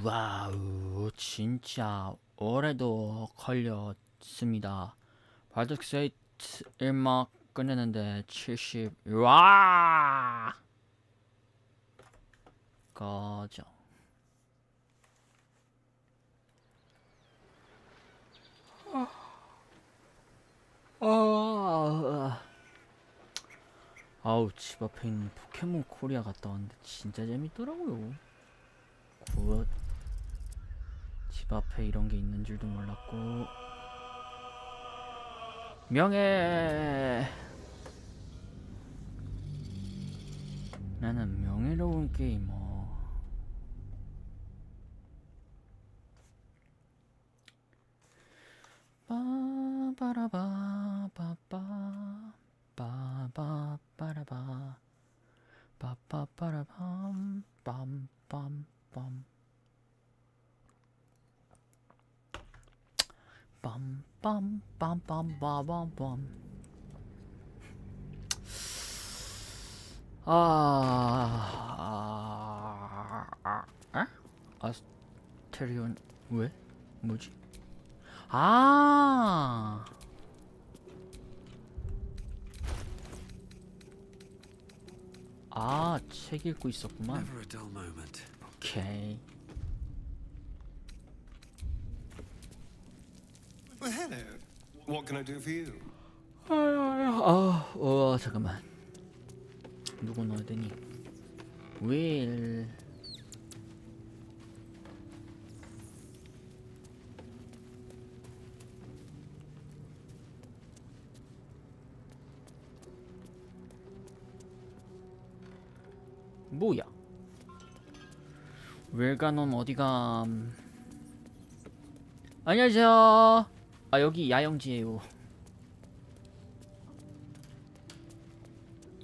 와우, 진짜 올해도 걸렸습니다. 발더스게이트 1막 끝내는데 70. 와! 꺼져. 아우, 집 앞에 있는 포켓몬 코리아 갔다 왔는데 진짜 재밌더라고요. 굿. 집 앞에 이런 게 있는 줄도 몰랐고. 명예. 나는 명예로운 게이머. 빠바라바바바 빠바바라바 빠바바라밤 빰빰빰 빰빰빰빰빰빰빰. 아스테리온 왜? 뭐지? 책 읽고 있었구만. 오케이. Well, hello. What can I do for you? 잠깐만. 누구 넣어야 되니? 윌. 뭐야? 웰가논 어디가? 안녕하세요. 여기 야영지예요.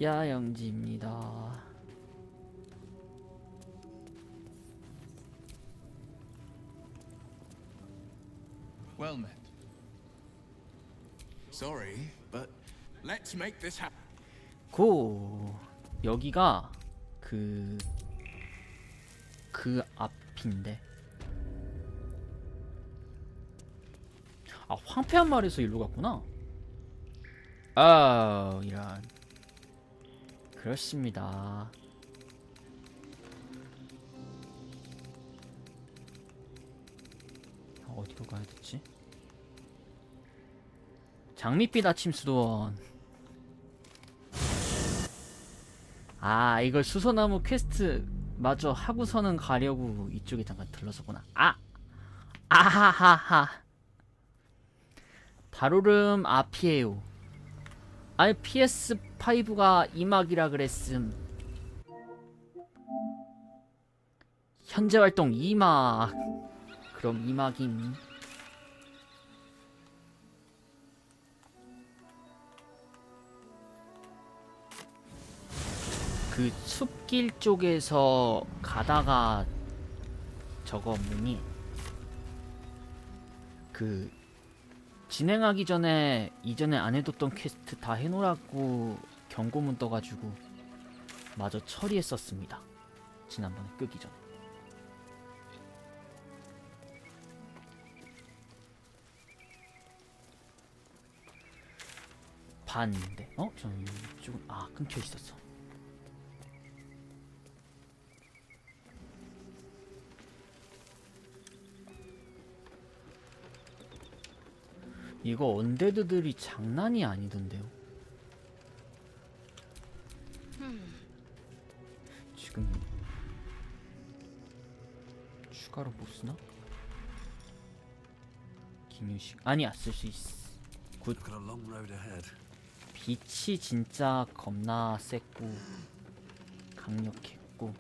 야영지입니다. Well met. Sorry, but let's make this happen. 고. 여기가 그 앞인데. 황폐한 말에서 일로 갔구나. 이런. 그렇습니다. 어디로 가야 되지? 장밋빛 아침 수도원. 이걸 수소나무 퀘스트 마저 하고서는 가려고 이쪽에 잠깐 들렀었구나. 아하하하. 다루름 앞이에요. PS5가 2막이라 그랬음. 현재 활동 2막. 그럼 2막임. 그 숲길 쪽에서 가다가 저거 뭐니? 그 진행하기 전에 이전에 안 해뒀던 퀘스트 다 해놓으라고 경고문 떠가지고 마저 처리했었습니다. 지난번에 끄기 전에. 봤는데 저는 이쪽은 끊겨 있었어. 이거 언데드들이 장난이 아니던데요. 지금 추가로 못 쓰나? 김유식 아니야, 쓸 수 있어. 굿. 빛이 진짜 겁나 셌고 강력했고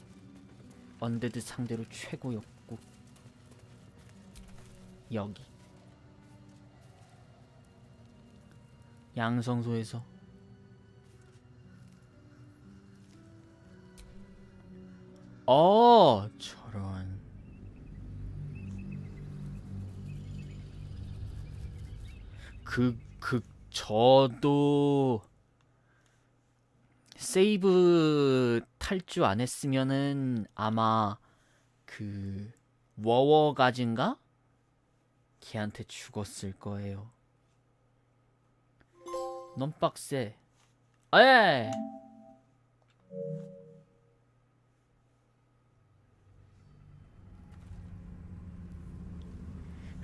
언데드 상대로 최고였고. 여기 양성소에서 저런. 저도 세이브 탈주 안 했으면은 아마 그 워워가즈인가? 걔한테 죽었을 거예요. 넌 빡세. 에!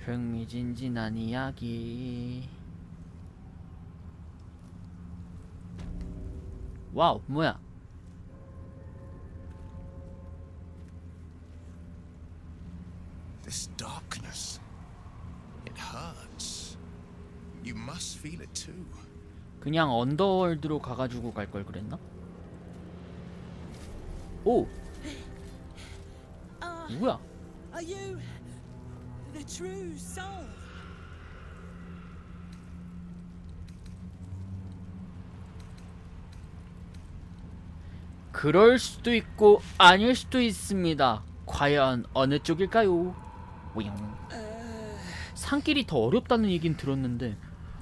흥미진진한 이야기. 와우, 뭐야? This darkness. It hurts. You must feel it too. 그냥 언더월드로 가가지고 갈 걸 그랬나? 오! 누구야? Are you the true soul? 그럴 수도 있고 아닐 수도 있습니다. 과연 어느 쪽일까요? 오영. 산길이 더 어렵다는 얘긴 들었는데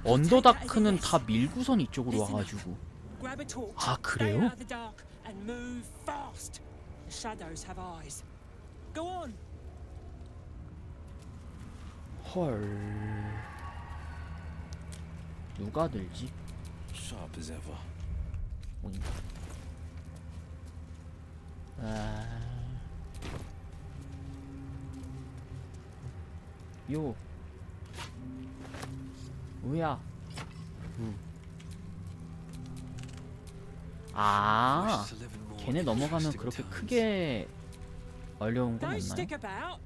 언더다크는 다 밀구선 이쪽으로 와가지고. Grab a torch. 아, Stay 그래요? out of the dark and move fast. The shadows have eyes. Go on. 헐. 누가 들지? Sharp as ever. 오잉. 아. 요. 뭐야? 아, 걔네 넘어가면 그렇게 크게 어려운 건 Don't 없나요? stick about.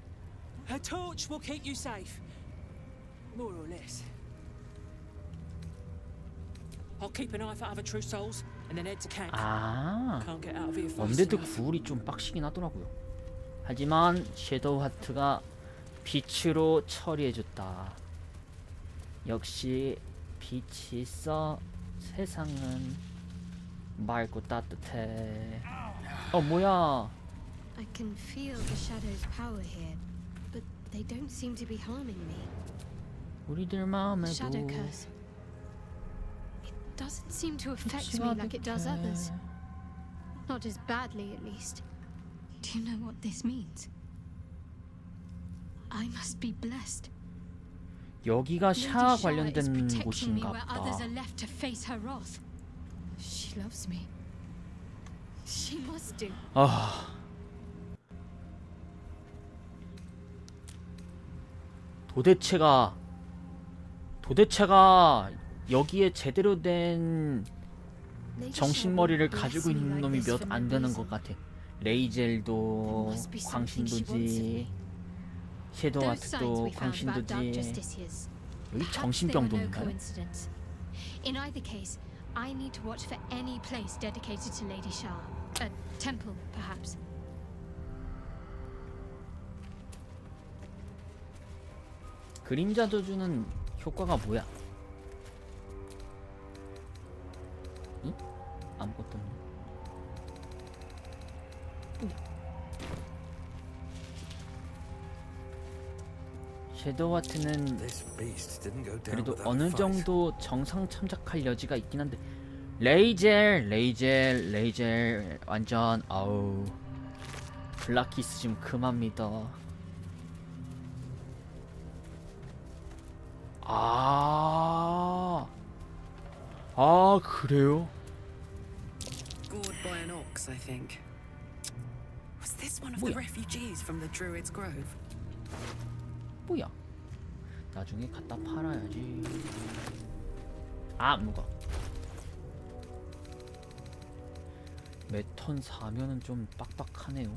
Her torch will keep you safe. More or less. I'll keep an eye for other true souls and then head to camp. 아, Can't get out of here fast 언데드 enough. 구울이 좀 빡시긴 하더라고요. 하지만 섀도우 하트가 빛으로 처리해줬다. 역시 빛이 있어 세상은 맑고 따뜻해. 뭐야? I can feel the shadow's power here, but they don't seem to be harming me. 우리들 마음에도 Shadow curse. It doesn't seem to affect me like it does others. Not as badly, at least. Do you know what this means? I must be blessed. 여기가 Lady 샤 Shah is 관련된 protecting me 곳인가 where others 보다. are left to face her wrath. She loves me. She must do. 아, 도대체가 여기에 제대로 된 Lady 정신머리를 Shah will 가지고 bless me 있는 like 놈이 this 몇 for no 안 되는 reason. 것 같아. 레이젤도 Must be something she wants of 광신도지, me. 섀도우 Those signs 하트도 we found about dark 광신도지. justiciars. 여기 Perhaps they were no 정신병동인가요? coincidence. In either case, I need to watch for any place dedicated to Lady Shah. A temple, perhaps. 그림자 저주는 효과가 뭐야? 응? 아무것도 없네. 섀도우 하트는 This beast didn't go down 그래도 without a 어느 fight. 정도 정상 참작할 여지가 있긴 한데 레이젤 완전 아우 블락키스 좀 그만 믿어. 그래요? Gored by an ox, I think. Was this one of 뭐야? the refugees from the Druid's Grove? 뭐야? 나중에 갖다 팔아야지. 뭐가? 매턴 사면은 좀 빡빡하네요.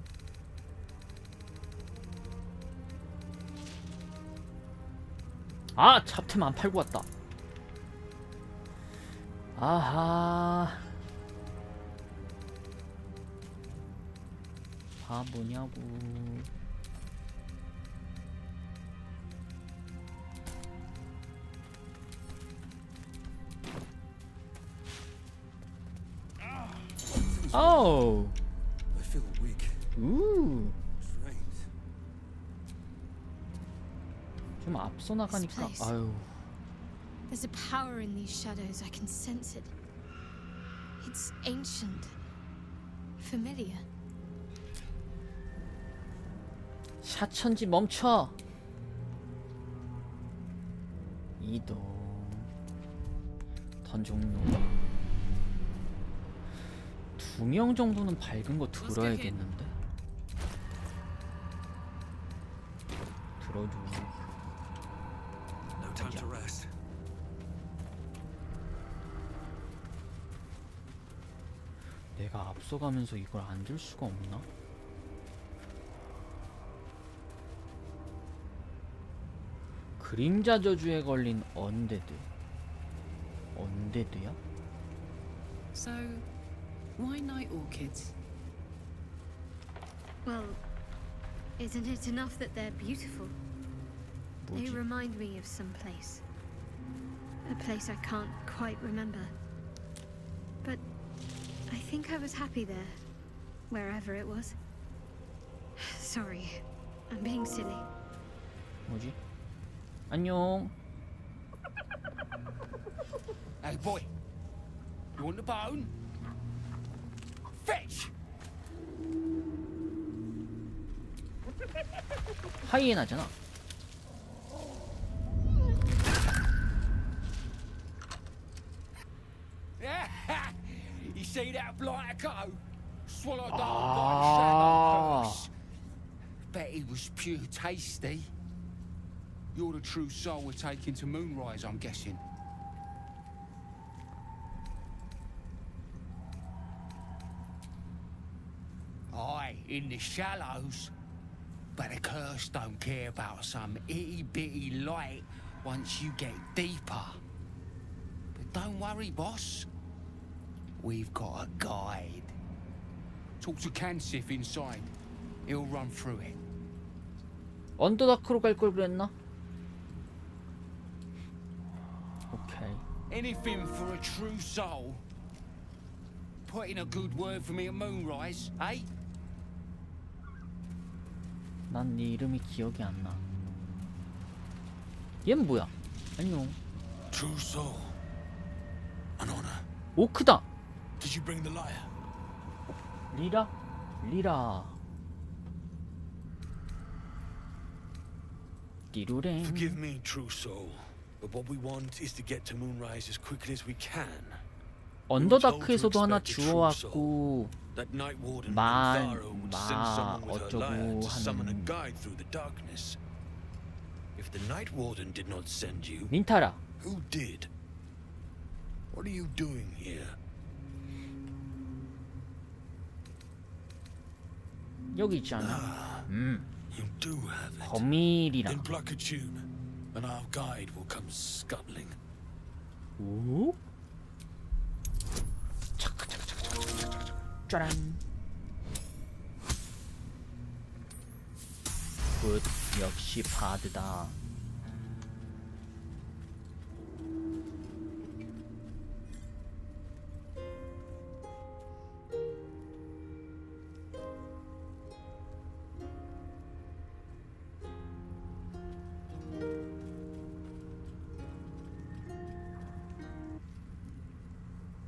잡템 안 팔고 왔다. 아하. 바보냐고. 오. I feel weak. 우. Drained. 좀 앞서 나가니까 This place. 아유. There's a power in these shadows. I can sense it. It's ancient, familiar. 사천지 멈춰. 이동. 던 종료. 2명 정도는 밝은 거 들어야겠는데. 들어줘. No time to rest. 내가 앞서가면서 이걸 안 들 수가 없나? 그림자 저주에 걸린 언데드. 언데드야? So, why night orchids? Well, isn't it enough that they're beautiful? They 뭐지? remind me of some place. A place I can't quite remember. But I think I was happy there, wherever it was. Sorry, I'm being silly. 뭐지? 안녕. Hey, boy. You want the bone? Fetch! 하이에나잖아. You see that blighter go? Swallowed up Ah. by the shadow curse. Bet he was pure tasty. You're the true soul we're taking to Moonrise, I'm guessing. Aye, in the shallows. But the curse don't care about some itty-bitty light once you get deeper. But don't worry, boss. We've got a guide. Talk to Kansif inside. He'll run through it. 언더다크로 갈 걸 그랬나? 오케이. Anything for a true soul. Put in a good word for me at Moonrise, eh? 난 네 이름이 기억이 안 나. 얜 뭐야? 안녕. True soul. An honor. 오크다. Did you bring the lyre? 리라? 리라. 띠루랭. Forgive me, true soul, but what we want is to get to Moonrise as quickly as we can. 언더다크에서도 하나 주워왔고 That Night Warden 만, Tharo would send 마, someone with her lyre 어쩌고 to summon a 하는 guide through the darkness. If the Night Warden did not send you, 닌타라. who did? What are you doing here? 여기 있지 않나? You do have it. 거밀이라. Then pluck a tube, and our guide will come scuttling. 오? 차카차카차카차카차카. 짜란. 굿. 역시 바드다.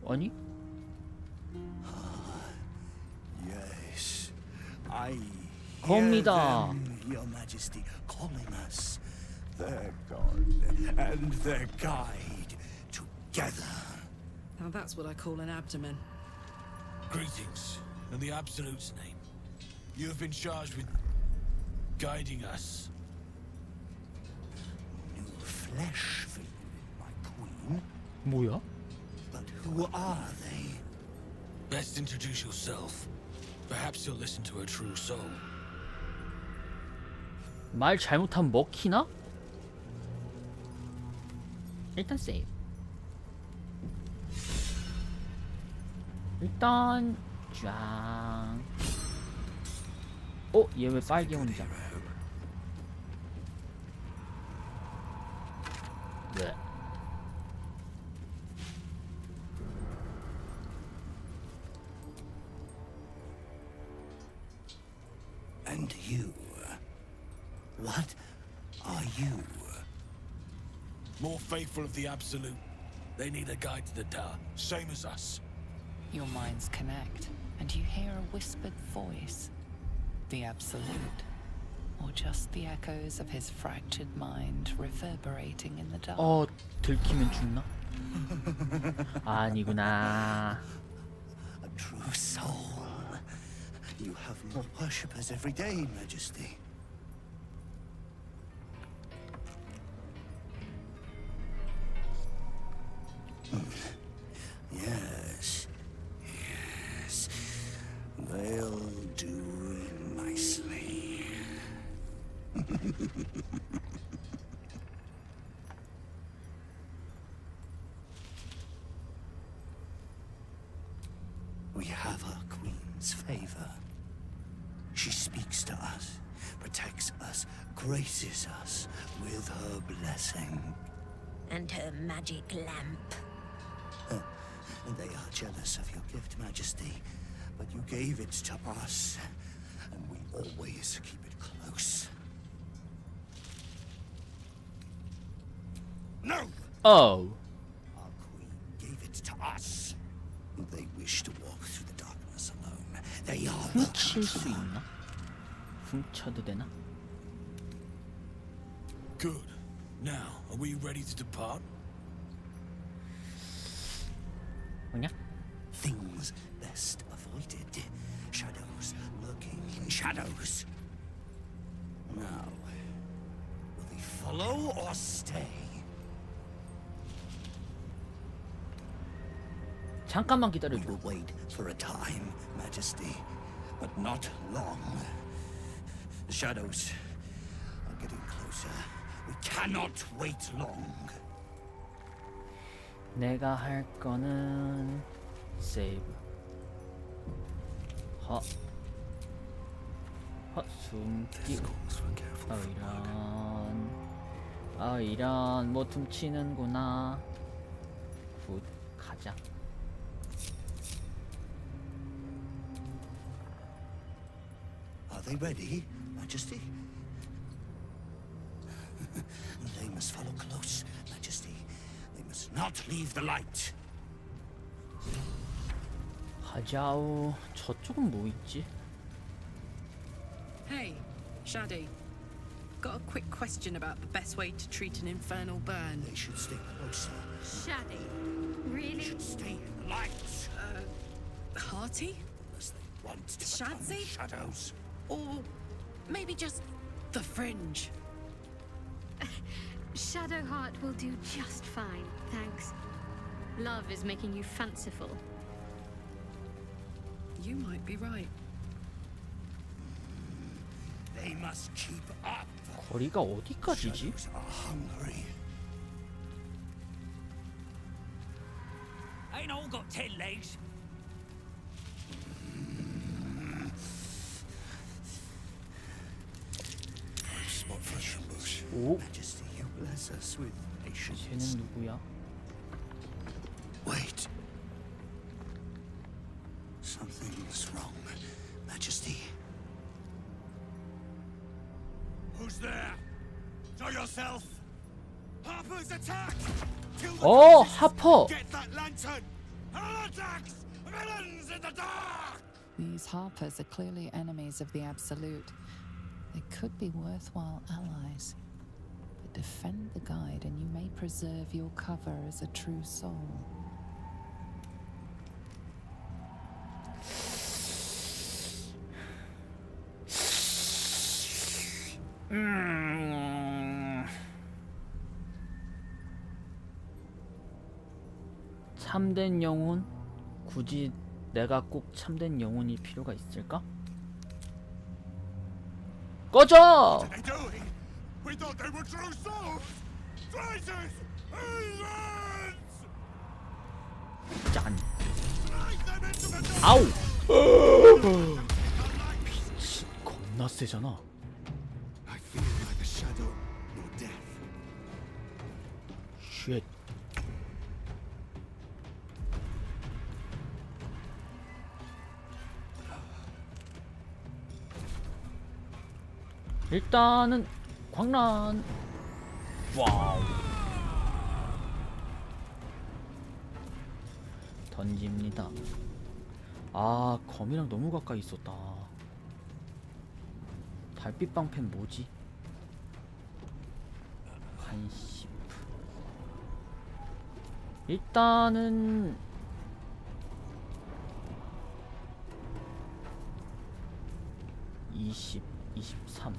아니? Yes, I 겁니다. hear them, Your Majesty, calling us. Their god and their guide together. Now that's what I call an abdomen. Greetings, in the Absolute's name. You have been charged with guiding us. New flesh for you, my queen. 뭐야? But who are they? Best introduce yourself. Perhaps you'll listen to a true soul. 말 잘못하면 먹히나? 일단 세이브. 일단 쫙. 얘 왜 빨개 혼자? 네. And you? What are you? More faithful of the Absolute. They need a guide to the Tower, same as us. Your minds connect, and you hear a whispered voice. The Absolute. or just the echoes of his fractured mind reverberating in the dark? 들키면 죽나? 아니구나. A true soul. You have more worshippers every day, Majesty. Yes. Yes. They'll do nicely. We have our queen's favor. She speaks to us, protects us, graces us with her blessing. And her magic lamp. And they are jealous of your gift, Majesty. But you gave it to us, and we always keep it close. No! Oh. Our queen gave it to us. They wish to walk through the darkness alone. They are the 훔칠 수 있나? 훔쳐도 되나? Good. Now, are we ready to depart? 뭐냐? things best avoided. Shadows lurking in shadows. Now, will they follow or stay? 잠깐만 We 기다려줘. will wait for a time, Majesty, but not long. The shadows are getting closer. We cannot wait long. 내가 할 거는 세이브. 숨기. 이런 뭐 훔치는구나. 굿, 가자. Are they ready, Majesty? They must follow close, Majesty. They must not leave the light. 가자오. 저쪽은 뭐 있지? Hey, Shadi. Got a quick question about the best way to treat an infernal burn. They should stay closer. Shadi. They Really? should stay in the light. Hearty? Unless they want to become Shadsy? shadows. Or maybe just the fringe? Shadowheart will do just fine, thanks. Love is making you fanciful. You might be right. They must keep up. 거리가 어디까지지? Shadows are hungry. Ain't all got 10 legs. Spot fresh ambush. 오, Majesty, you bless us with patience. 쟤는 누구야? Wait. Something's wrong, Majesty. Who's there? Show yourself! Harper's attack! Kill the 어, fascists! 하퍼. Get that lantern! Heretics! Villains in the dark! These Harpers are clearly enemies of the Absolute. They could be worthwhile allies. But defend the guide and you may preserve your cover as a true soul. 참된 영혼? 굳이 내가 꼭 참된 영혼일 필요가 있을까? 꺼져! What are they doing? We thought they were true souls! Traitors! Heathens! 짠. Drag them into the dark! 아우! 미친, 겁나 세잖아. I feel like a shadow, no death. 쉣. 일단은 광란. 와우. 던집니다. 아, 검이랑 너무 가까이 있었다. 달빛 방패는 뭐지? 간식. 일단은 20, 23.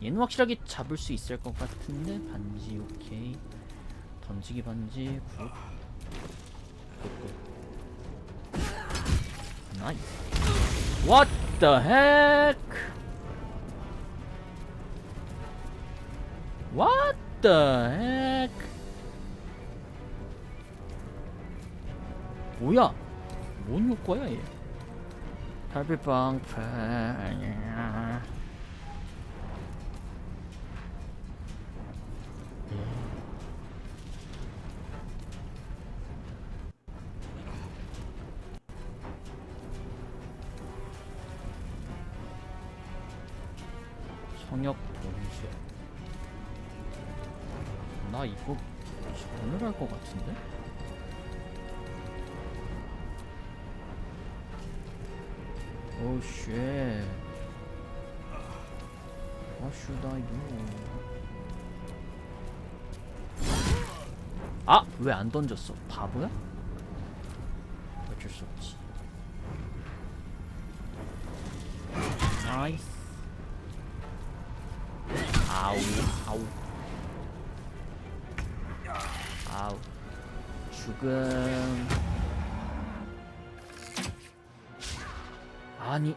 얘는 확실하게 잡을 수 있을 것 같은데. 반지 오케이. 던지기 반지 굿. 굿. 나이스. What the heck? What the heck? 뭐야? 뭔 효과야 얘? 달빛 방패. 성역 본쇠. 나 이거 전을 할 것 같은데? 오 쉣. What should I do? 아! 왜 안 던졌어? 바보야? 어쩔 수 없지. 나이스. 아우 아우 아우. 죽음. 아니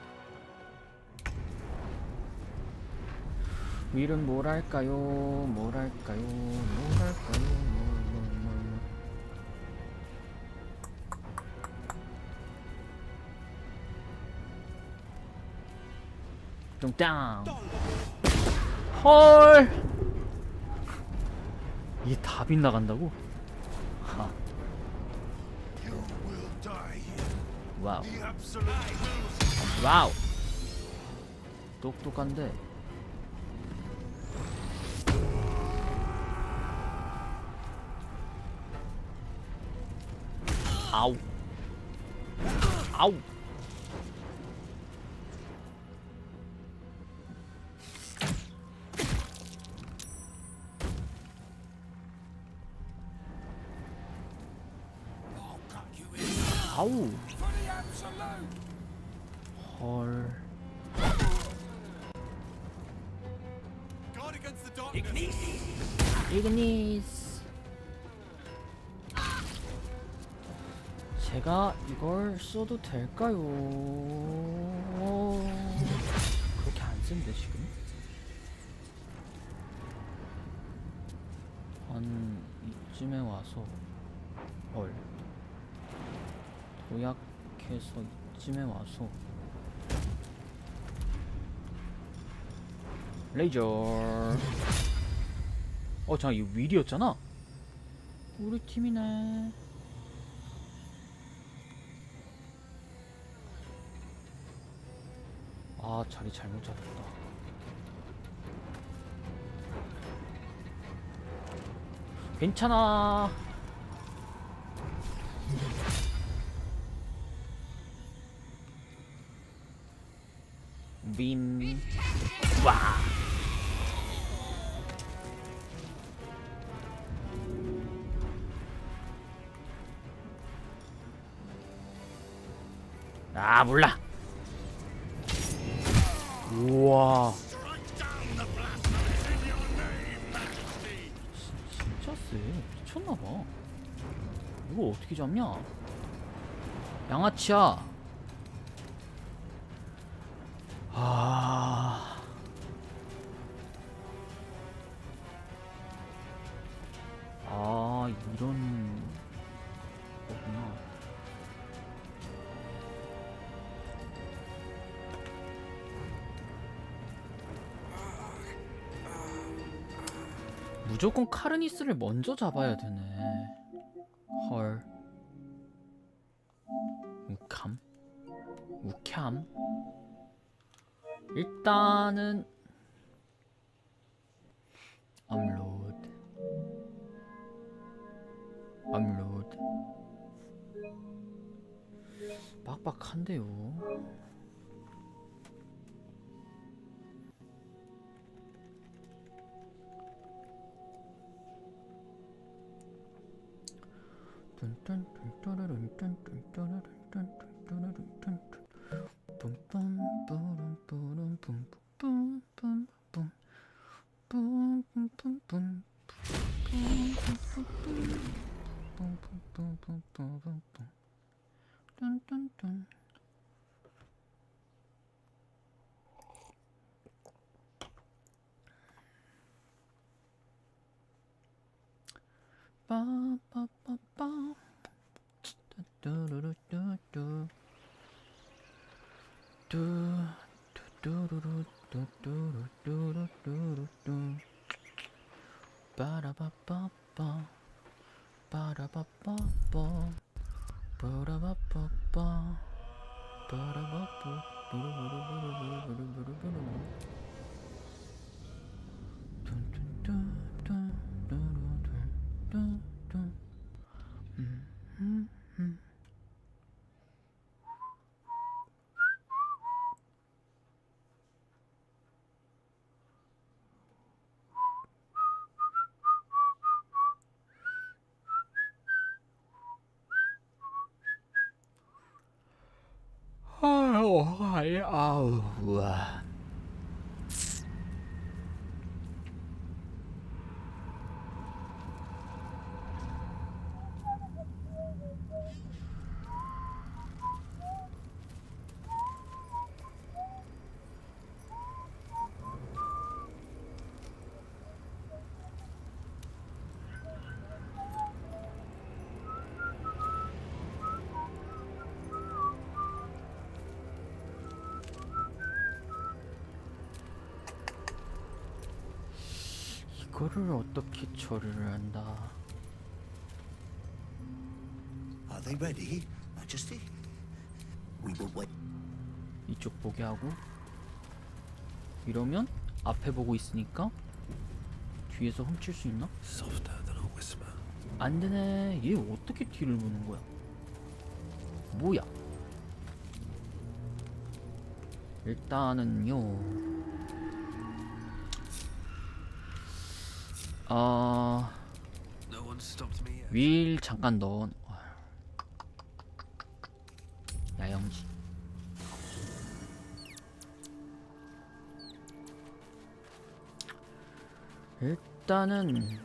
윌은 뭐랄까요? 뭐랄까요? 뭐랄까요? 좀 땅. 헐. 이게 다 빗나간다고? 하. You will die here. 와우. The absolute will. 와우. 똑똑한데. 아우. 아우. 아우. 헐. 이그니스. 제가 이걸 써도 될까요? 그렇게 안 쓴데 지금? 한 이쯤에 와서 헐. 도약해서 이쯤에 와서 레이저. 잠깐 이거 윌이었잖아. 우리 팀이네. 아 자리 잘못 잡았다. 괜찮아. 빔. 와. 아 몰라. 우와. 진짜 쎄. 미쳤나봐. 이거 어떻게 잡냐? 양아치야. 이런 거구나. 무조건 카르니스를 먼저 잡아야 되네. 헐. 우캄? 우캄? 일단은 업로드. 빡빡한데요. 아우, 우와. 이거를 어떻게 처리를 한다. Are they ready, Majesty? We will wait. 이쪽 보게 하고, 이러면 앞에 보고 있으니까 뒤에서 훔칠 수 있나? Softer than a whisper. 안 되네. 얘 어떻게 뒤를 보는 거야? 뭐야? 일단은요. No one stopped me yet. 윌 잠깐 넣어. 야영지. 일단은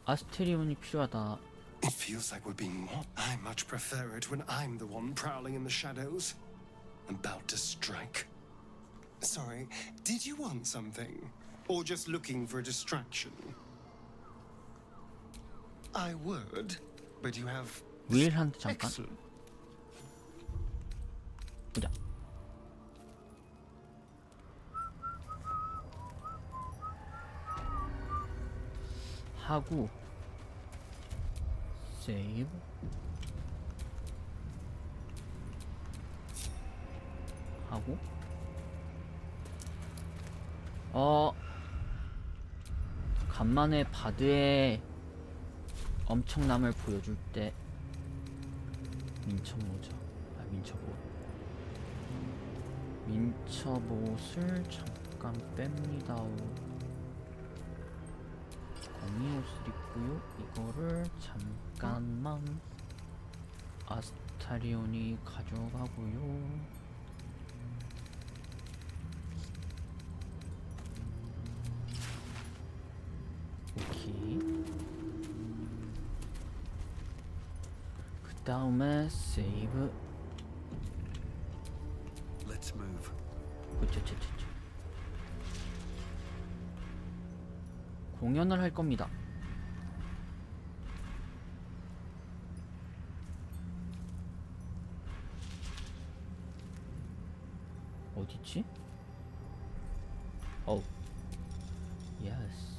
아스테리온이 필요하다. It feels like we're being watched. I much prefer it when I'm the one prowling in the shadows, about to strike. Sorry, did you want something? Or just looking for a distraction? I would, but you have 윌한테 잠깐 excellent. 보자. 하고 세이브 하고 간만에 바드의 엄청남을 보여줄 때 민첩모자 민첩옷을 잠깐 뺍니다. 거미옷을 입고요. 이거를 잠깐만 아스타리온이 가져가고요. 오케이. 그 다음에 세이브. Let's move. 그쵸. 공연을 할 겁니다. 어디지? 어우. 예스.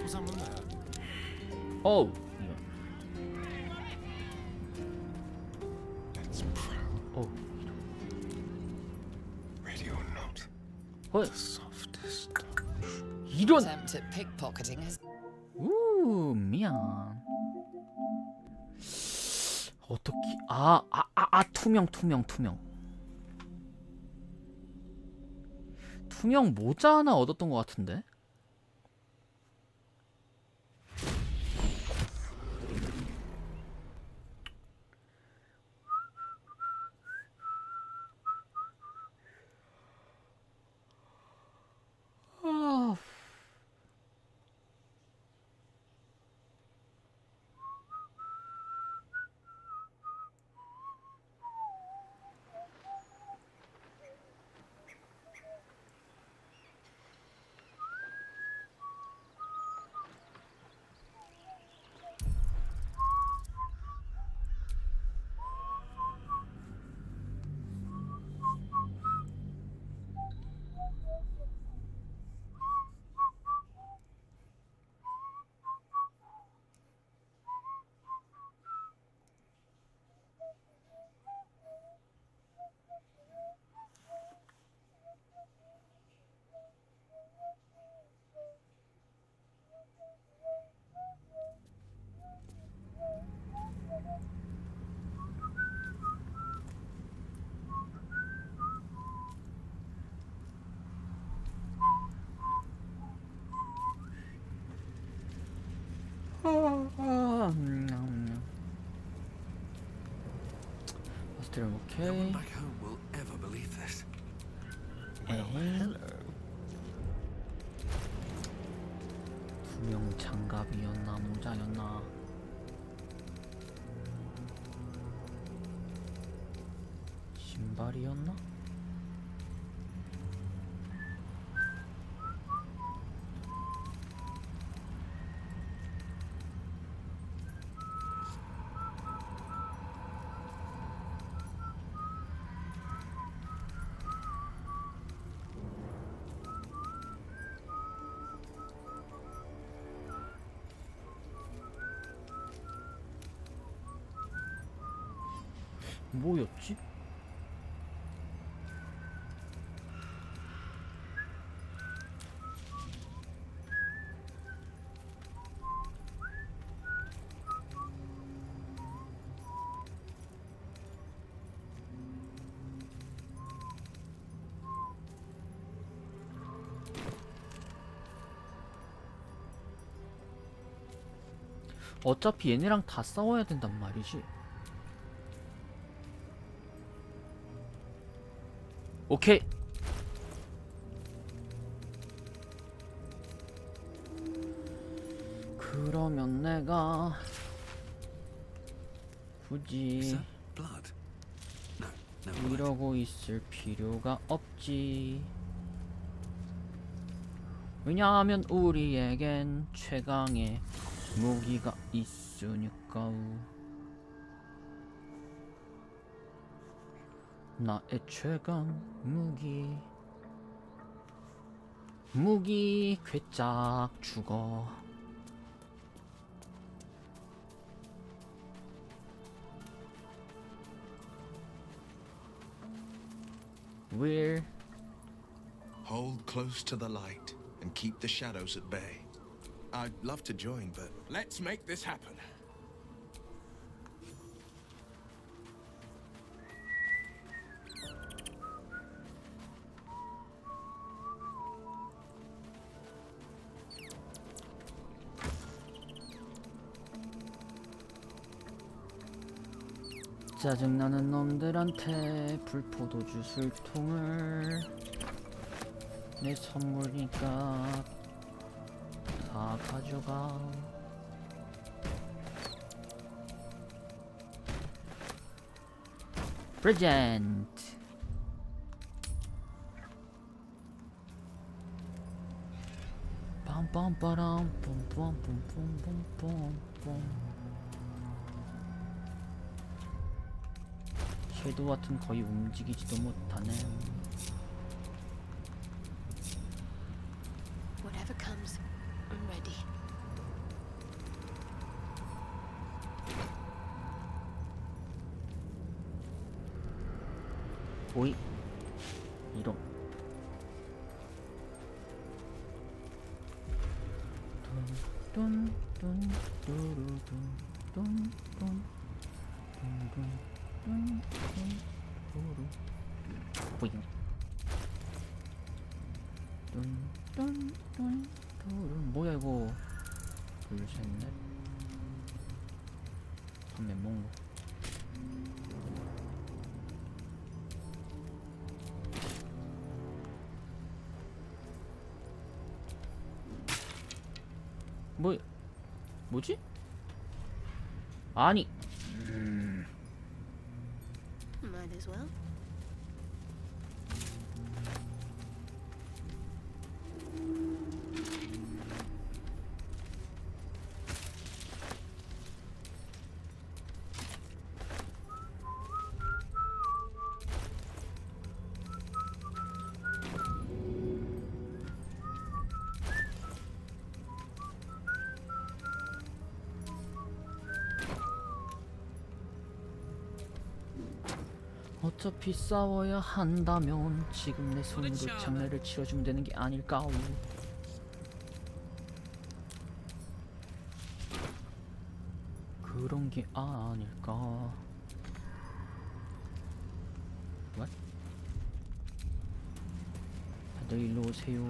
Someone there. 어우. Let's prowl. 어우. Ready or not, 헐. the softest. 이런. Attempt at pickpocketing has 미안. 어떻게 투명 투명 모자 하나 얻었던 것 같은데? 아... Still No one okay. back home will ever believe this. 에헤이. 투명 장갑이었나 모자였나? 신발이었나? 뭐였지? 어차피 얘네랑 다 싸워야 된단 말이지. 오케이. 그러면 내가 굳이 Is that blood? No, no. Blood. 이러고 있을 필요가 없지. 왜냐하면 우리에겐 최강의 무기가 있으니까. 나의 최강 무기 괴짝 죽어. Will Hold close to the light and keep the shadows at bay. I'd love to join, but let's make this happen. 짜증나는 놈들한테 불포도주 술통을 내 선물이니까 다 가져가. 프레젠트. 빰빰빠람 뿜뿜뿜뿜뿜뿜뿜. 섀도우 같은 거의 움직이지도 못하네. Whatever comes, I'm ready. 오이 이런. 뚠뚠 뚜루뚠 뚠뚠 뿌잉. 뭐야 이거? 둘, 셋, 넷. 판매 목록. 뭐지? 아니. Might as well. 어차피 싸워야 한다면 지금 내 손으로 장례를 치러주면 되는 게 아닐까? 그런 게 아닐까? What? 다들 일로 오세요.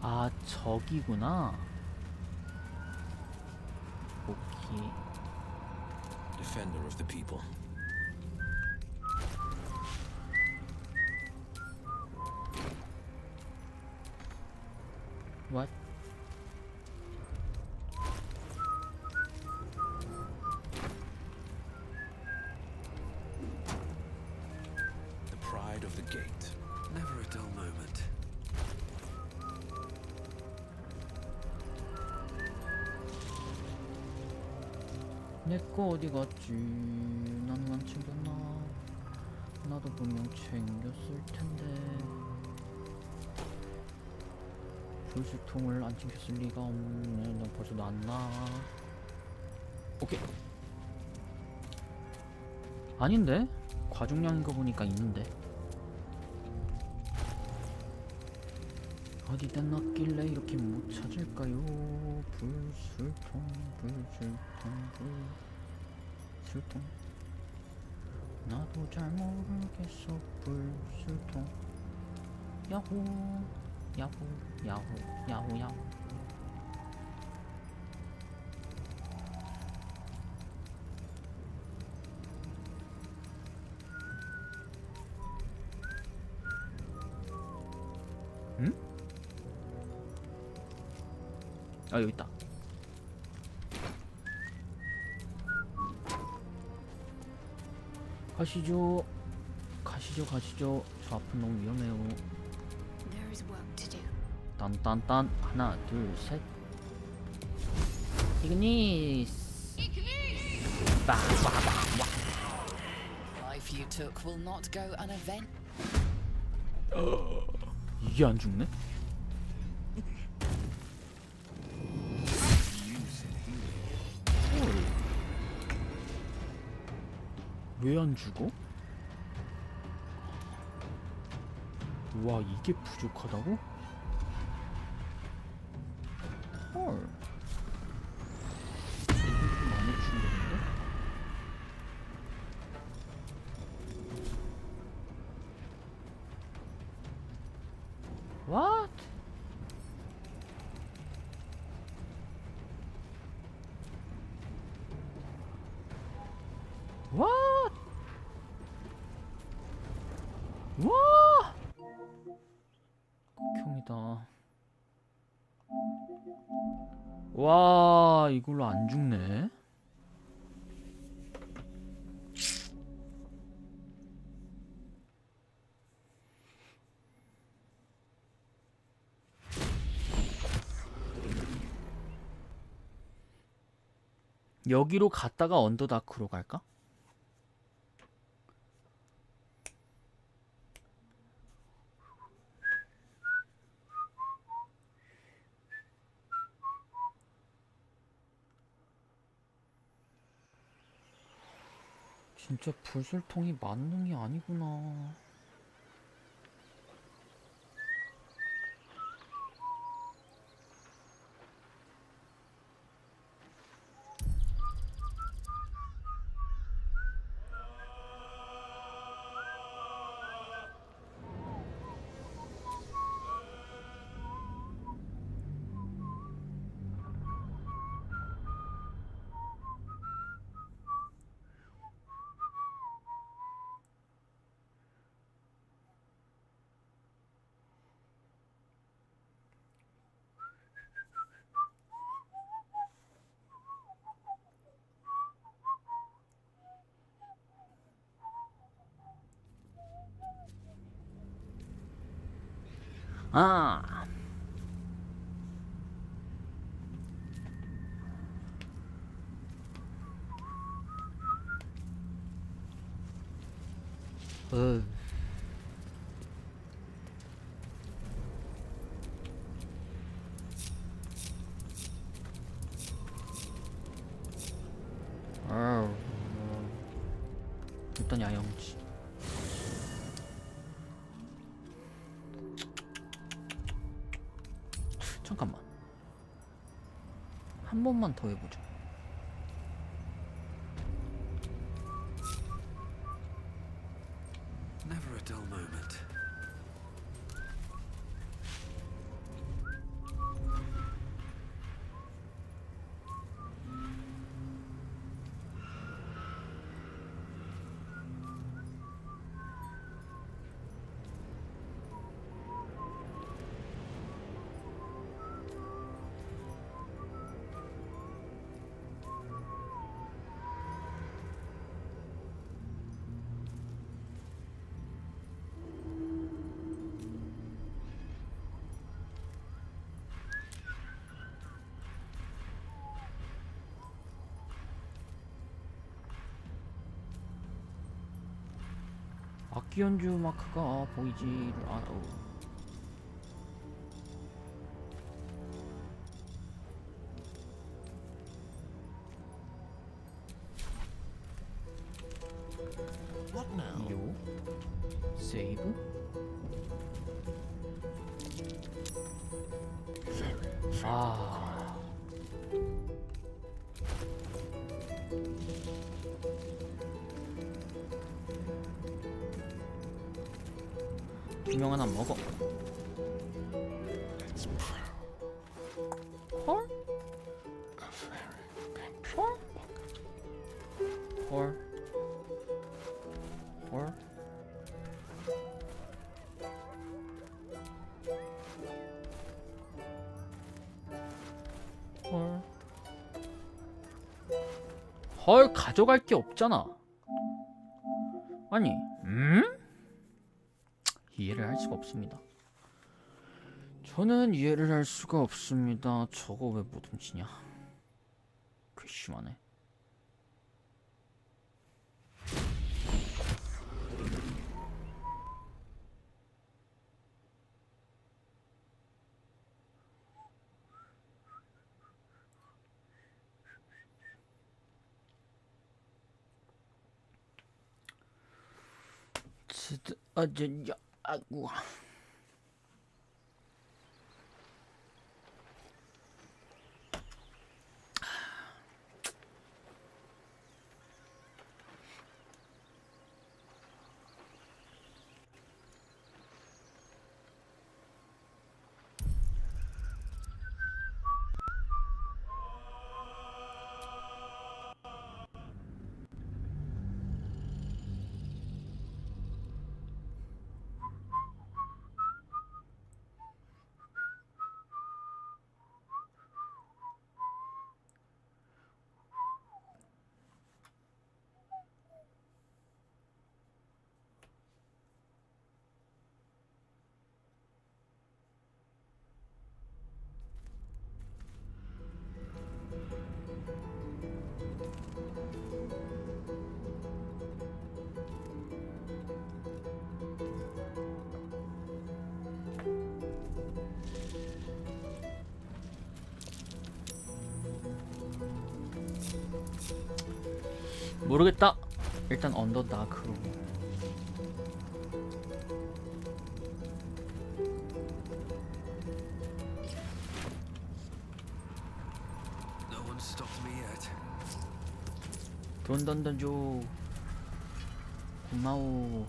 아, 저기구나. 오케이. Defender of the people. What? The pride of the gate. Never a dull moment. 내거 어디 갔지? 나는 안 챙겼나? 나도 분명 챙겼을 텐데. 불수통을 안 챙겼을 리가 없네. 나 벌써 놨나? 오케이. 아닌데? 과중량인 거 보니까 있는데. 어디다 놨길래 이렇게 못 찾을까요? 불술통, 불술통. 나도 잘 모르겠어. 불술통. 야호, 야호, 야호, 야호, 야호. 응? 아, 여기 있다. 가시죠. 가시죠. 저 앞은 너무 위험해요. There is work to do. 딴딴딴. 하나, 둘, 셋. 이그니스. Life you took will not go unavenged. 이게 안 죽네? 왜 안 죽어? 와, 이게 부족하다고? 헐. 이거 좀 많이 죽는데? What? What? 와! 극혐이다. 와, 이걸로 안 죽네. 여기로 갔다가 언더다크로 갈까? 진짜 불술통이 만능이 아니구나. 아. 어. 일단 야영지. 잠깐만. 한 번만 더 해보자. Never a dull moment. 악기 연주 마크가 보이지를 않아. What now? 요 세이브. 아. 분명 하나 먹어. 헐? 헐? 헐? 헐? 헐? 헐, 가져갈 게 없잖아. 아니, 이해를 할 수가 없습니다. 저는 이해를 할 수가 없습니다. 저거 왜 못 훔치냐? 괘씸하네. 어전야 아구. 모르겠다. 일단 언더다크로. No one stopped me yet. 돈 던져. 고마워.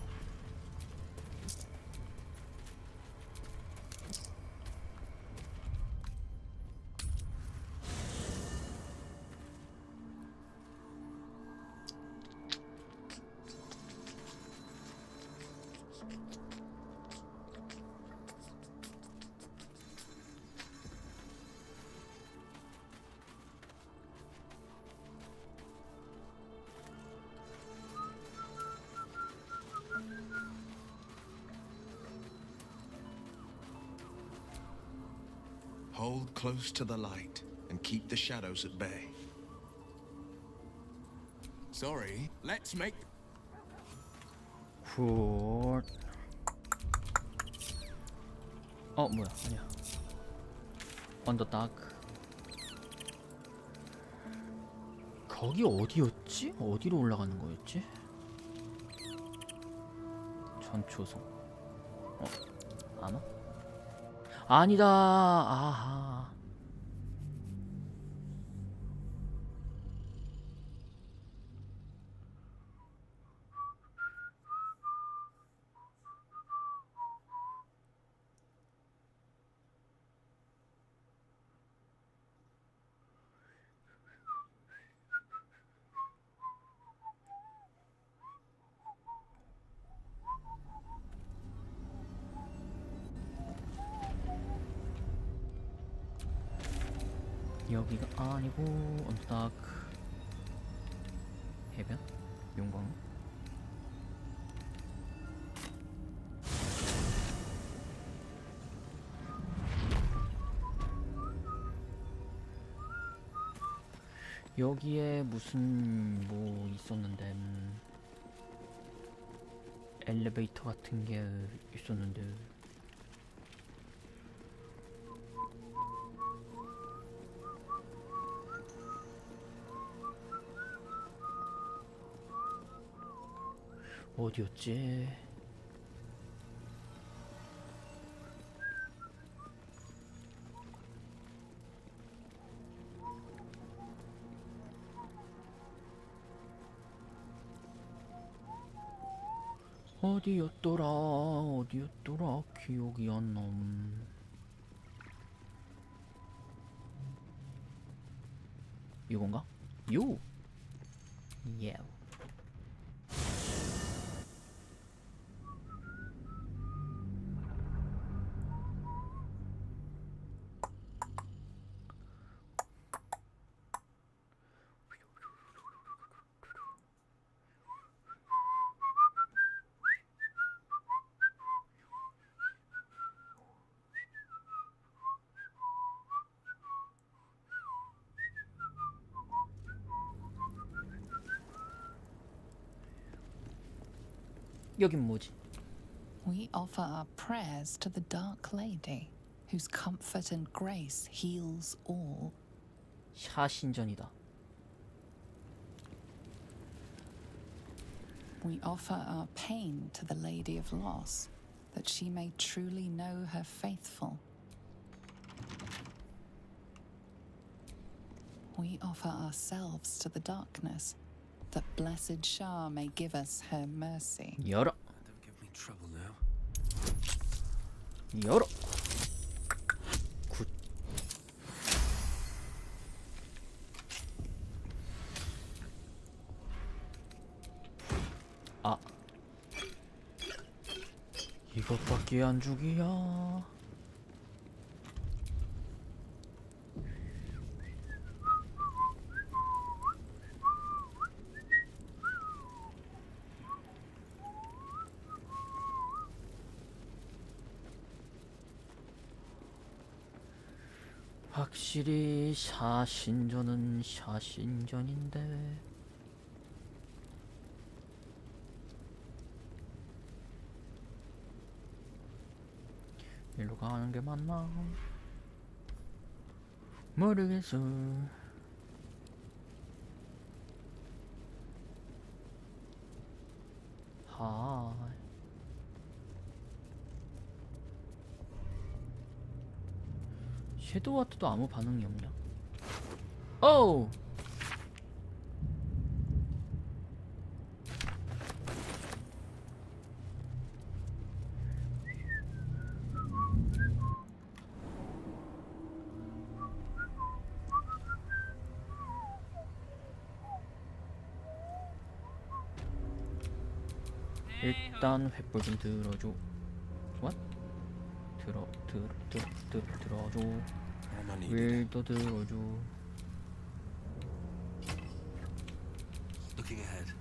Hold close to the light and keep the shadows at bay. Sorry, let's make. 굿. 뭐야, 아니야. 언더다크. 거기 어디였지? 어디로 올라가는 거였지? 전초성. 안 와? 아니다. 아하. 여기가 아니고 언더다크. 해변? 용광? 여기에 무슨 뭐 있었는데 엘리베이터 같은 게 있었는데 어디였지? 어디였더라 기억이 안 남. 이건가? 요! 예. 여긴 뭐지? We offer our prayers to the Dark Lady, whose comfort and grace heals all. 샤신전이다. We offer our pain to the Lady of Loss, that she may truly know her faithful. We offer ourselves to the darkness, that blessed Shah may give us her mercy. 열어. Don't give me trouble now. 열어. 굿. 아. 이것밖에 안 죽이야. 확실히 샤신전은 샤신전인데 일로 가는 게 맞나? 모르겠어. 하. 섀도우 하트도 아무 반응이 없냐? 오우! 일단 횃불 좀 들어줘. What? 들어줘. 윌도 들어줘. Looking ahead.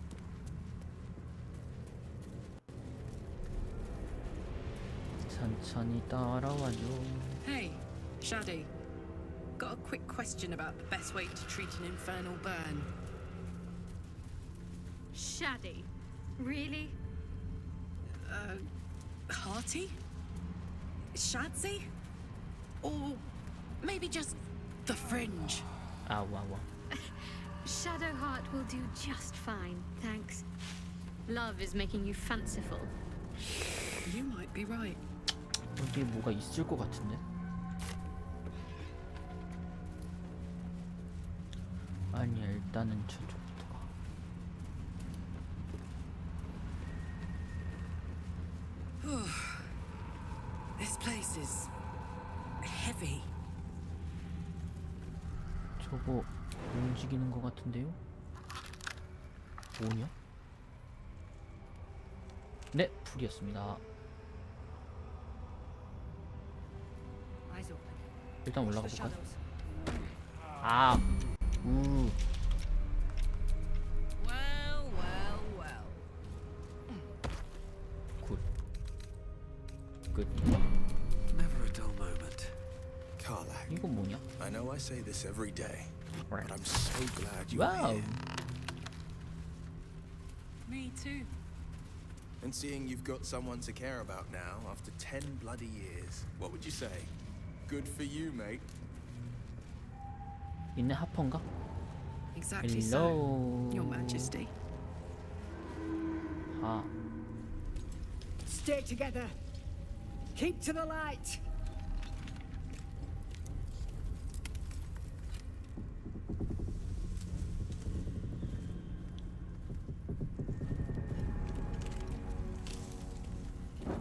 천천히 따라와줘. Hey, Shaddy. Got a quick question about the best way to treat an infernal burn. Shaddy. Really? Hearty? Shadsy? Or maybe just the fringe? 아와. Shadowheart will do just fine, thanks. Love is making you fanciful. You might be right. 여기 뭐가 있을 것 같은데? 아니야, 일단은 저쪽부터 가. This place is heavy. 저거 움직이는 것 같은데요? 뭐냐? 네, 불이었습니다. Eyes open. 일단 올라가 Watch the 볼까요? shadows. 아, Well. 끝. Never a dull moment. Karlach, 이건 뭐냐? I know I say this every day, Right. but I'm so glad you're 와우. here. Me too. And seeing you've got someone to care about now after 10 bloody years, what would you say? Good for you, mate. 있네, 하퍼인가? Exactly Hello. so, Your Majesty. 아, Stay together. Keep to the light.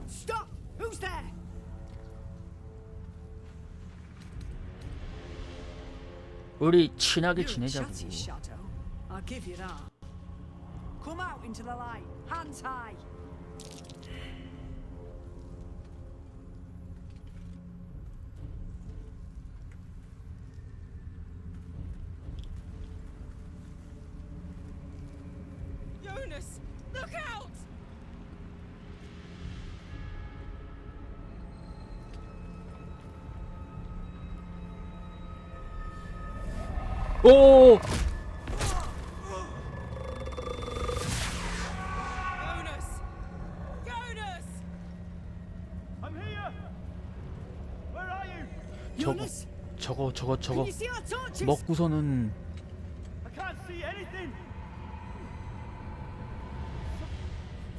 Stop! Who's there? 우리 친하게 You're a 지내자고. chatty shadow. I'll give you that. Come out into the light, hands high. Jonas, look out! 오! Jonas! 저거 Can you see our torches? 먹고서는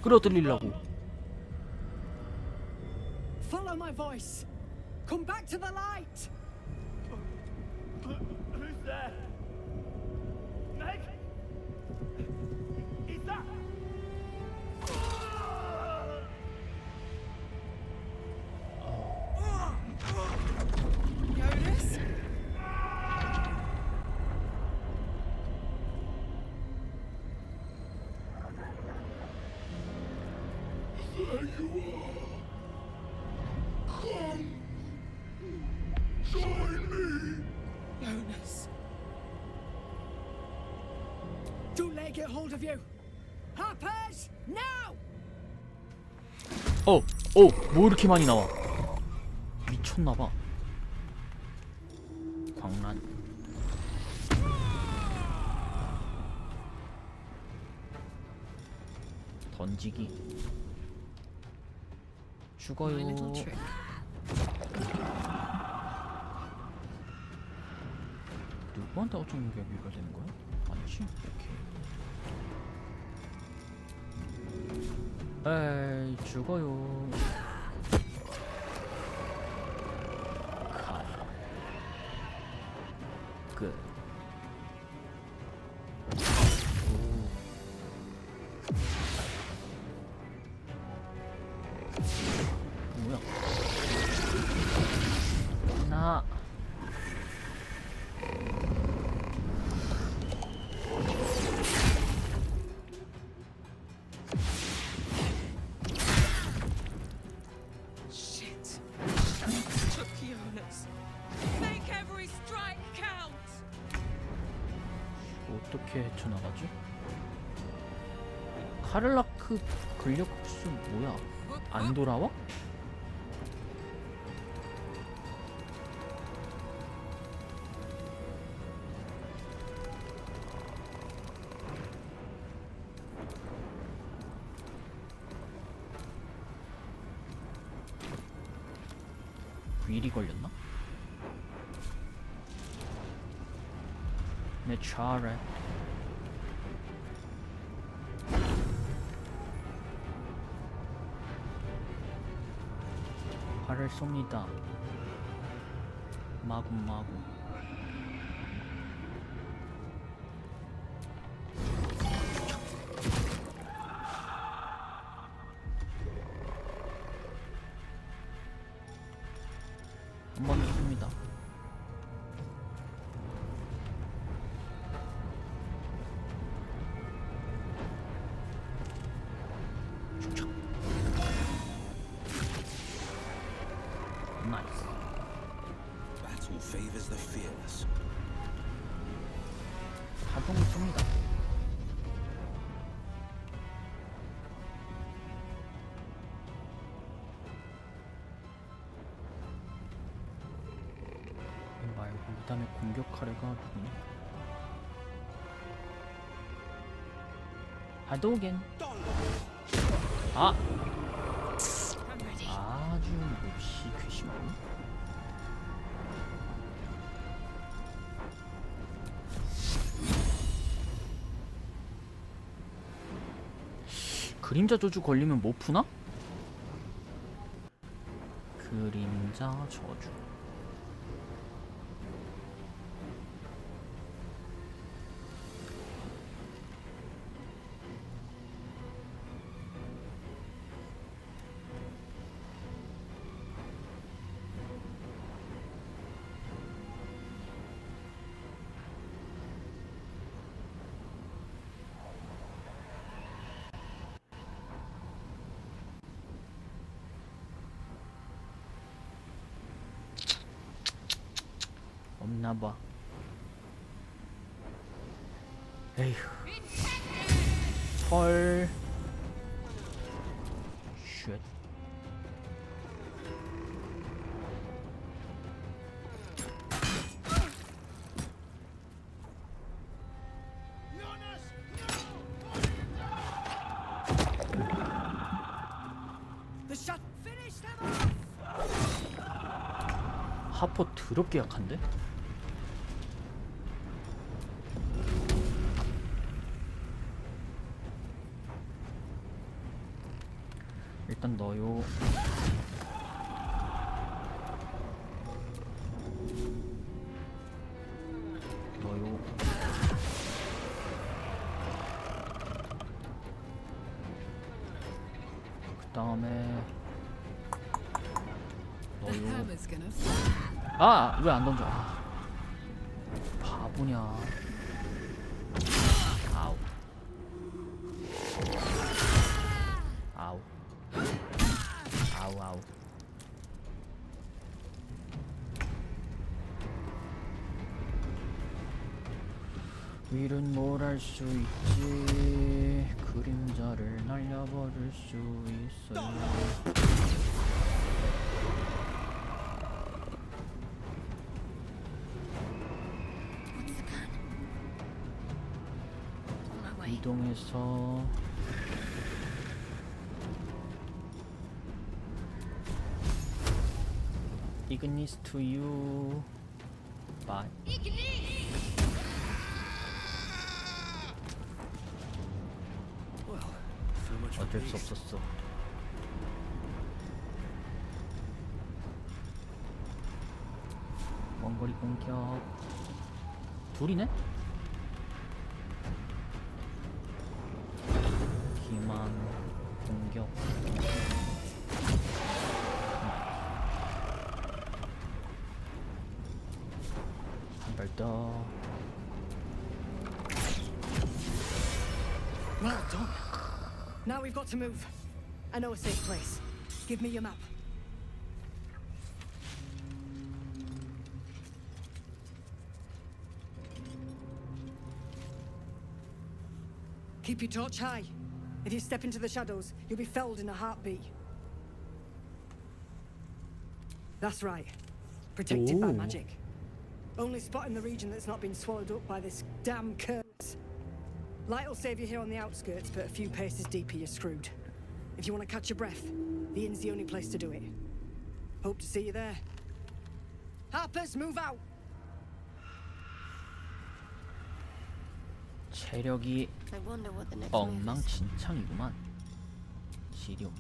끌어들이려고. Follow my voice. Come back to the light. Who's there? Meg? Is that? Jonas? There you are. Come. Join me. Jonas. Don't let it get hold of you. Harpers, now! 뭐 이렇게 많이 나와? 미쳤나봐. 광란. 던지기. 죽어요. My little trick. 누구한테 어쩌면 이게 유발되는 거야? 아니지? 오케이. 에이 죽어요. 칼. 끝. 뭐야? 나. Shit. Took units. Make every strike count. 어떻게 헤쳐나가지? 카를라크 근력 흡수 뭐야? 안 돌아와? 위리 걸렸나? 내 차례. 활을 쏩니다. 마구마구. 한 번 더 쏩니다. 나이스. Battle favors the fearless. 자동을 쏩니다. 말고 이 다음에 공격할 애가 누구냐? 하도겐. 아! 아주 몹시 괘씸하네. 그림자 저주 걸리면 뭐 푸나? 그림자 저주. 없나봐. 에휴. 헐. 쉣. 하포 더럽게 약한데? 일단 넣어요. 넣어요. 그 다음에 넣어요. 아! 왜 안 던져? 아, 바보냐. 아우. 아우. 아우 아우. 윌은 뭘 할 수 있지? 그림자를 날려버릴 수 있어요. 이동해서 Ignis to you. Bye. Well, so much 어쩔 수 없었어. 원거리 공격. 둘이네? 기만 공격. 한 발 더. Well done. Now we've got to move. I know a safe place. Give me your map. Keep your torch high. If you step into the shadows, you'll be felled in a heartbeat. That's right. Protected by Ooh. magic. Only spot in the region that's not been swallowed up by this damn curse. Light will save you here on the outskirts, but a few paces deeper you're screwed. If you want to catch your breath, the inn's the only place to do it. Hope to see you there. Harpers, move out! 체력이 I wonder what the next move is. 엉망진창이구만. 시력.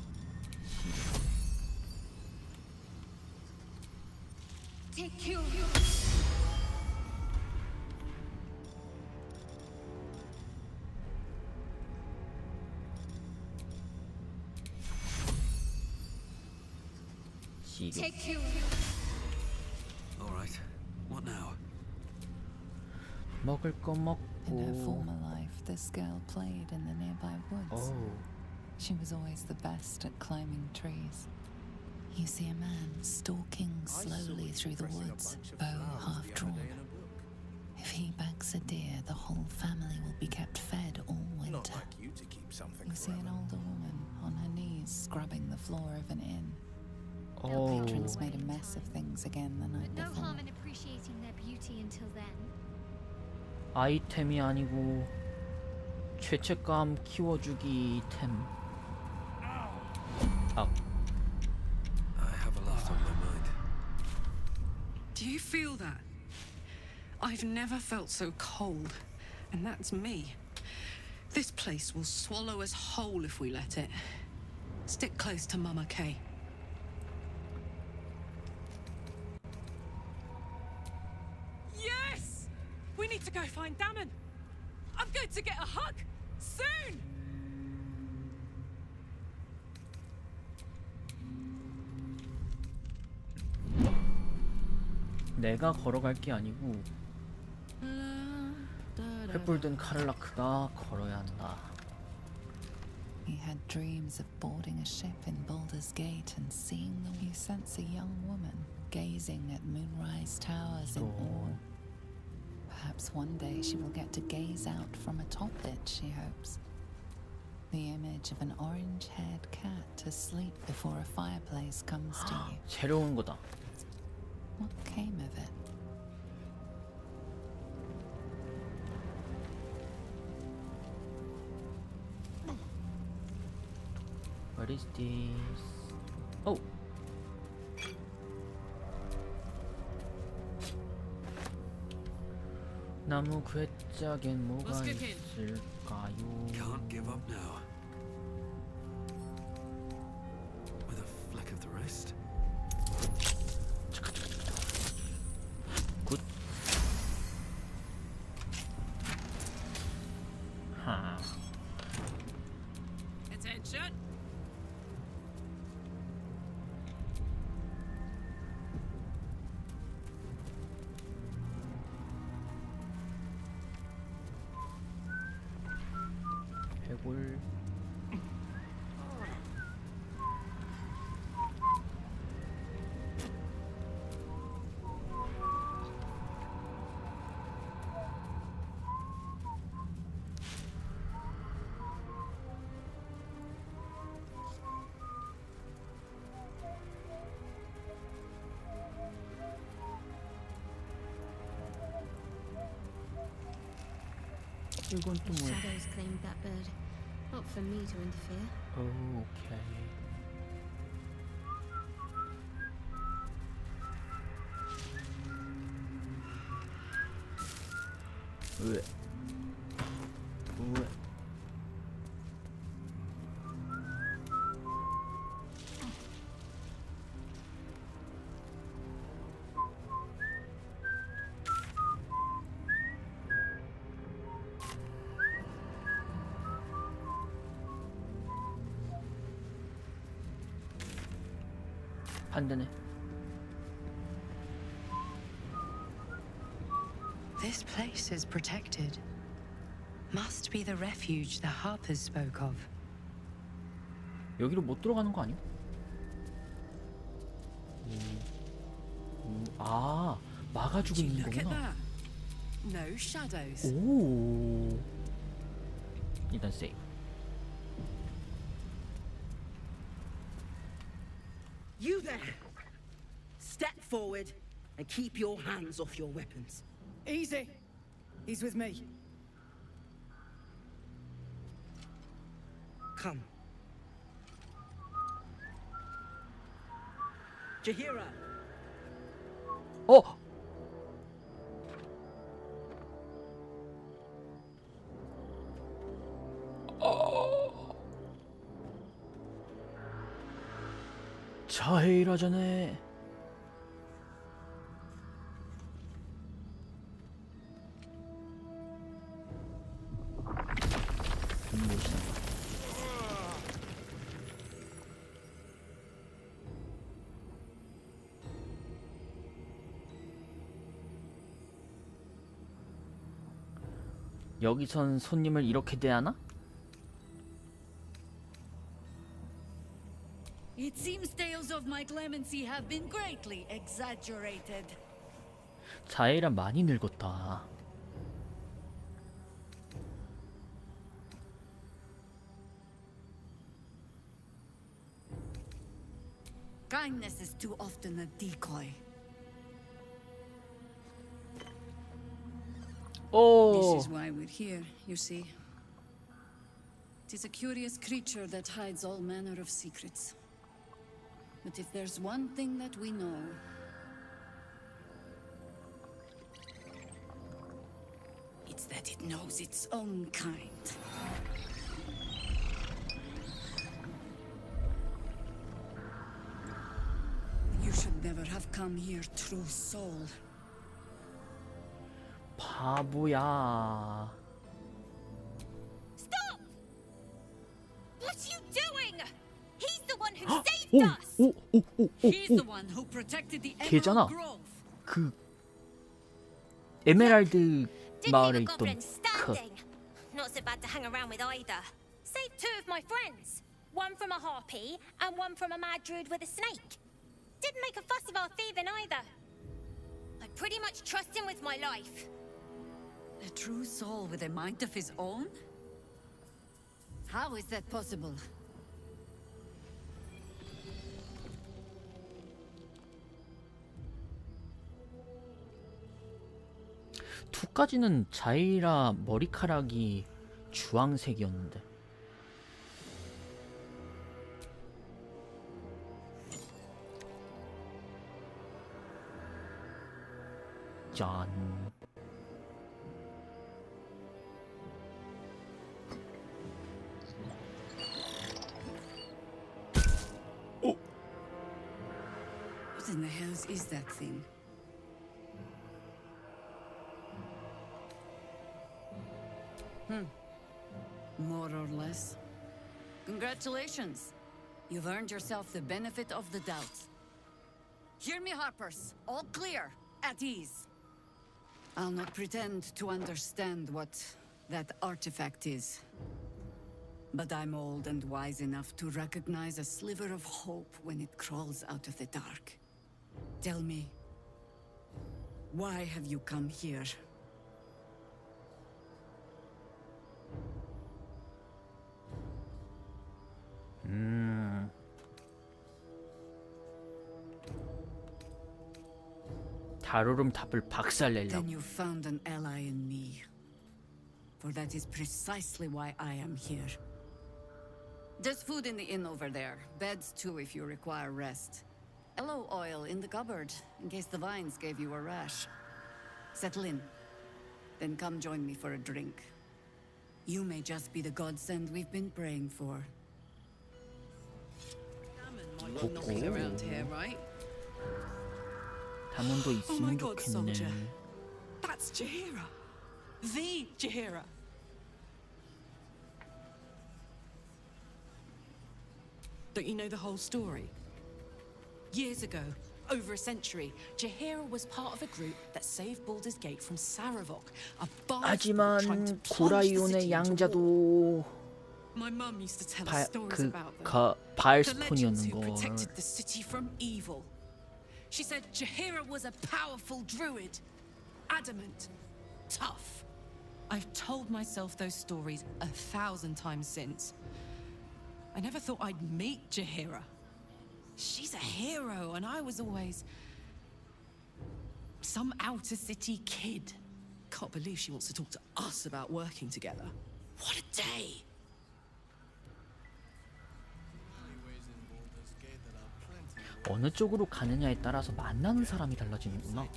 Take you. 시력. Take you. All right. What now? 먹을 거 In her 먹고. former life, this girl played in the nearby woods. Oh. She was always the best at climbing trees. You see a man stalking slowly through the woods, bow half drawn. If he bags a deer, the whole family will be kept fed all winter. Not like you to keep something You see an forever. older woman on her knees scrubbing the floor of an inn. Oh. Patrons made a mess of things again the night No before. harm in appreciating their beauty until then. 아이템이 아니고 죄책감 키워주기 템. 아. I have a lot on my mind. Do you feel that? I've never felt so cold, and that's me. This place will swallow us whole if we let it. Stick close to Mama Kay. Yes! We need to go find Damon. I'm going to get a hug soon. 내가 걸어갈 게 아니고 횃불 든 카를라크가 걸어야 한다. He had dreams of boarding a ship in Baldur's Gate and seeing the you sense a young woman gazing at moonrise towers in awe. Perhaps one day she will get to gaze out from atop it, she hopes. The image of an orange-haired cat asleep before a fireplace comes to you. 새로운 거다. What came of it? What is this? Oh. 나무 괴짝엔 뭐가 Let's get in. 있을까요? Can't give up now. With a flick of the wrist. 굿. 하. Attention! 해골. 이건 또 뭐야? Shadows claimed that bird. Not for me to interfere. 오케이. 으. 으. 반대네. This place is protected. Must be the refuge the Harpers spoke of. 여기로 못 들어가는 거 아니야? 아, 막아주고 있는 Look at 거구나. that. No shadows. 오. 일단 세이브. You there! Step forward and keep your hands off your weapons. Easy. He's with me. Come. Jahira! 어! 자해일하자네. 여기선 손님을 이렇게 대하나? It seems tales of my clemency have been greatly exaggerated. 자해란 많이 늙었다. Kindness is too often a decoy. 오. This is why we're here, you see. It is a curious creature that hides all manner of secrets. But if there's one thing that we know, it's that it knows its own kind. You should never have come here, true soul. 바보야. Stop! What are you doing? He's the one who saved us. 오. He's the one who protected the 걔잖아. Emerald Grove. 그 에메랄드 Didn't 마을에 leave a 있던 goblin 그 standing. Not so bad to hang around with either. Saved two of my friends. One from a harpy and one from a mad druid with a snake. Didn't make a fuss of our thieving either. I pretty much trust him with my life. A true soul with a mind of his own? How is that possible? 두까지는 자이라 머리카락이 주황색이었는데. 짠. What in the hells is that thing? More or less. Congratulations. You've earned yourself the benefit of the doubt. Hear me, Harpers. All clear. At ease. I'll not pretend to understand what that artifact is. But I'm old and wise enough to recognize a sliver of hope when it crawls out of the dark. Tell me, why have you come here? 다루름 답을 박살내려고. Then you found an ally in me. For that is precisely why I am here. There's food in the inn over there. Beds too if you require rest. Aloe oil in the cupboard, in case the vines gave you a rash. Settle in. Then come join me for a drink. You may just be the godsend we've been praying for. Knocking around here, right? 담원도 Oh my 있으면 God, 좋겠네. soldier. That's Jahira. The Jahira. Don't you know the whole story? Years ago, over a century, Jaheira was part of a group that saved Baldur's Gate from Saravok, a bastard trying to 하지만 plunge the 고라이온의 city into war. 양자도 My mum used to tell us stories about them. 그 The legends 바알스톤이었는 who 걸. protected the city from evil. She said Jaheira was a powerful druid, adamant, tough. I've told myself those stories 1,000 times since. I never thought I'd meet Jaheira. She's a hero, and I was always some outer city kid. Can't believe she wants to talk to us about working together. What a day! 어느 쪽으로 가느냐에 따라서 만나는 사람이 달라지는구나.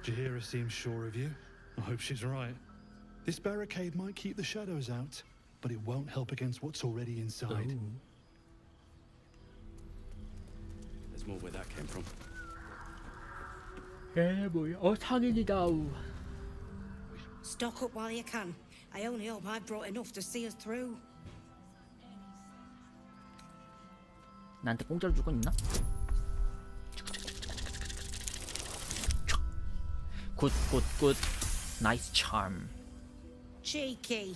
Jaheira seems sure of you. I hope she's right. This barricade might keep the shadows out, but it won't help against what's already inside. There's more where that came from. 뭐야? 상인이다. Stock up while you can. I only hope I've brought enough to see us through. 나한테 공짜로 줄 건 있나? 굿. 나이스 참. Cheeky.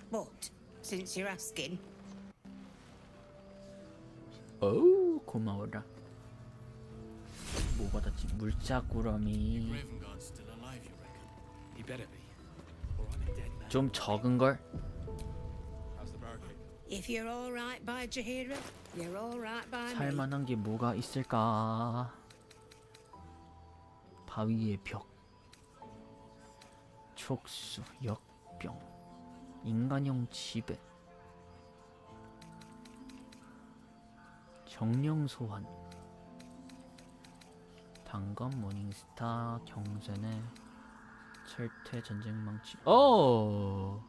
But, since you're asking. 어우, 고마워라. 뭐 받았지? 물자꾸러미. 좀 적은 걸? If you're all right by Jaheira, you're all right by me. 살만한 게 뭐가 있을까? 바위의 벽, 촉수, 역병, 인간형 지배, 정령 소환, 단검, 모닝스타, 경세네, 철퇴, 전쟁망치. 오!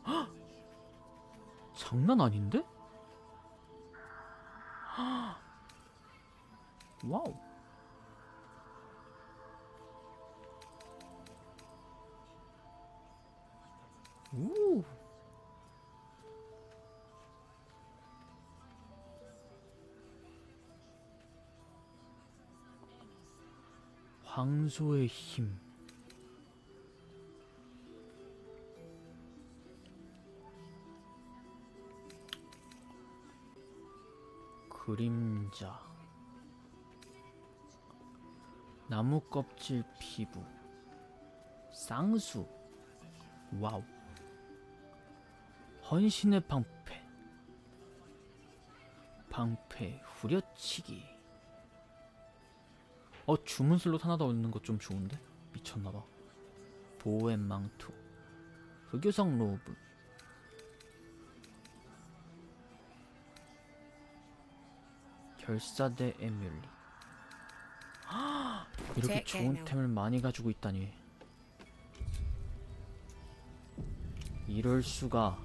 헉! 장난 아닌데? 헉! 와우. 오. 황소의 힘. 그림자, 나무 껍질 피부, 쌍수, 와우, 헌신의 방패, 후려치기. 주문 슬롯 하나 더 얻는 거 좀 좋은데? 미쳤나봐. 보호의 망토, 흑요석 로브, 결사대 에뮬리. 이렇게 좋은 템을 많이 가지고 있다니. 이럴 수가.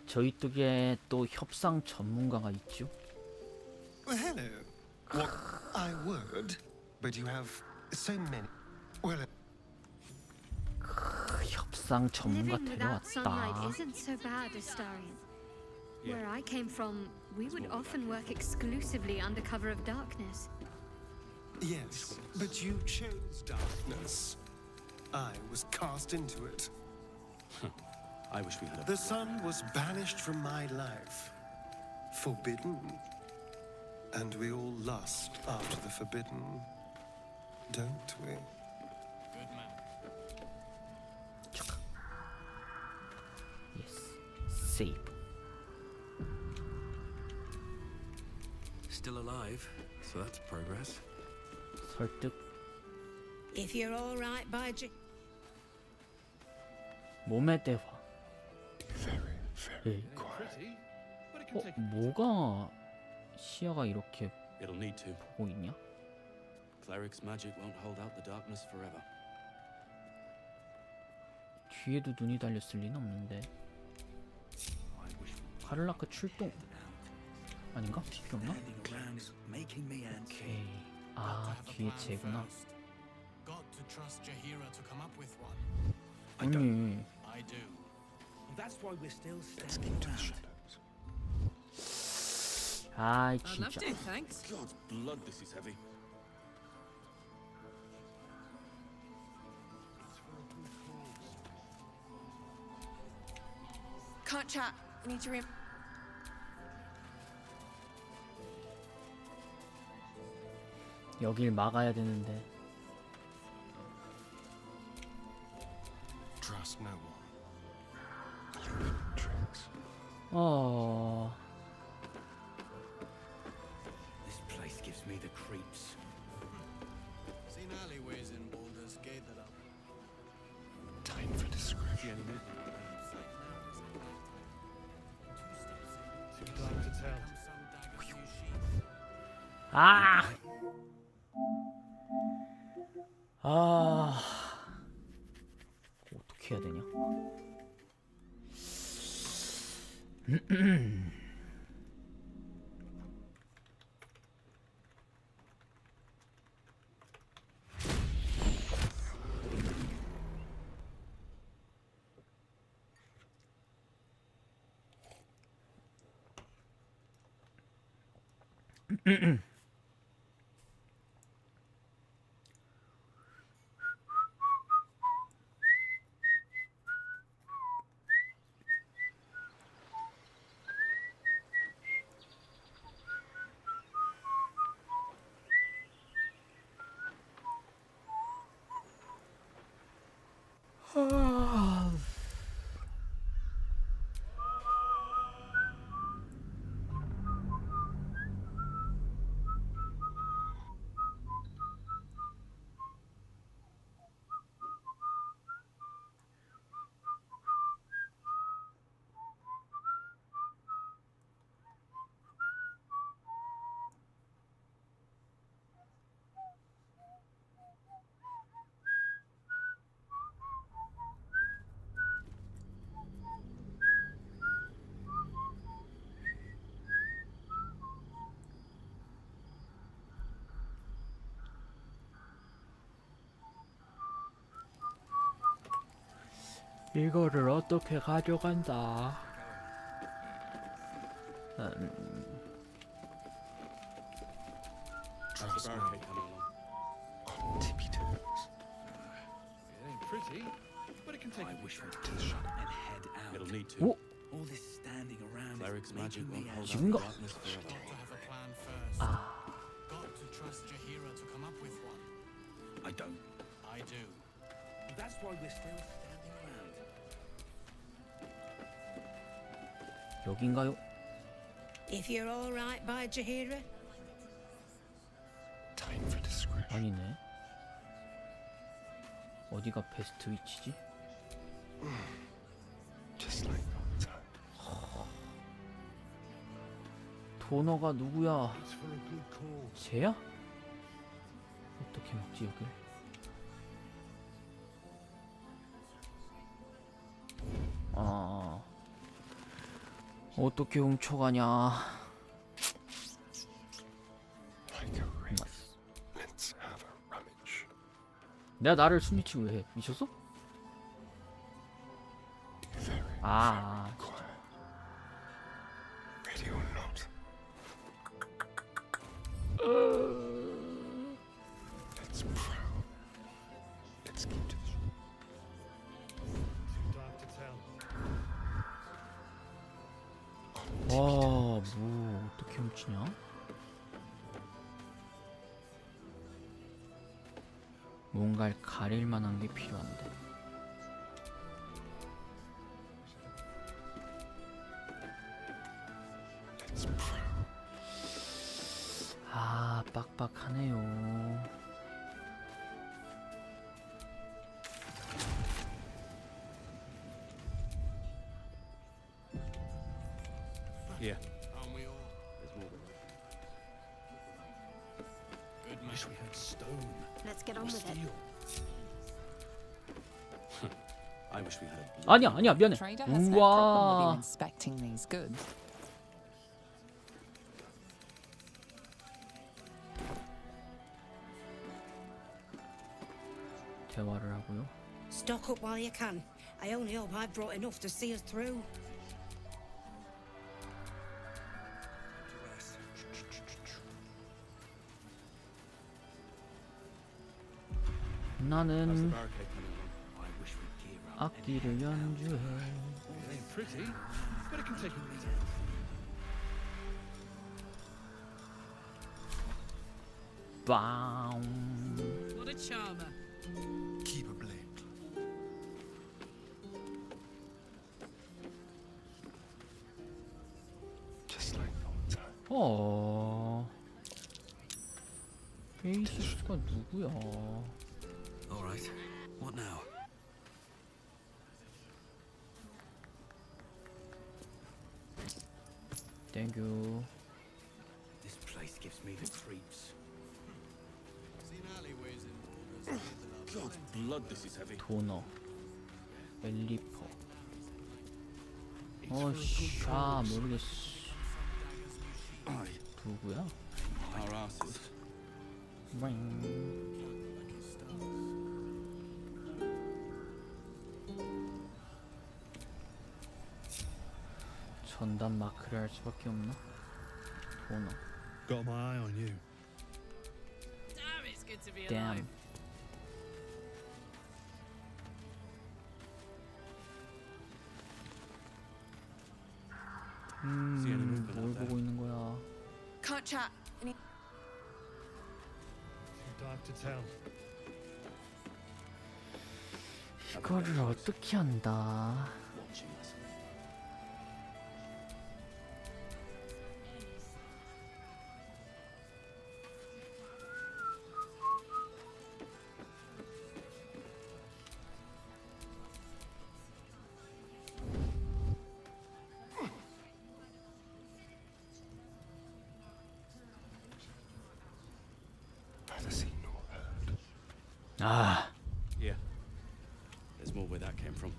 저희 쪽에 또 협상 전문가가 있죠. Hello. What I would, but you have so many. Well. 협상 전문가 Living without sunlight 데려왔다. isn't so bad, Astarion. Where I came from, we would often work exclusively under cover of darkness. Yes, but you chose darkness. I was cast into it. I wish we had a... The sun was banished from my life. Forbidden. And we all lust after the forbidden. Don't we? Good man. Yes. Save. Still alive, so that's progress. 설득. If you're all right by 몸의 대화. 예. 뭐가 시야가 이렇게 It'll need to. 보고 있냐? Cleric's magic won't hold out the darkness forever. 뒤에도 눈이 달렸을 리는 없는데. I wish 카를라크 출동 아닌가? 필요 없나? 오케이. 아 뒤에 쟤구나. Got to trust Jahira to come up with one. 아니 I do. That's why we're still standing around. 아이 I'd love 진짜. to, thanks. God's blood, this is heavy. Can't chat. I need to 여길 막아야 되는데. Trust no one. 어. This place gives me the creeps. Seen alleyways in Baldur's Gate that are Time for discretion. Too dark to tell. 아. 아. 어떻게 해야 되냐? 이거를 어떻게 가져간다? How's the barricade coming along? Tippy toes. It ain't pretty, but it can take. I wish we could shut and head out. It'll need to. 오, All this standing around Cleric's is magic making me won't hold out 지금가? the darkness forever. got to have a plan first. Got to trust Jahira to come up with one. I don't. I do. That's why we're still standing around. 여긴가요? If you're all right by Jahira, Time for discretion. 아니네. 어디가 베스트 위치지? Just like old time. 도너가 누구야? It's for a good cause. 쟤야? 어떻게 먹지 여길? 아, 어떻게 훔쳐가냐? Like a wraith. Let's have a rummage. 내가 나를 숨기치고 왜 해? 미쳤어? Very 아, quiet. Ready or not? Let's prowl. Let's keep to this. Too dark to tell. 와, 뭐 어떻게 훔치냐? 뭔가를 가릴 만한 게 필요한데. Let's prowl. 아, 빡빡하네요. Yeah. Aren't we all? There's more. Good man. Wish we had stone. let's get on Or with it. steel. I I wish we had a 아니야 아니야 미안해. Trader has no problem with you 우와. inspecting these goods. 대화를 하고요. Stock up while you can. I only hope I brought enough to see us through. 나는 악기를 연주해. Pretty, but it can take a minute. 빵. What a charmer. Keep a blade. Just like the old time. 베이시스가 누구야? All right. What now? 땡큐. This place gives me the creeps. God's blood, this is heavy. 도너. 엘리퍼. 샤 모르겠어. 누구야? Our asses. 전담 마크를 할 수밖에 없나? 도너. Got my eye on you. Damn, it's good to be Damn. alive. 뭘 보고 있는 거야? Can't chat. Any... Dive to tell. 이거를 어떻게 한다? 아, Yeah. There's more where that came from.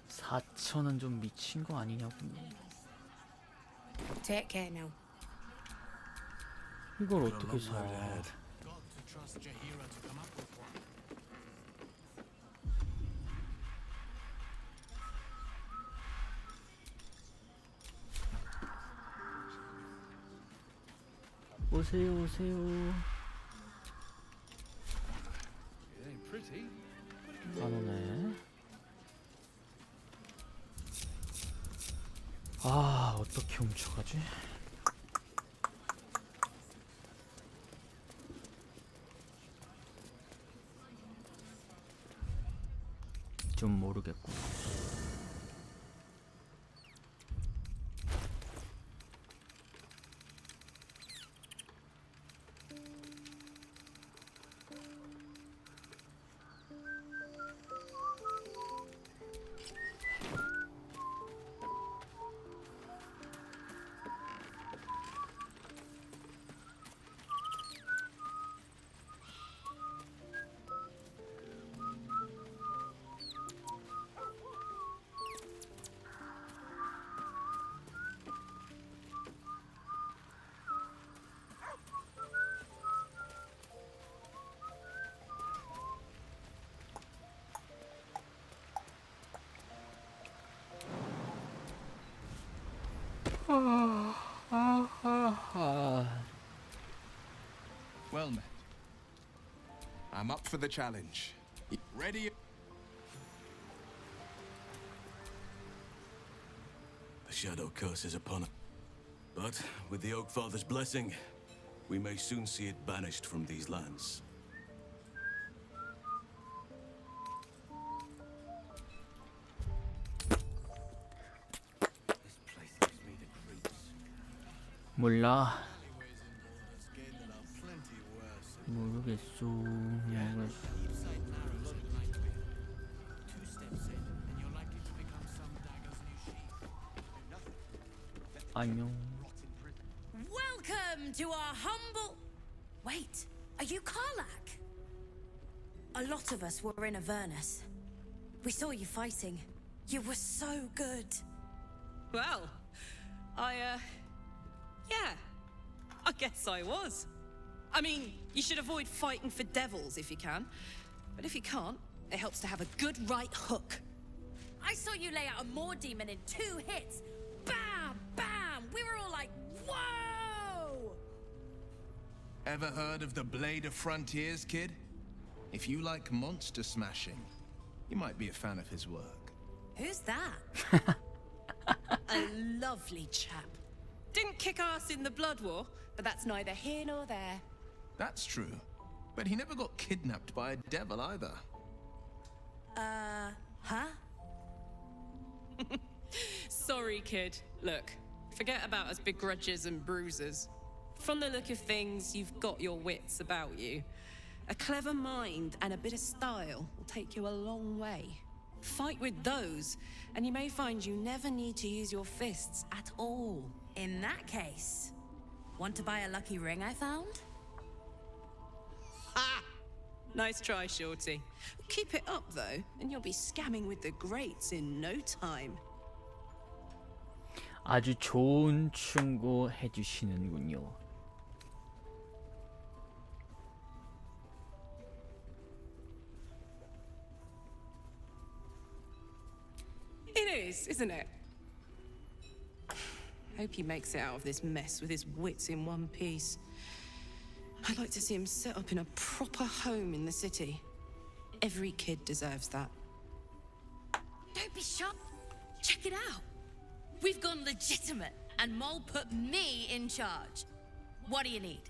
(4,000은) 좀 미친 거 아니냐고. Take care now. 이걸 어떻게 사? Trust Jahira to come up with one. 오세요 오세요. It ain't pretty. 안 오네. 아, 어떻게 훔쳐가지? 좀 모르겠고. Well met. I'm up for the challenge. Ready? The shadow curse is upon us. But with the Oak Father's blessing, we may soon see it banished from these lands. This place gives me the creeps. 몰라. 모르겠어. 모르겠어. Two steps in. 안녕. Welcome to our humble. Wait, are you Karlak? A lot of us were in Avernus. We saw you fighting. You were so good. Well, yeah, I guess I was. I mean, you should avoid fighting for devils if you can. But if you can't, it helps to have a good right hook. I saw you lay out a Moor demon in 2 hits. Bam, bam! We were all like, whoa! Ever heard of the Blade of Frontiers, kid? If you like monster smashing, you might be a fan of his work. Who's that? A lovely chap. Didn't kick ass in the Blood War, but that's neither here nor there. That's true. But he never got kidnapped by a devil either. Huh? Sorry, kid. Look, forget about us begrudgers and bruisers. From the look of things, you've got your wits about you. A clever mind and a bit of style will take you a long way. Fight with those, and you may find you never need to use your fists at all. In that case, want to buy a lucky ring I found? Ha! Nice try, Shorty. Keep it up, though, and you'll be scamming with the greats in no time. 아주 좋은 충고 해주시는군요. It is, isn't it? Hope he makes it out of this mess with his wits in one piece. I'd like to see him set up in a proper home in the city. Every kid deserves that. Don't be shocked. Check it out. We've gone legitimate, and Mole put me in charge. What do you need?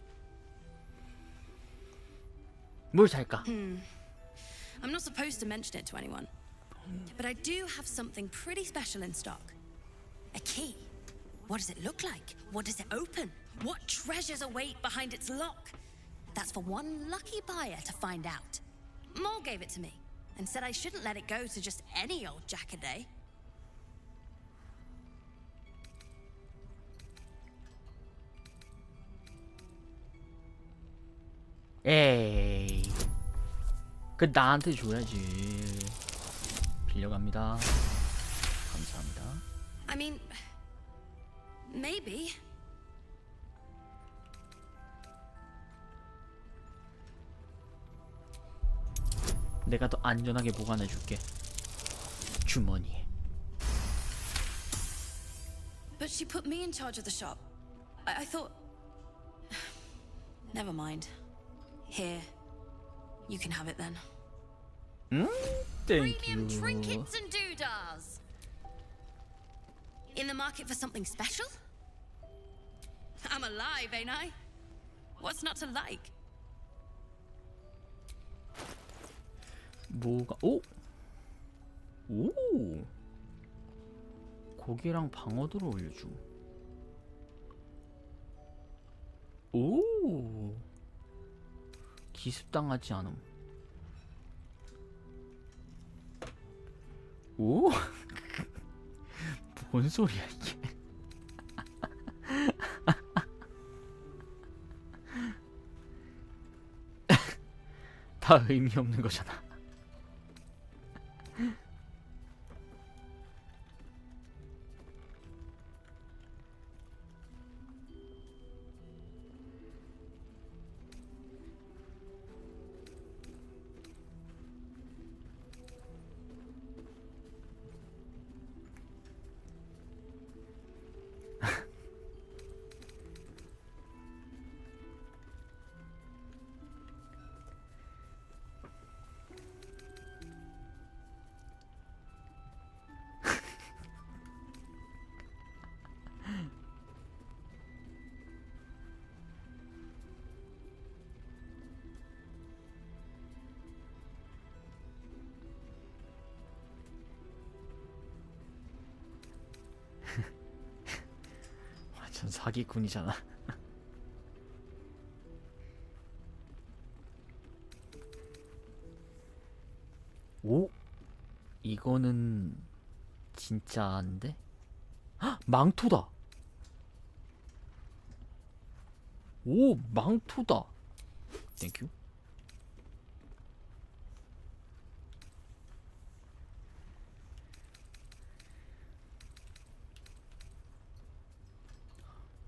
뭘 살까? I'm not supposed to mention it to anyone, but I do have something pretty special in stock. A key. What does it look like? What does it open? What treasures await behind its lock? That's for one lucky buyer to find out. Mole gave it to me and said I shouldn't let it go to just any old jackaday. 에이, 그 나한테 줘야지. 빌려갑니다. 감사합니다. I mean, maybe. 내가 더 안전하게 보관해줄게. 주머니에. But she put me in charge of the shop. I thought... Never mind. Here. You can have it then. Thank Premium you. trinkets and doodahs. In the market for something special? I'm alive, ain't I? What's not to like? 뭐가 오? 오! 고기랑 방어도를 올려줘. 오! 기습당하지 않음. 오? 뭔 소리야 이게? 다 의미 없는 거잖아. 완전 사기꾼이잖아. 오? 이거는 진짜인데? 헉! 망토다! 오, 망토다. 땡큐.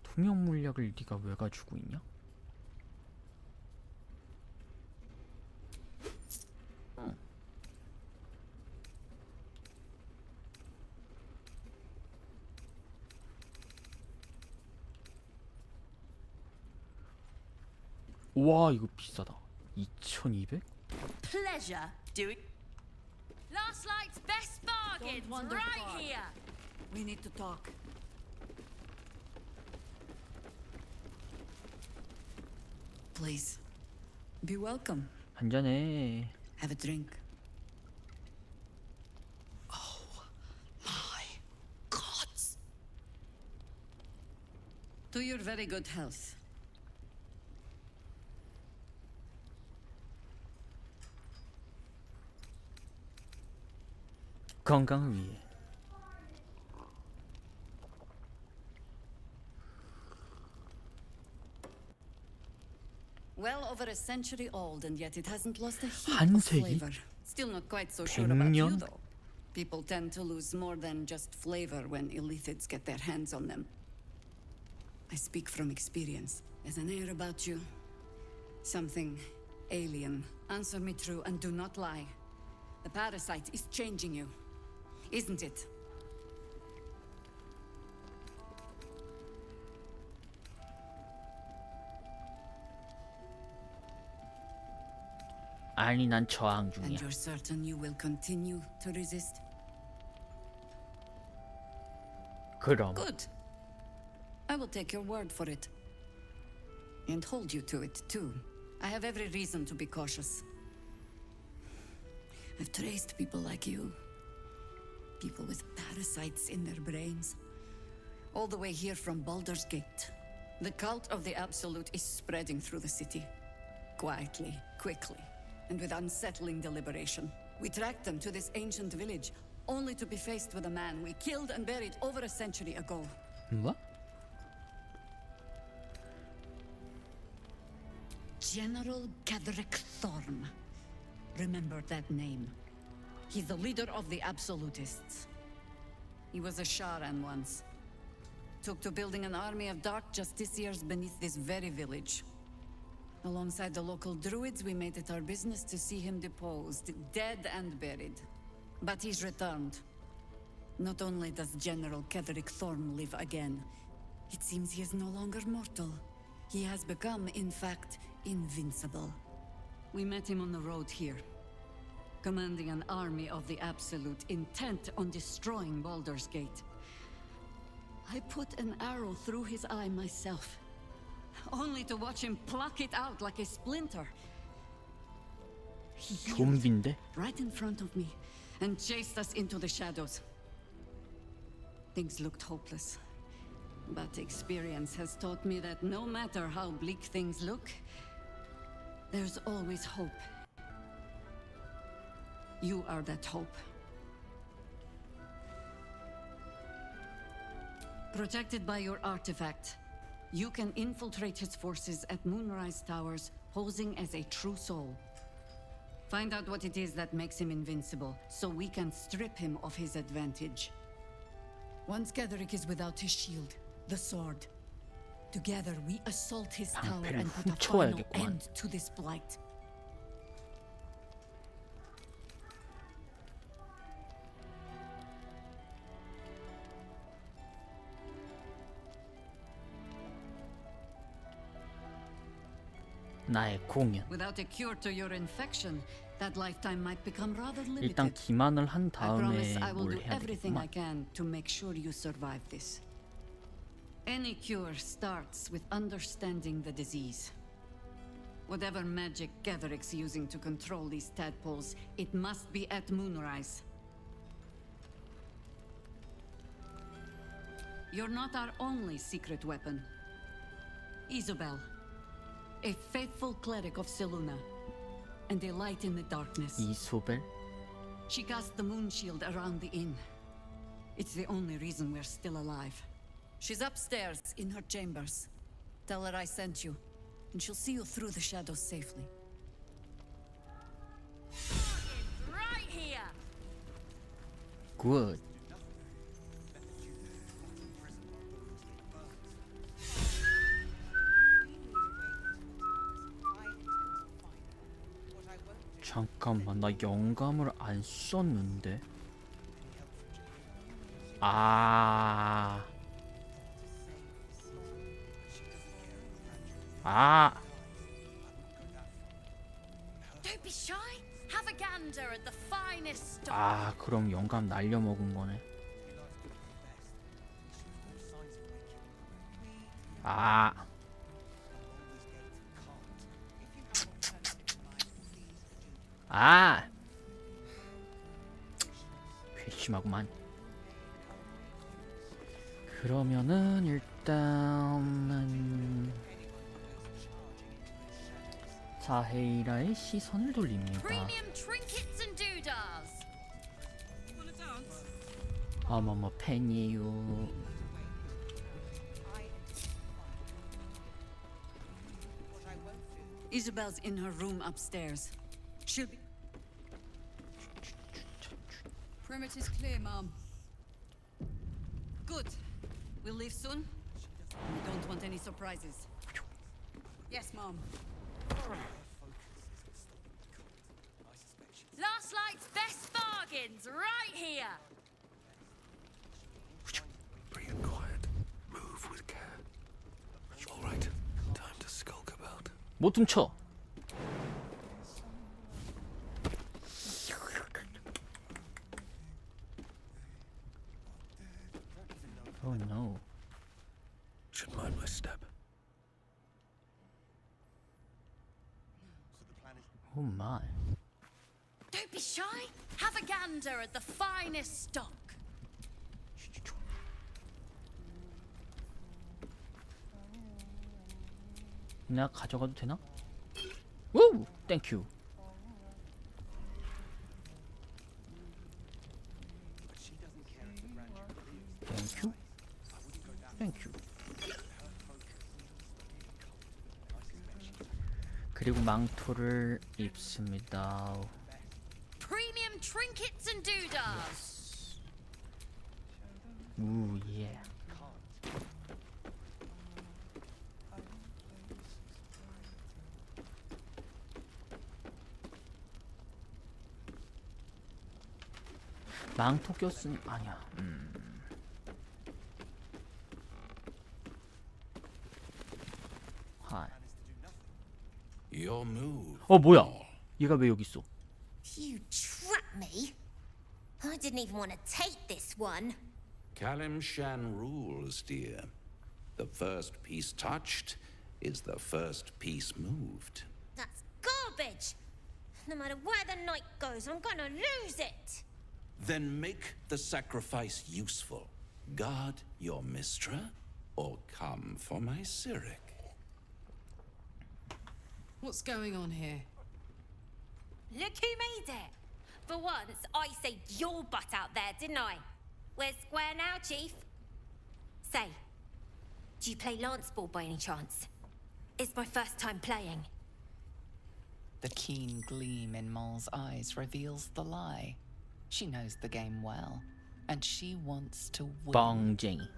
투명 물약을 네가 왜 가지고 있냐? 와, 이거 비싸다. 2,200? Pleasure doing. Last night's best bargains right here. We need to talk. Please, be welcome. 한 잔해. Have a drink. Oh my gods! To your very good health. 건강을 위해. Well over a century old, and yet it hasn't lost a hint 한 of 세기? flavor. Still not quite so sure about you, 100년? though. People tend to lose more than just flavor when illithids get their hands on them. I speak from experience. There's an air about you. Something alien. Answer me true and do not lie. The parasite is changing you, isn't it? 아니, 난 저항 중이야. And you're certain you will continue to resist? 그럼. Good. I will take your word for it. And hold you to it, too. I have every reason to be cautious. I've traced people like you. People with parasites in their brains. All the way here from Balder's-Gate. The cult of the Absolute is spreading through the city. Quietly, quickly, and with unsettling deliberation. We tracked them to this ancient village, only to be faced with a man we killed and buried over a century ago. What? General Kedrick Thorm. Remember that name. He's the leader of the Absolutists. He was a Sharan once. Took to building an army of dark justiciars beneath this very village. Alongside the local druids, we made it our business to see him deposed, dead and buried. But he's returned. Not only does General Kedrick Thorm live again, it seems he is no longer mortal. He has become, in fact, invincible. We met him on the road here, commanding an army of the Absolute, intent on destroying Baldur's Gate. I put an arrow through his eye myself, only to watch him pluck it out like a splinter. He healed 좀비인데? right in front of me and chased us into the shadows. Things looked hopeless, but experience has taught me that no matter how bleak things look, there's always hope. You are that hope. Protected by your artifact, you can infiltrate his forces at Moonrise Towers, posing as a true soul. Find out what it is that makes him invincible, so we can strip him of his advantage. Once Gedrick is without his shield, the sword, together we assault his tower and put a final end to this blight. 나의 공연. Without a cure to your infection, that lifetime might become rather limited. 일단 기만을 한 I promise 다음에 I will 뭘 do 해야 everything I 되겠구만. can to make sure you survive this. Any cure starts with understanding the disease. Whatever magic Gedrick's using to control these tadpoles, it must be at Moonrise. You're not our only secret weapon. Isabel, a faithful cleric of Seluna, and a light in the darkness. 이소벨? She cast the moon shield around the inn. It's the only reason we're still alive. She's upstairs in her chambers. Tell her I sent you, and she'll see you through the shadows safely. Right here. 굿. 잠깐만, 나 영감을 안 썼는데. 아. Don't be shy. Have a gander at the finest stock. 아, 그럼 영감 날려먹은 거네. 아. 아. 괘씸하구만. 그러면은 일단은 사헤이라의 시선을 돌립니다. Premium trinkets and doodahs. 어머머 팬이에요. Isabel's in her room upstairs. She'll be... Perimeter's clear, Mom. Good. We'll leave soon. We don't want any surprises. Yes, Mom. Last night's best bargains right here. Bring it quiet. Move with care. All right. Time to skulk about. 못 훔쳐. Oh no. Should mind my step. Oh my. Don't be shy. Have a gander at the finest stock. 내가 가져가도 되나? 우! 땡큐. 땡큐. 땡큐. 그리고 망토를 입습니다. Premium trinkets and doodahs. 우, 예. 망토 꼈으니 아니야. 하이. Your move. 뭐야? 얘가 왜 여기 있어? You trapped me. I didn't even want to take this one. Kalimshan rules, dear. The first piece touched is the first piece moved. That's garbage. No matter where the night goes, I'm gonna lose it. Then make the sacrifice useful. Guard your Mistra, or come for my Cyric. What's going on here? Look who made it. For once, I saved your butt out there, didn't I? We're square now, Chief. Say, do you play lance ball by any chance? It's my first time playing. The keen gleam in Moll's eyes reveals the lie. She knows the game well, and she wants to win. 뻥쟁이.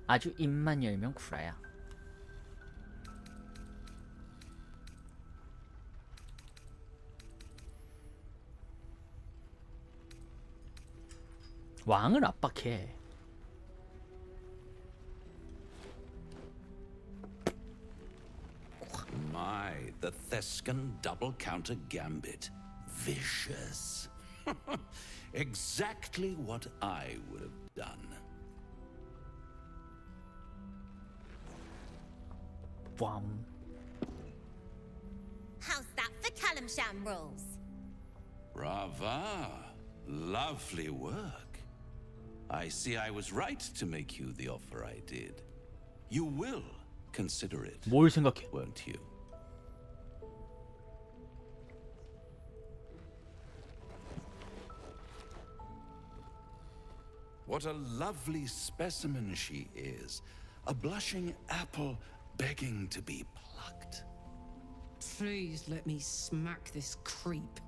아주 입만 열면 구라야. 왕을 압박해. My, the Thescan double counter gambit. Vicious. Exactly what I would have done. Wow. How's that for Kalimshan rules? Brava. Lovely work. I see I was right to make you the offer I did. You will consider it. 뭘 생각해? Won't you? What a lovely specimen she is. A blushing apple begging to be plucked. Please let me smack this creep.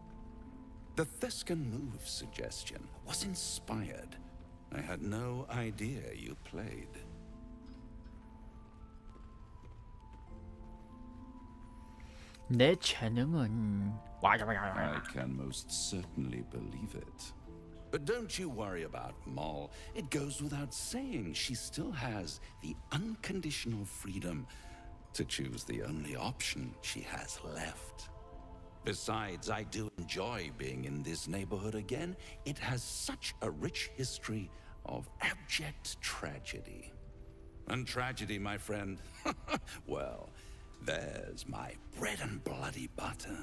The Thescan move suggestion was inspired. I had no idea you played. 내 재능은 I can most certainly believe it. But don't you worry about Moll. It goes without saying she still has the unconditional freedom to choose the only option she has left. Besides, I do enjoy being in this neighborhood again. It has such a rich history of abject tragedy. And tragedy, my friend, well, there's my bread and bloody butter.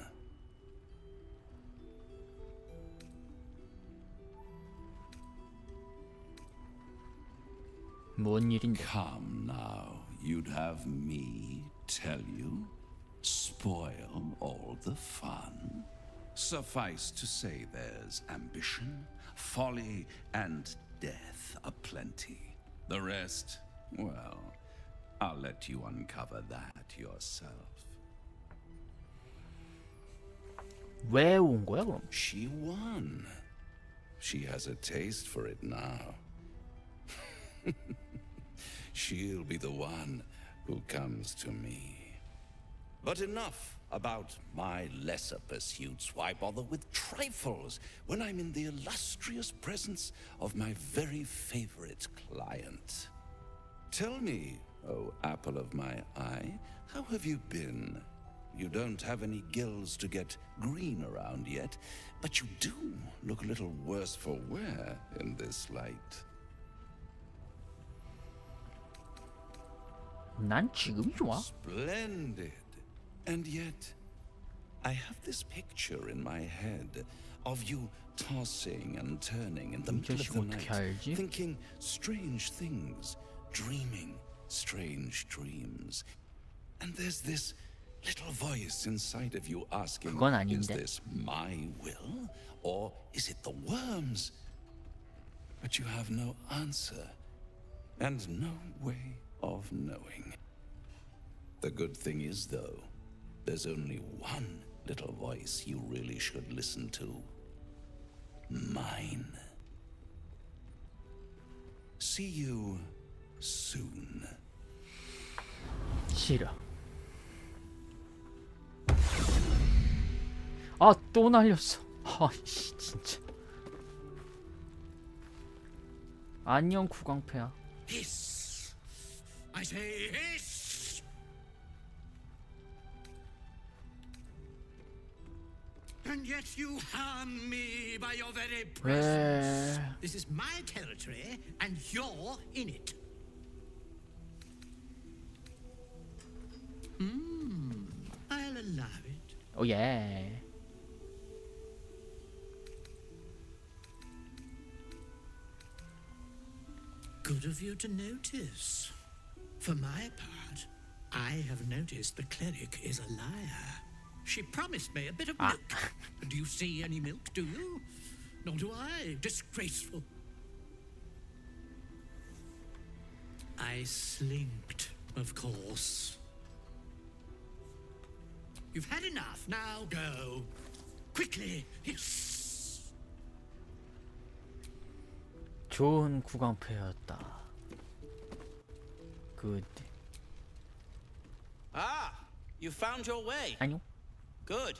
뭔 일인데? Come now, you'd have me tell you? Spoil all the fun? Suffice to say there's ambition, folly, and death aplenty. The rest, well, I'll let you uncover that yourself. 왜 온 거야 그럼? She won. She has a taste for it now. She'll be the one who comes to me. But enough about my lesser pursuits. Why bother with trifles when I'm in the illustrious presence of my very favorite client? Tell me, oh apple of my eye, how have you been? You don't have any gills to get green around yet, but you do look a little worse for wear in this light. 난 지금이 좋아. Splendid. And yet, I have this picture in my head of you tossing and turning in the middle of the night, thinking strange things, dreaming strange dreams. And there's this little voice inside of you asking, is this my will, or is it the worms? But you have no answer, and no way of knowing. The good thing is, though, there's only one little voice you really should listen to. Mine. See you soon. 싫어. 아, 또 날렸어. 아이씨, 진짜. 안녕, 구강패야. Hiss! I say hiss! And yet you harm me by your very presence. This is my territory, and you're in it. I'll allow it. Oh yeah. Good of you to notice. For my part, I have noticed the cleric is a liar. She promised me a bit of milk. Do you see any milk, do you? Nor do I. Disgraceful. I slinked, of course. You've had enough. Now go. Quickly. Yes. 좋은 구강패였다. Good. Ah, you found your way. 아니요. Good.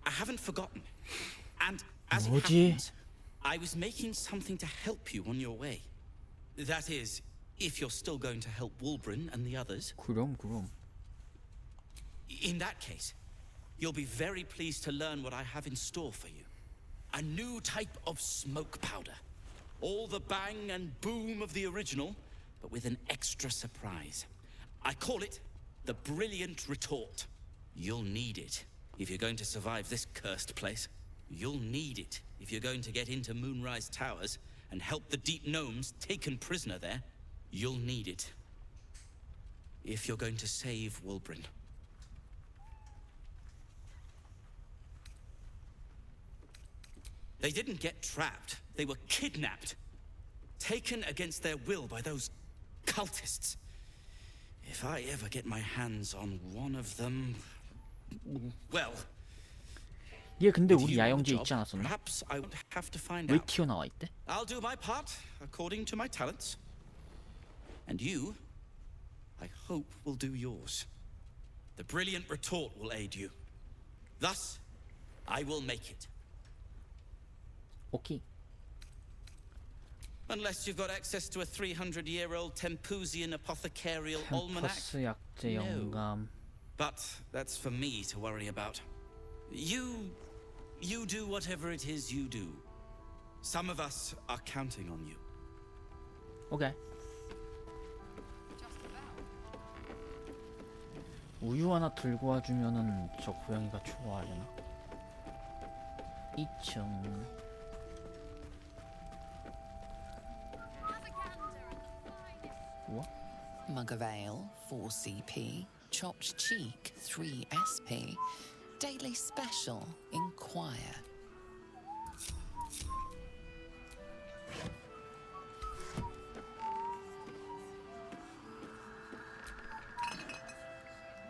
I haven't forgotten. And as it happens, I was making something to help you on your way. That is, if you're still going to help Wulbren and the others. 그럼. In that case, you'll be very pleased to learn what I have in store for you. A new type of smoke powder. All the bang and boom of the original, but with an extra surprise. I call it the Brilliant Retort. You'll need it if you're going to survive this cursed place. You'll need it if you're going to get into Moonrise Towers and help the Deep Gnomes taken prisoner there. You'll need it if you're going to save Wulbren. They didn't get trapped. They were kidnapped. Taken against their will by those cultists. If I ever get my hands on one of them, well. 얘 근데 우리 야영지에 있지 않았었나? Perhaps I would have to find 왜 out. 튀어나와 있대? I'll do my part according to my talents. And you, I hope, will do yours. The brilliant retort will aid you. Thus, I will make it. 오케이. Unless you've got access to a 300-year-old Tempusian apothecarial almanac. 템퍼스 약재 영감. But that's for me to worry about. You do whatever it is you do. Some of us are counting on you. 오케이. 우유 하나 들고 와주면은 저 고양이가 좋아하려나? 2층. 우와? Mug of ale, 4CP. Chopped cheek, 3SP. Daily special, inquire.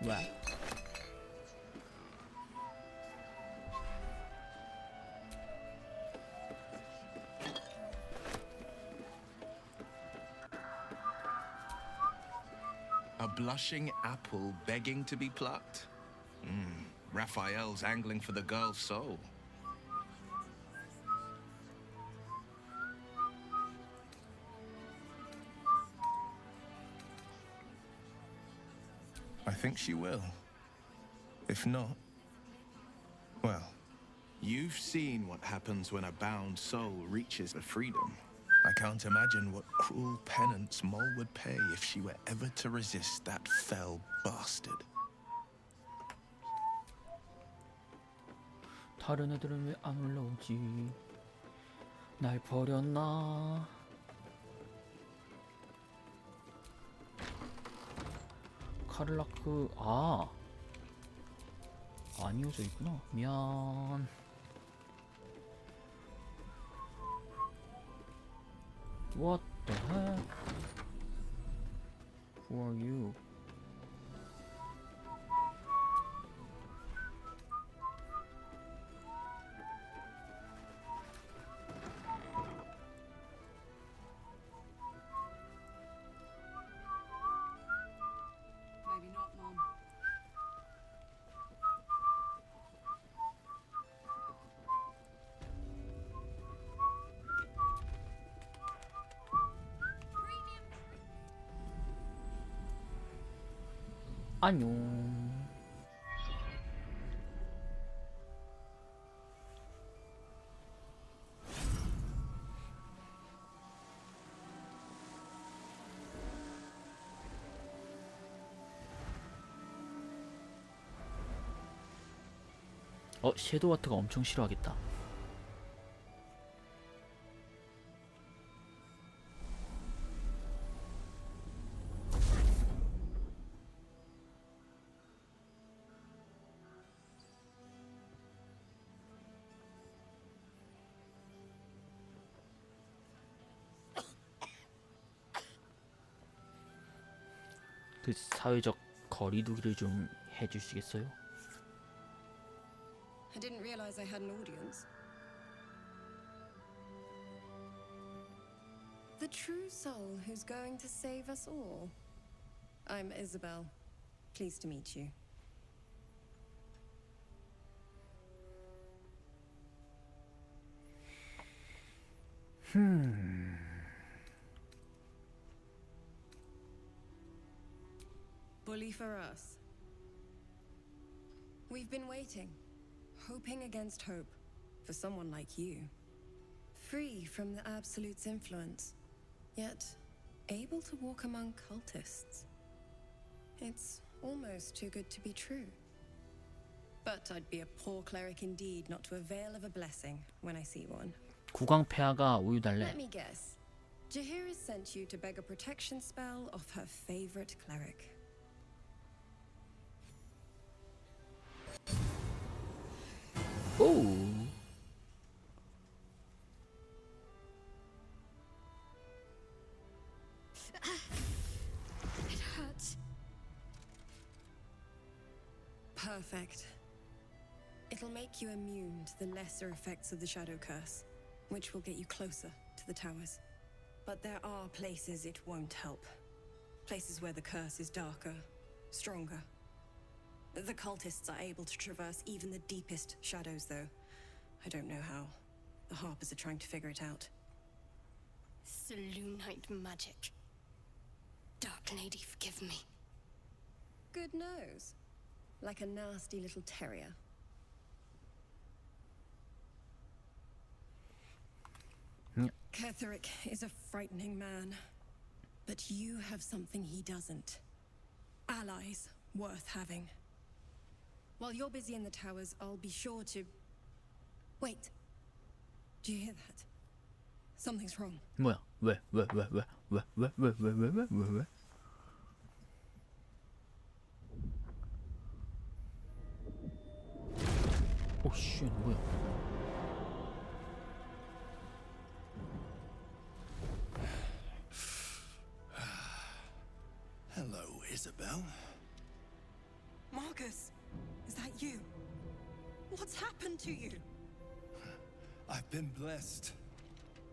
와. A blushing apple begging to be plucked? Raphael's angling for the girl's soul. I think she will. If not, well, you've seen what happens when a bound soul reaches for freedom. I can't imagine what cruel penance Moll would pay if she were ever to resist that fell bastard. 다른 애들은 왜 안 올라오지? 날 버렸나? 카를라크 안 이어져 있구나. 미안. What the heck? Who are you? Maybe not, Mom. 안녕. 섀도우아트가 엄청 싫어하겠다. 그 사회적 거리두기를 좀 해주시겠어요? I didn't realize I had an audience. The true soul who's going to save us all. I'm Isabel. Pleased to meet you. Bully for us. We've been waiting, hoping against hope, for someone like you. Free from the Absolute's influence, yet able to walk among cultists. It's almost too good to be true. But I'd be a poor cleric indeed not to avail of a blessing when I see one. 구강폐하가 우유 달래. Let me guess. Jaheira sent you to beg a protection spell off her favorite cleric. 오. Perfect. It'll make you immune to the lesser effects of the shadow curse, which will get you closer to the towers. But there are places it won't help. Places where the curse is darker, stronger. The cultists are able to traverse even the deepest shadows, though. I don't know how. The Harpers are trying to figure it out. Selûnite magic. Dark Lady, forgive me. Good nose. Like a nasty little terrier. Ketherick is a frightening man. But you have something he doesn't. Allies worth having. While you're busy in the towers, I'll be sure to... Wait. Do you hear that? Something's wrong. 뭐야? 왜? 오 씨, 뭐야? Hello, Isabel. Marcus, is that you? What's happened to you? I've been blessed.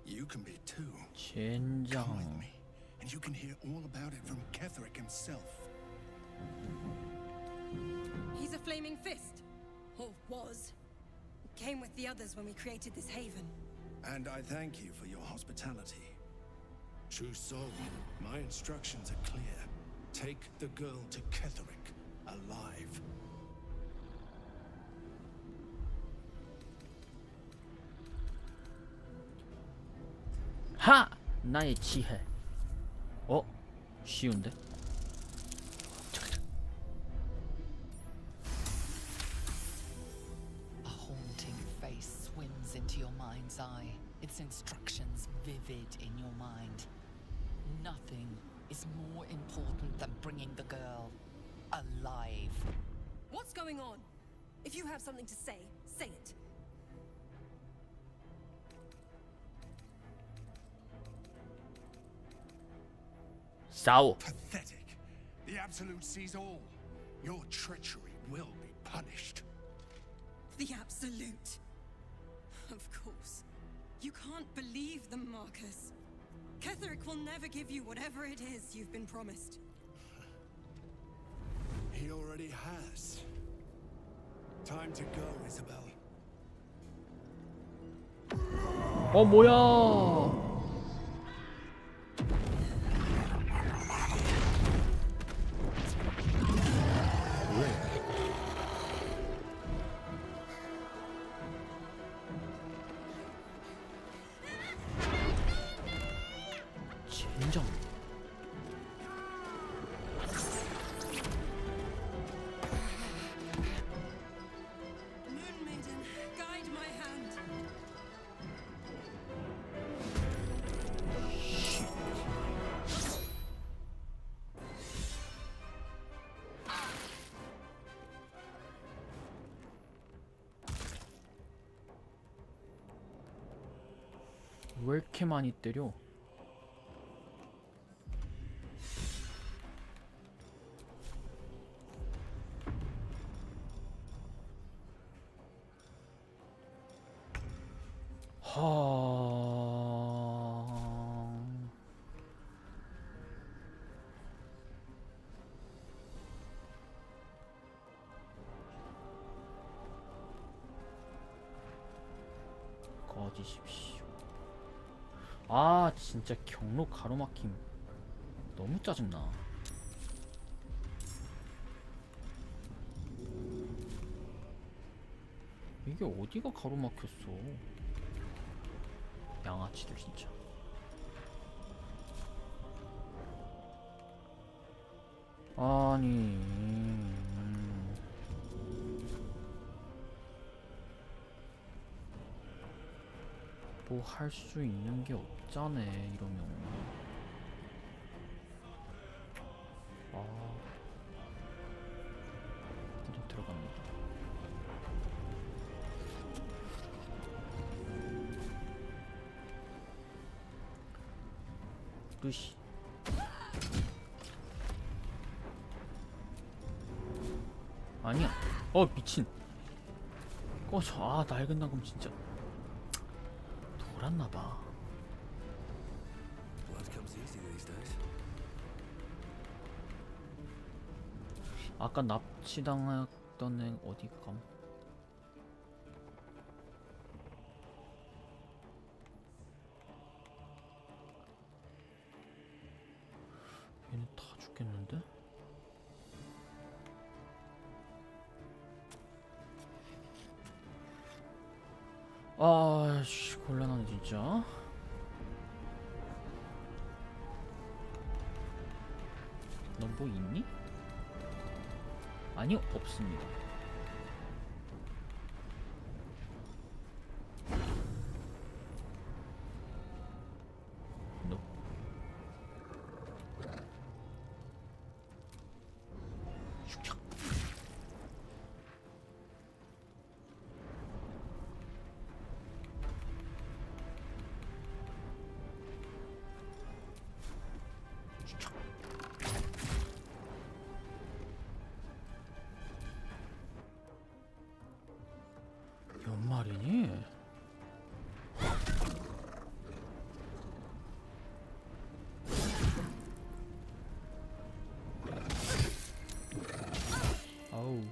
You can be too. 젠장. Come with me, and you can hear all about it from Ketherick himself. He's a flaming fist. Or was. Came with the others when we created this haven. And I thank you for your hospitality. True soul, my instructions are clear. Take the girl to Ketherick, alive. 하! 나의 지혜. 쉬운데? A haunting face swims into your mind's eye, its instructions vivid in your mind. Nothing is more important than bringing the girl alive. What's going on? If you have something to say, say it. 싸워. Pathetic. The Absolute sees all. Your treachery will be punished. The Absolute. Of course. You can't believe them, Marcus. Ketherick will never give you whatever it is you've been promised. He already has. Time to go, Isabel. 뭐야? 젠장. Moon Maiden, guide my hand. 왜 이렇게 많이 때려? 꺼지십시오. 아 진짜 경로 가로막힘 너무 짜증나. 이게 어디가 가로막혔어? 양아치들 진짜. 아니 뭐 할 수 있는 게 없자네 이러면. 일단 들어갑니다. 루시. 아니야. 미친. 꺼져. 아, 낡은 나금 진짜 돌았나봐. 아까 납치당했던 애 어디 감? 얘네 다 죽겠는데? 아씨, 곤란하네 진짜. 너 뭐 있니? 아니요, 없습니다. No. 슉슉. 몇 마리니? 아우.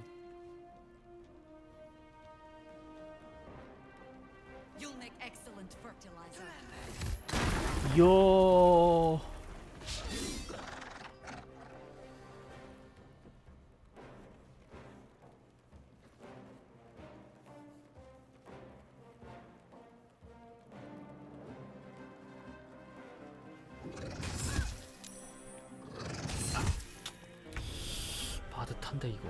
You'll make excellent fertilizer. 요. 바듯한데 이거.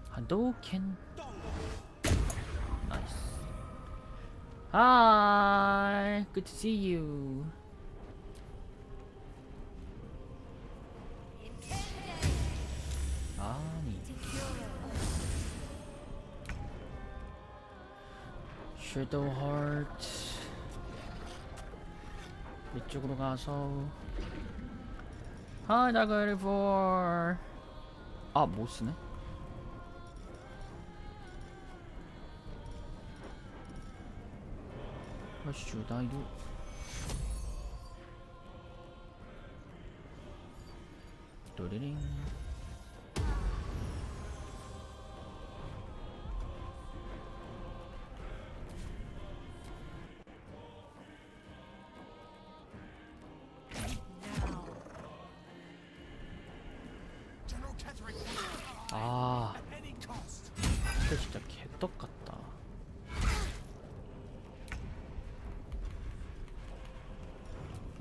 한도캔. 나이스. Hi, good to see you. 아니. Shadow Heart. 이쪽으로 가서. Hi, Dagger 4. 아, 못 쓰네. What should I do? 도리링. 아, 이거 진짜 개떡 같다.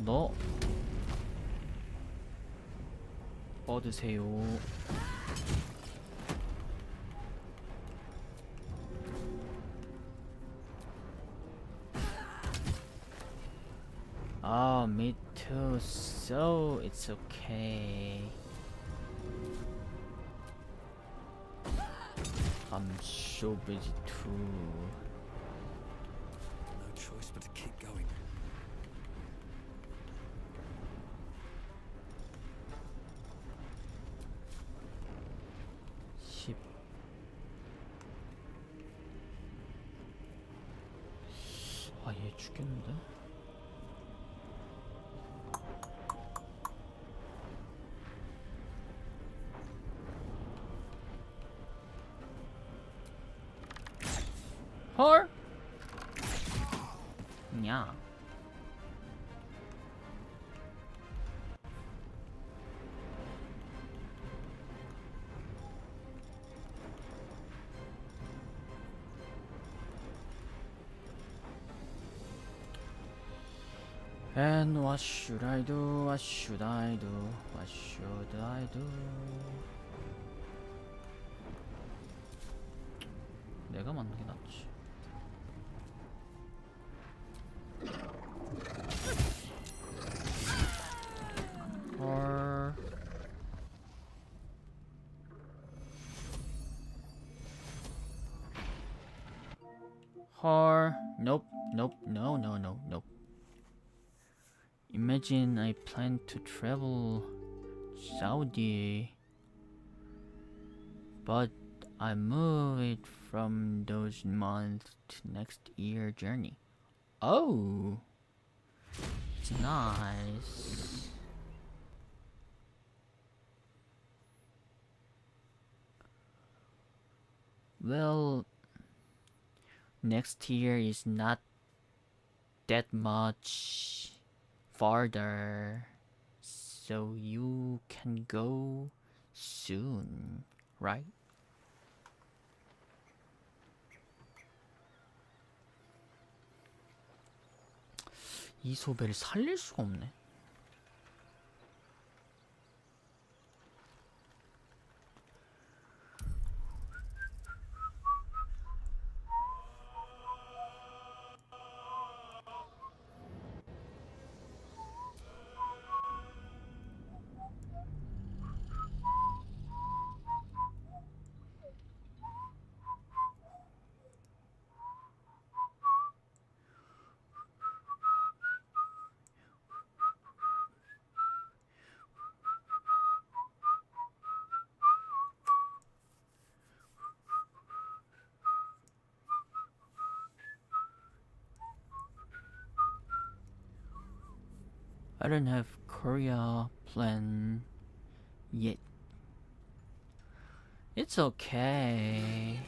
너 얻으세요. Ah, me too. So it's okay. I'm so busy too. No choice but to keep going. 아, 얘 죽겠는데? 헐? 냐. And what should I do? What should I do? What should I do? 내가 맞는 게 낫지. 헐. Or nope, nope, no. Imagine I plan to travel Saudi, but I move it from those months to next year journey. Oh, it's nice. Well, next year is not that much farther, so you can go soon, right? 이 소배를 살릴 수가 없네. I don't have Korea plan yet. It's okay.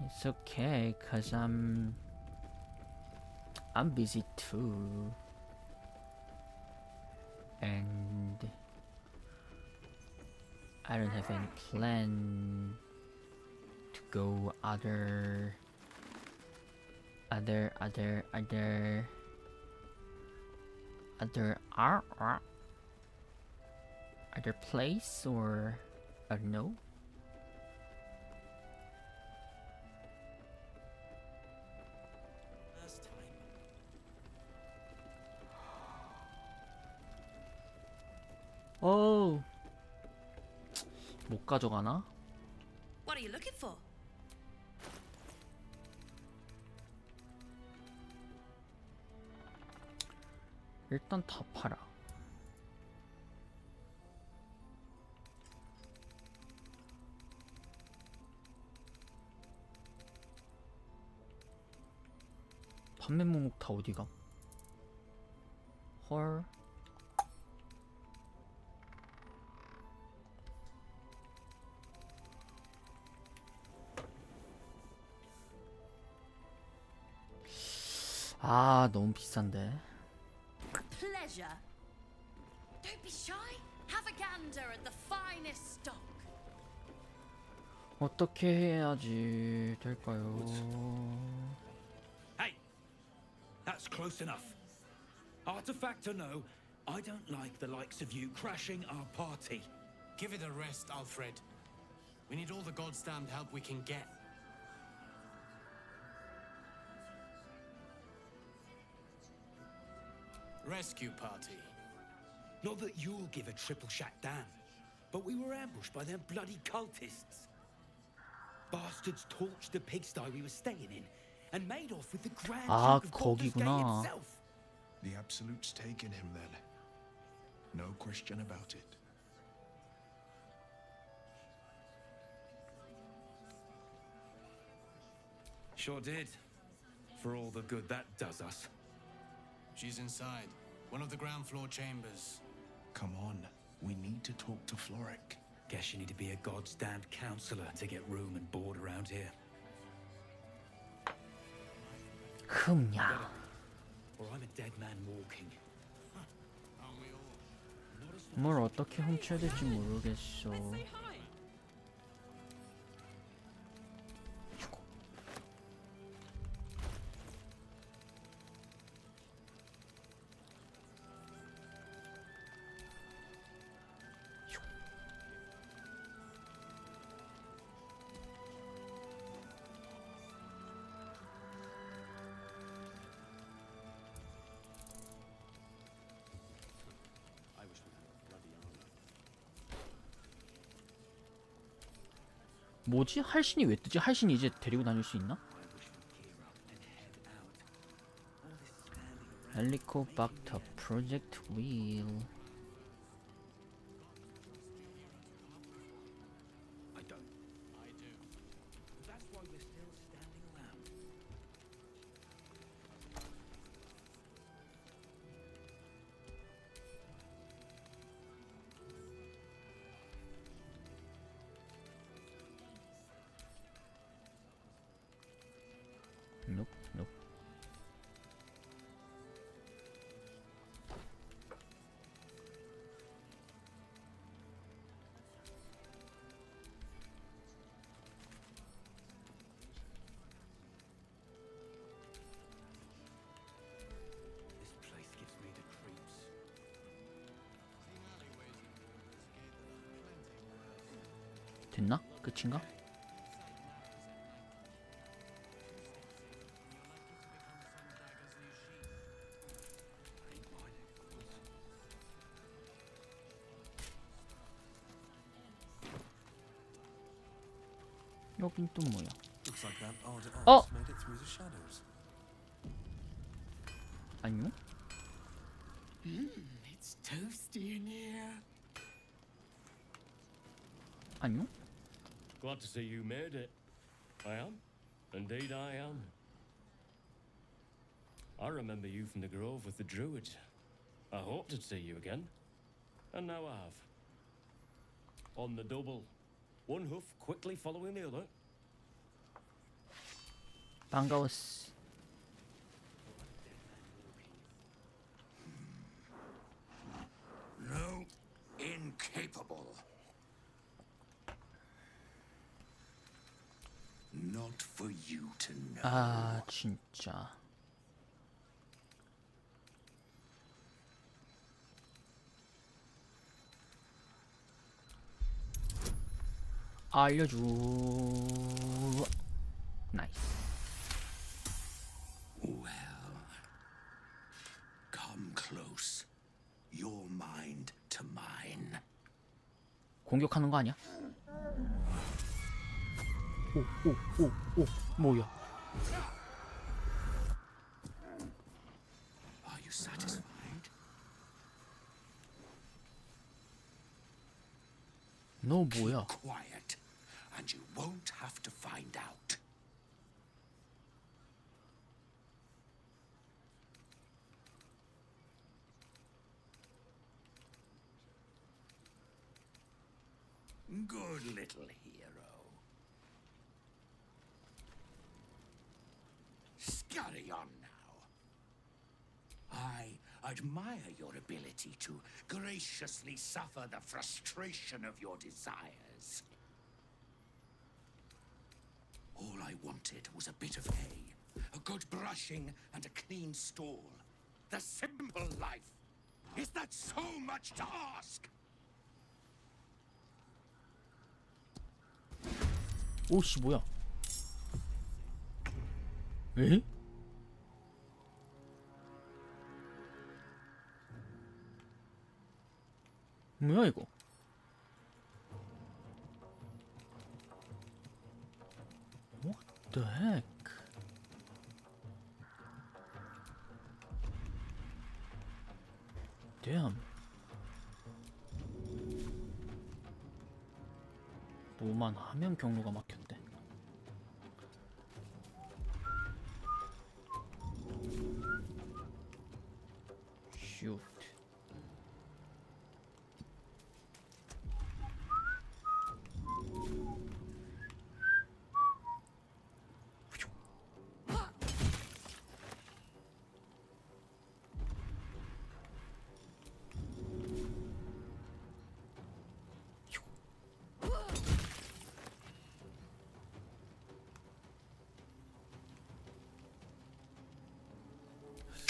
It's okay, cause I'm busy too, and I don't have any plan to go other place, or I don't know. 어, 못 가져가나? What are you looking for? 일단 다 팔아. 판매 목록 다 어디가? 헐. 아, 너무 비싼데. Pleasure. Don't be shy. Have a gander at the finest stock. 어떻게 해야지 될까요? Hey, that's close enough. Artifact or no, I don't like the likes of you crashing our party. Give it a rest, Alfred. We need all the goddamned help we can get. Rescue party. Not that you'll give a triple shot damn, but we were ambushed by them bloody cultists. Bastards torched the pigsty we were staying in and made off with the Grand 아, Duke of Baldur's Gate 거기구나. himself. The Absolute's taken him then. No question about it. Sure did. For all the good that does us. She's inside. One of the ground floor chambers. Come on, we need to talk to Floric. Guess you need to be a goddamned counselor to get room and board around here. 흠야. Or I'm a dead man walking. 뭘 어떻게 훔쳐야 될지 모르겠어. I wish we had a bloody 뭐지? 할신이 왜 뜨지? 할신이 이제 데리고 다닐 수 있나? 헬리코박터 프로젝트 윌. Nope, nope. This place gives me the creeps. 됐나? 끝인가? 여긴 또 뭐야? Looks like that odd Oh! ox made it through the shadows. 안녕? It's toasty in here. 안녕? Glad to see you made it. I am. Indeed I am. I remember you from the grove with the druids. I hoped to see you again. And now I have. On the double. One hoof quickly following the other. 반가웠어. No, incapable. Not for you to know. 아, 진짜. 알려줘. 나이스. Well, come close. Your mind to mine. 공격하는 거 아니야? 오, 뭐야? Are you satisfied? 너 뭐야? Keep quiet, and you won't have to find out. Good little hero. Scurry on now. I admire your ability to graciously suffer the frustration of your desires. All I wanted was a bit of hay, a good brushing, and a clean stall. The simple life. Is that so much to ask? 오씨 뭐야? 에? 뭐야 이거? What the heck? Damn. 뭐만 하면 경로가 막혔대. 슛.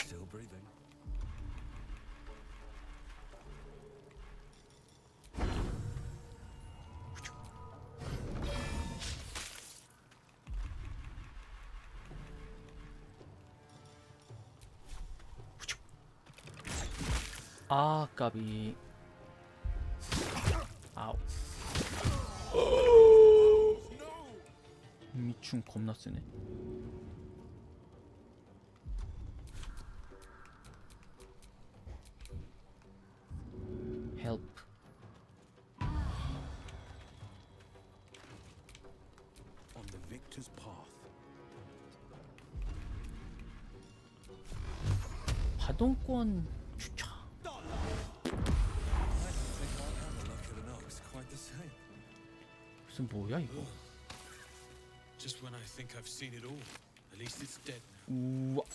Still breathing. 아, 까비. 아우. 춤 겁나 쓰네. Help. On the victor's path. 파동권 추천. 무슨 뭐야 이거? Just when I think I've seen it all, at least it's dead now. 우와.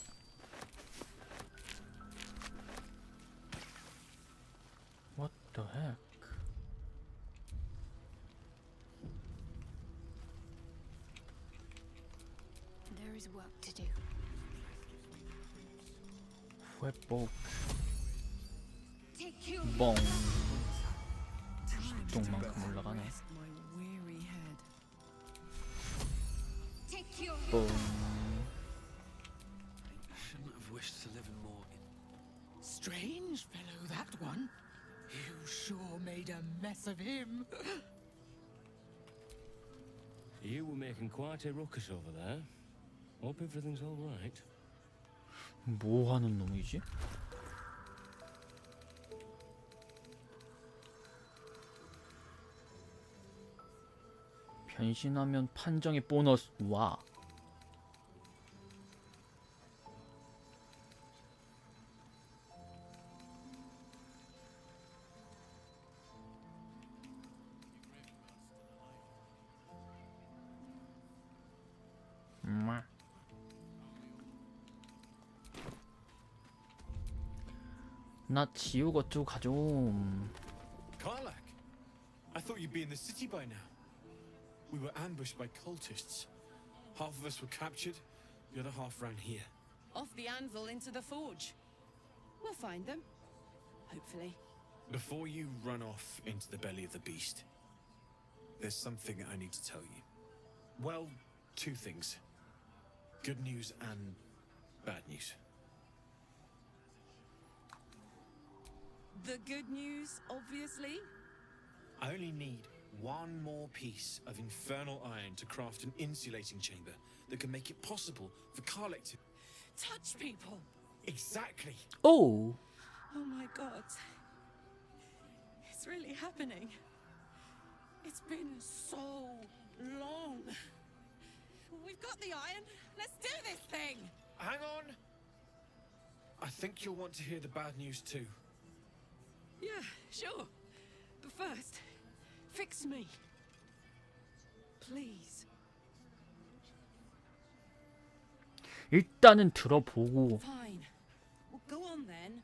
What the heck? There is work to do. 회복. 뻥. 똥만큼 올라가네. 뻥. Shouldn't have wished to live in more. Strange fellow, that one. You sure made a mess of him. You were making quite a ruckus over there. Hope everything's all right. 뭐 하는 놈이지? 변신하면 판정의 보너스. 와. 나 지우고 어쩌고 가죠. Karlak, I thought you'd be in the city by now. We were ambushed by cultists. Half of us were captured, the other half ran here. Off the anvil into the forge. We'll find them. Hopefully. Before you run off into the belly of the beast, there's something I need to tell you. Well, two things. Good news and bad news. The good news, obviously. I only need one more piece of infernal iron to craft an insulating chamber that can make it possible for Karlak to touch people. Exactly. Oh. Oh my god. It's really happening. It's been so long. We've got the iron. Let's do this thing. Hang on. I think you'll want to hear the bad news too. Yeah, sure. But first, fix me. Please. 일단은 들어보고. Fine. Well, go on then.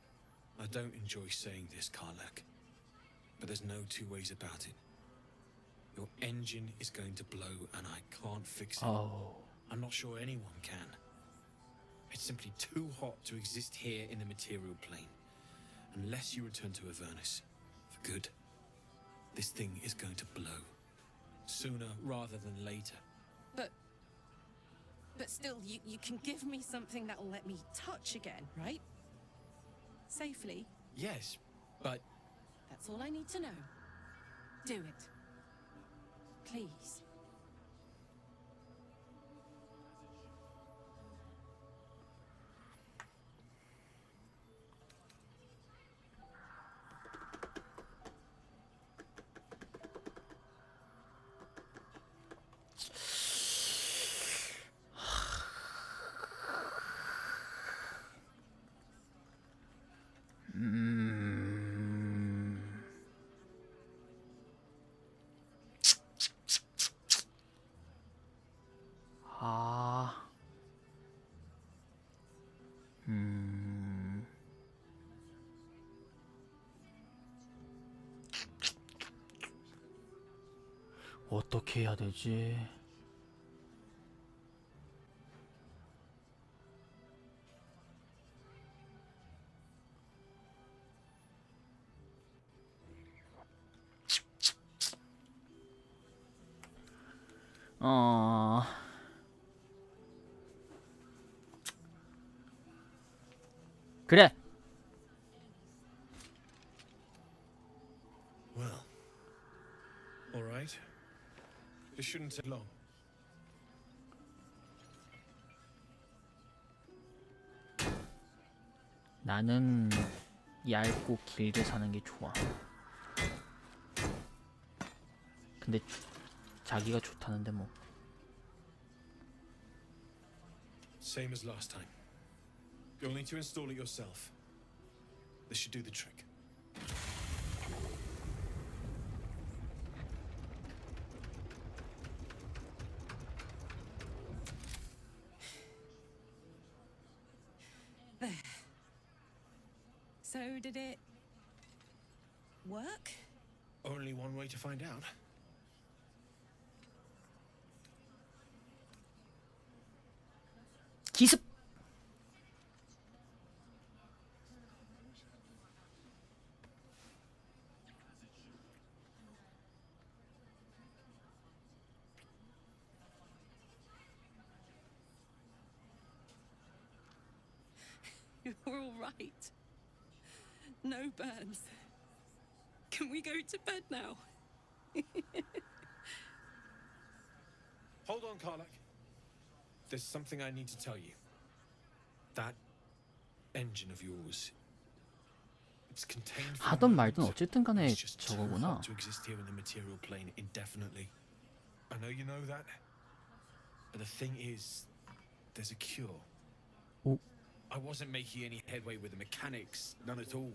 I don't enjoy saying this, Karlak, but there's no two ways about it. Your engine is going to blow and I can't fix it. Oh. I'm not sure anyone can. It's simply too hot to exist here in the material plane. Unless you return to Avernus for good, this thing is going to blow. Sooner rather than later. But still, you can give me something that will let me touch again, right? Safely. Yes, but... That's all I need to know. Do it. Please. 어떻게 해야 되지? 그래. Well, all right. It shouldn't take long. 나는 얇고 길게 사는 게 좋아. 근데 자기가 좋다는데 뭐. Same as last time. You'll need to install it yourself. This should do the trick. There. So did it work? Only one way to find out. 기습. You're all right. No burns. Can we go to bed now? Hold on, Karlak. There's something I need to tell you. That engine of yours. It's contained for 하던 the 말든 moment. 어쨌든 간에 It's just too 저거구나. hot to exist here in the material plane indefinitely. I know you know that. But the thing is, there's a cure. 오. I wasn't making any headway with the mechanics, none at all.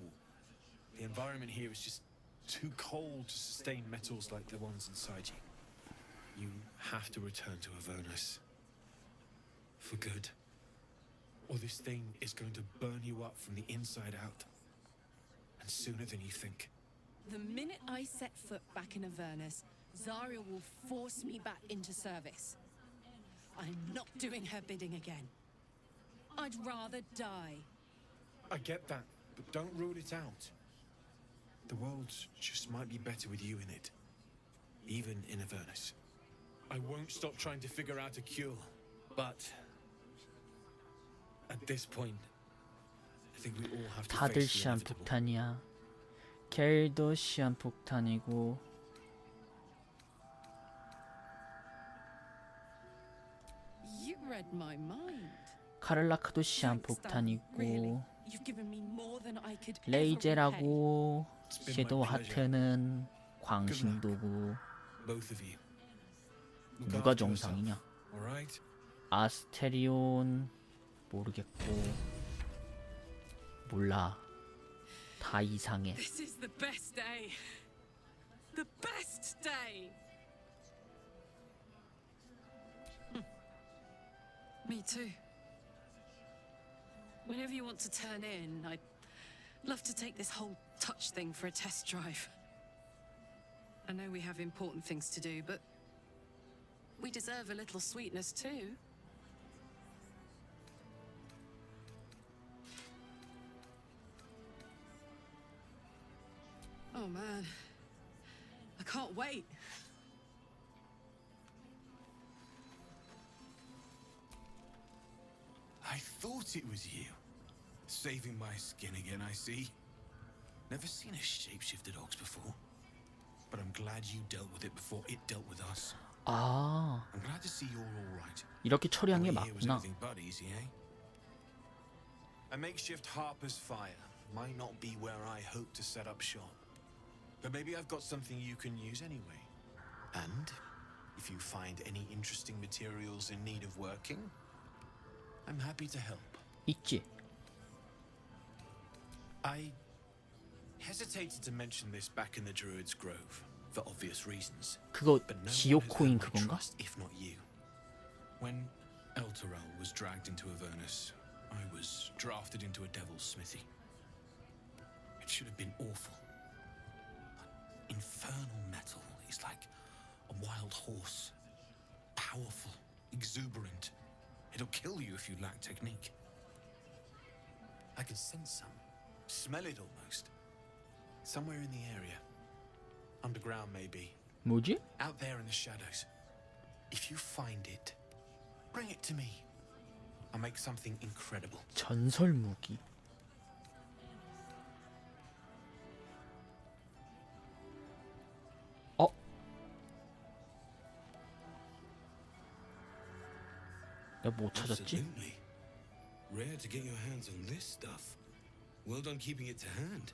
The environment here is just too cold to sustain metals like the ones inside you. You have to return to Avernus. For good. Or this thing is going to burn you up from the inside out. And sooner than you think. The minute I set foot back in Avernus, Zarya will force me back into service. I'm not doing her bidding again. I'd rather die. I get that, but don't rule it out. The world just might be better with you in it. Even in Avernus. I won't stop trying to figure out a cure. But at this point, I think we all have to 다들 face the inevitable. 시한폭탄이야. 겔도 시한폭탄이고. You read my mind. 카를라크도 시한폭탄이고. You've given me more than I could ever repay. 레이제라고. 섀도우 하트는 광신도구. Both of you. 누가 정상이냐? Alright? 아스테리온 모르겠고. 몰라. 다 이상해. This is the best day. The best day. Me too. Whenever you want to turn in, I'd love to take this whole touch thing for a test drive. I know we have important things to do, but we deserve a little sweetness too. Oh man, I can't wait. I thought it was you. Saving my skin again, I see. Never seen a shapeshifted ox before. But I'm glad you dealt with it before it dealt with us. 아, I'm glad to see you're all right. 이렇게 처리한 게 The way here was 맞구나. anything but easy, eh? A makeshift Harper's Fire might not be where I hope to set up shop. But maybe I've got something you can use anyway. And if you find any interesting materials in need of working, I'm happy to help. 있지. I hesitated to mention this back in the Druid's Grove for obvious reasons. 그거 But no 지옥 one has 코인 earned my 그건가? trust, if not you. When Elturel was dragged into Avernus, I was drafted into a devil's smithy. It should have been awful. But infernal metal is like a wild horse. Powerful, exuberant. It'll kill you if you lack technique. I can sense some. Smell it almost. Somewhere in the area. Underground, maybe. 뭐지? Out there in the shadows. If you find it, bring it to me. I'll make something incredible. 전설 무기. 어? 내가 뭐 찾았지? Absolutely. Rare to get your hands on this stuff. Well done keeping it to hand.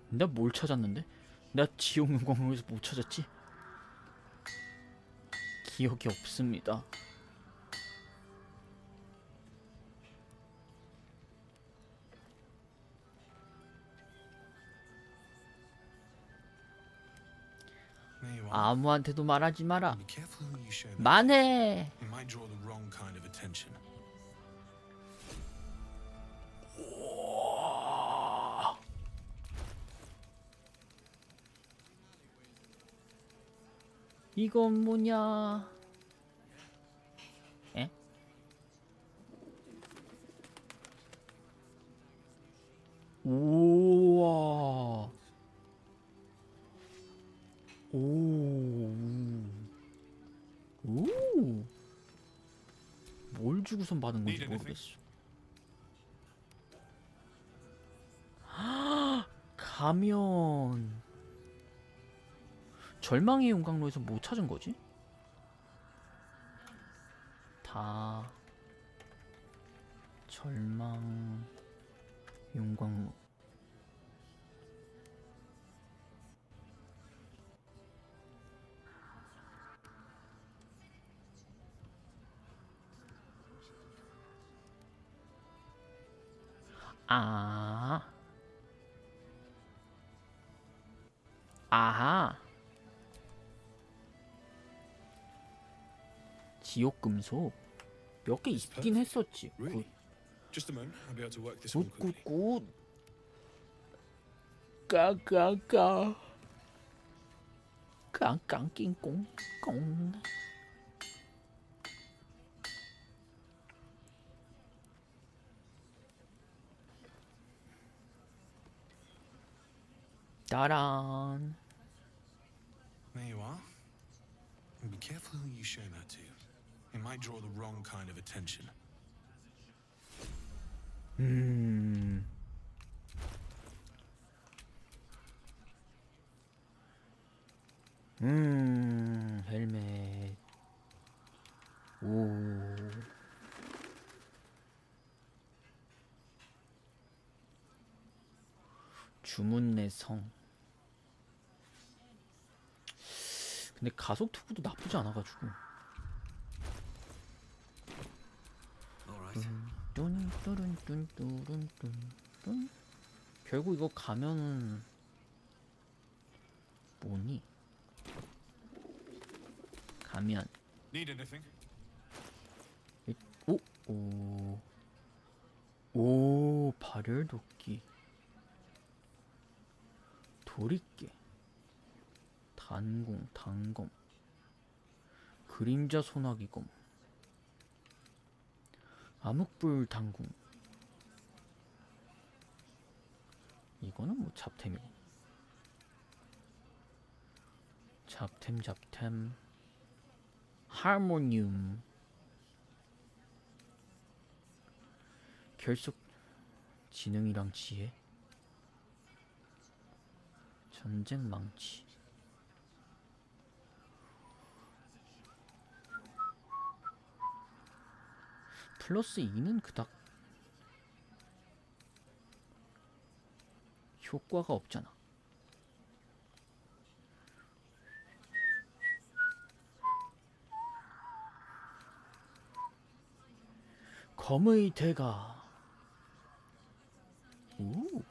내가 뭘 찾았는데? 내가 지옥 용광로에서 뭐 찾았지? 기억이 없습니다. 아무한테도 말하지 마라. 만해. It might draw the wrong kind of attention. 이건 뭐냐? 에? 우와. 오. 오. 뭘 주고선 받은 건지 모르겠어. 가면. 절망의 용광로에서 뭐 찾은 거지? 다 절망 용광로. 아하. 지옥 금속 몇 개 있긴 했었지. 굿. Just a moment. I'll be able to work this one 굿, quickly. 굿, 굿. 까까까. 깡깡낑꽁 꽁. 따란. There you are. And be careful who you show that to. It might draw the wrong kind of attention. 헬멧. 오. 주문의 성. 근데 가속 투구도 나쁘지 않아가지고. 뚠뚠뚠뚠뚠뚠. 결국 이거 가면은 뭐니? 가면. Need anything? 오, 발열도끼. 도리깨. 단공, 단검. 그림자 소나기검. 암흑불 단궁. 이거는 뭐 잡템이고. 잡템. 하모니움. 결속. 지능이랑 지혜. 전쟁 망치. 플러스 2는 그닥 효과가 없잖아. 검의 대가. 오.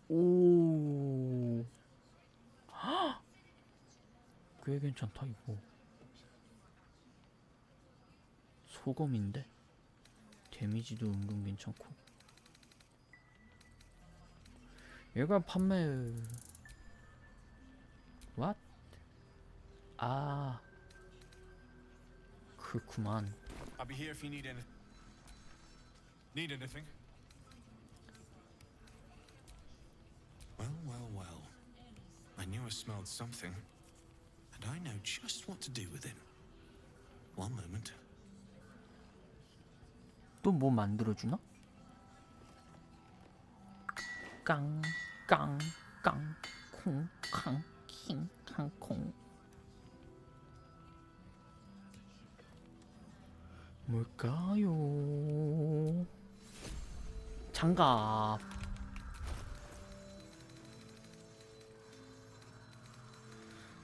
오. 헉! 꽤 괜찮다 이거. 소검인데 데미지도 은근 괜찮고. 얘가 판매. What? 아. 그렇구만. I'll be here if you need anything. Need anything? Well. I knew I smelled something, and I know just what to do with it. One moment. 또 뭐 만들어주나? 깡. 쿵쾅 뭘까요? 장갑.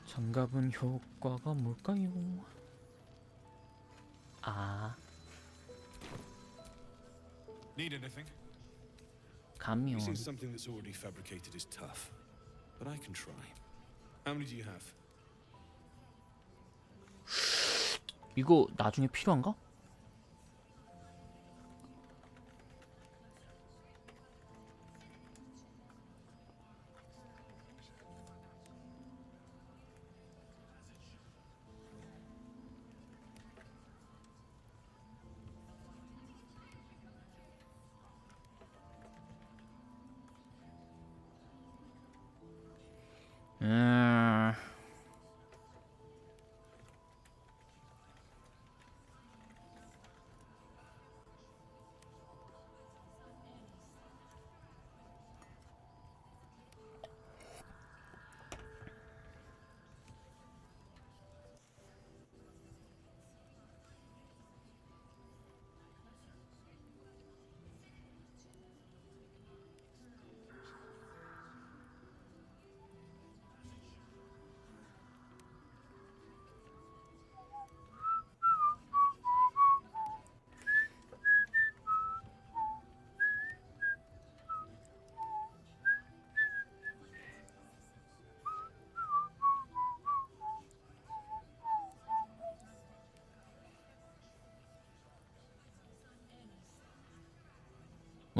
장갑은 효과가 뭘까요? 아, Need anything? 가면. Using something that's already fabricated is tough, but I can try. How many do you have? 이거 나중에 필요한가?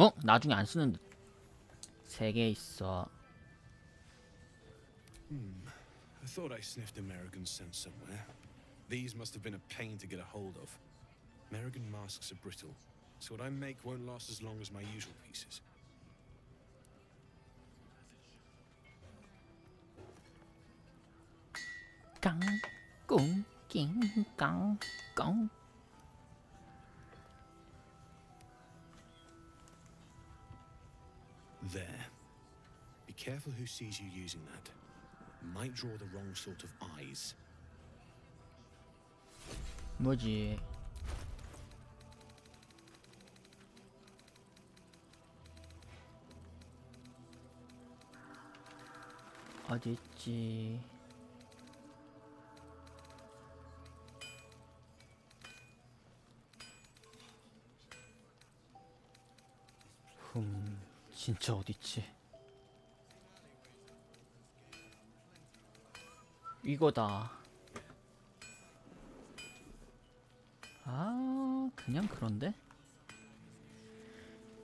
어? 나중에 안 쓰는 듯. 3개 있어. I thought I sniffed American scent somewhere. These must have been a pain to get a hold of. American masks are brittle, so what I make won't last as long as my usual pieces. 깡꿍 낑깡깡. There. Be careful who sees you using that. Might draw the wrong sort of eyes. 뭐지? 어딨지? 진짜 어딨지? 이거다. 아, 그냥 그런데?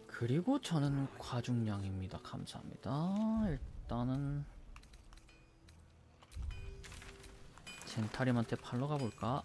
그리고 저는 과중량입니다. 감사합니다. 일단은 젠타림한테 팔러 가볼까?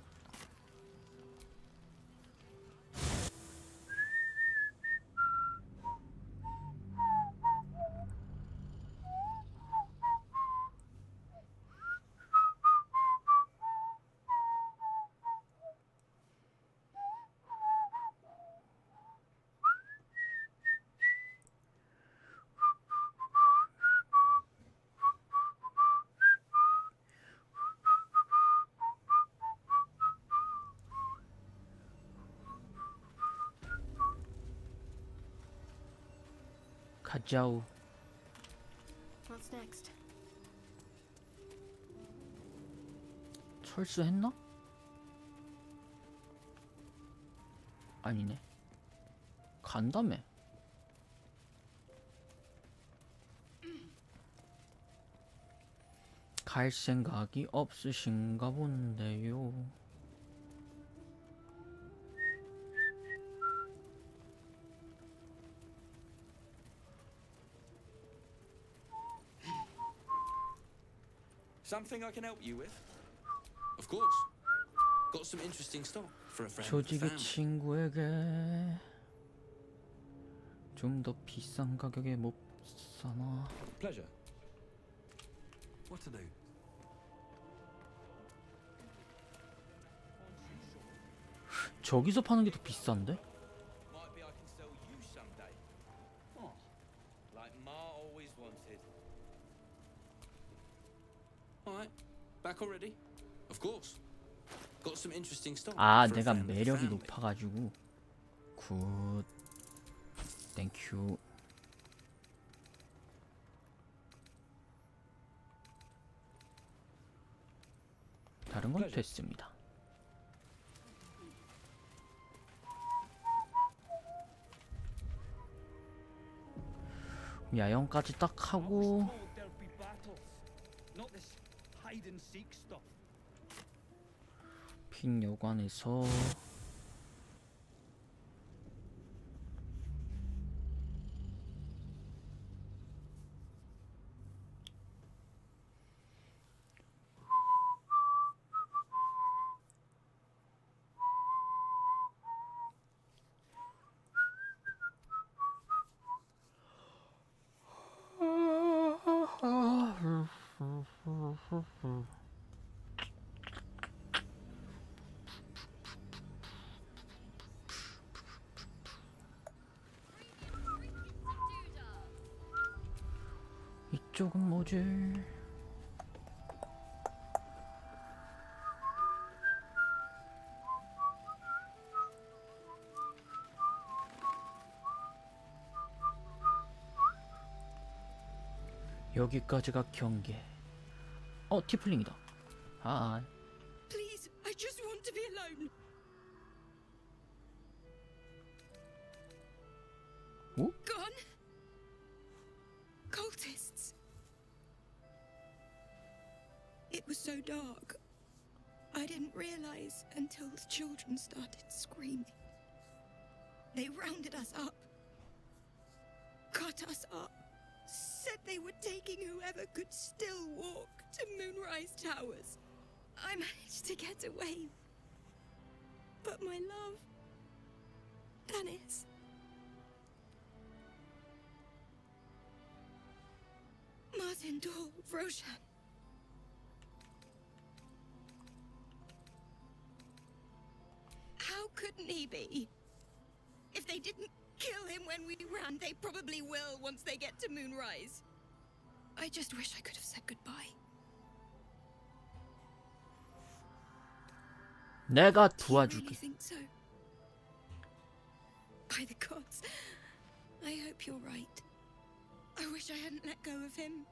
가자우. What's next? 철수했나? 아니네. 간다며. 갈 생각이 없으신가 본데요. Something I can help you with? Of course. Got some interesting stock for a friend of the 조직의 family. 친구에게 좀 더 비싼 가격에 못 사나? Pleasure. What to do? 저기서 파는 게 더 비싼데? Might be I can sell you someday. Oh, like Ma always wanted. Back already? Of course. Got some interesting stuff. 아, for a 내가 friend with a 매력이 family. 높아가지고. 굿. 땡큐. 다른 건 됐습니다. 야영까지 딱 하고 핑 여관에서 이쪽은 뭐지? 여기까지가 경계. 티플링이다. 아, Please, I just want to be alone. 오? Gone? Cultists. It was so dark. I didn't realize until the children started screaming. They rounded us up, cut us up, said they were taking whoever could still walk to Moonrise Towers. I managed to get away. But my love, Dennis, Martin Dahl, Roshan. How couldn't he be? If they didn't kill him when we ran, they probably will once they get to Moonrise. I just wish I could have said goodbye. 내가 Do you really 도와줄게. think so? By the gods, I hope you're right. I wish I hadn't let go of him.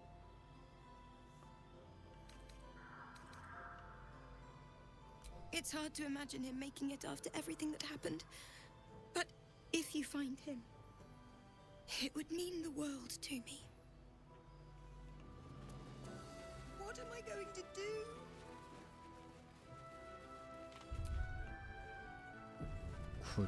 It's hard to imagine him making it after everything that happened. But if you find him, it would mean the world to me. What am I going to do? 굿.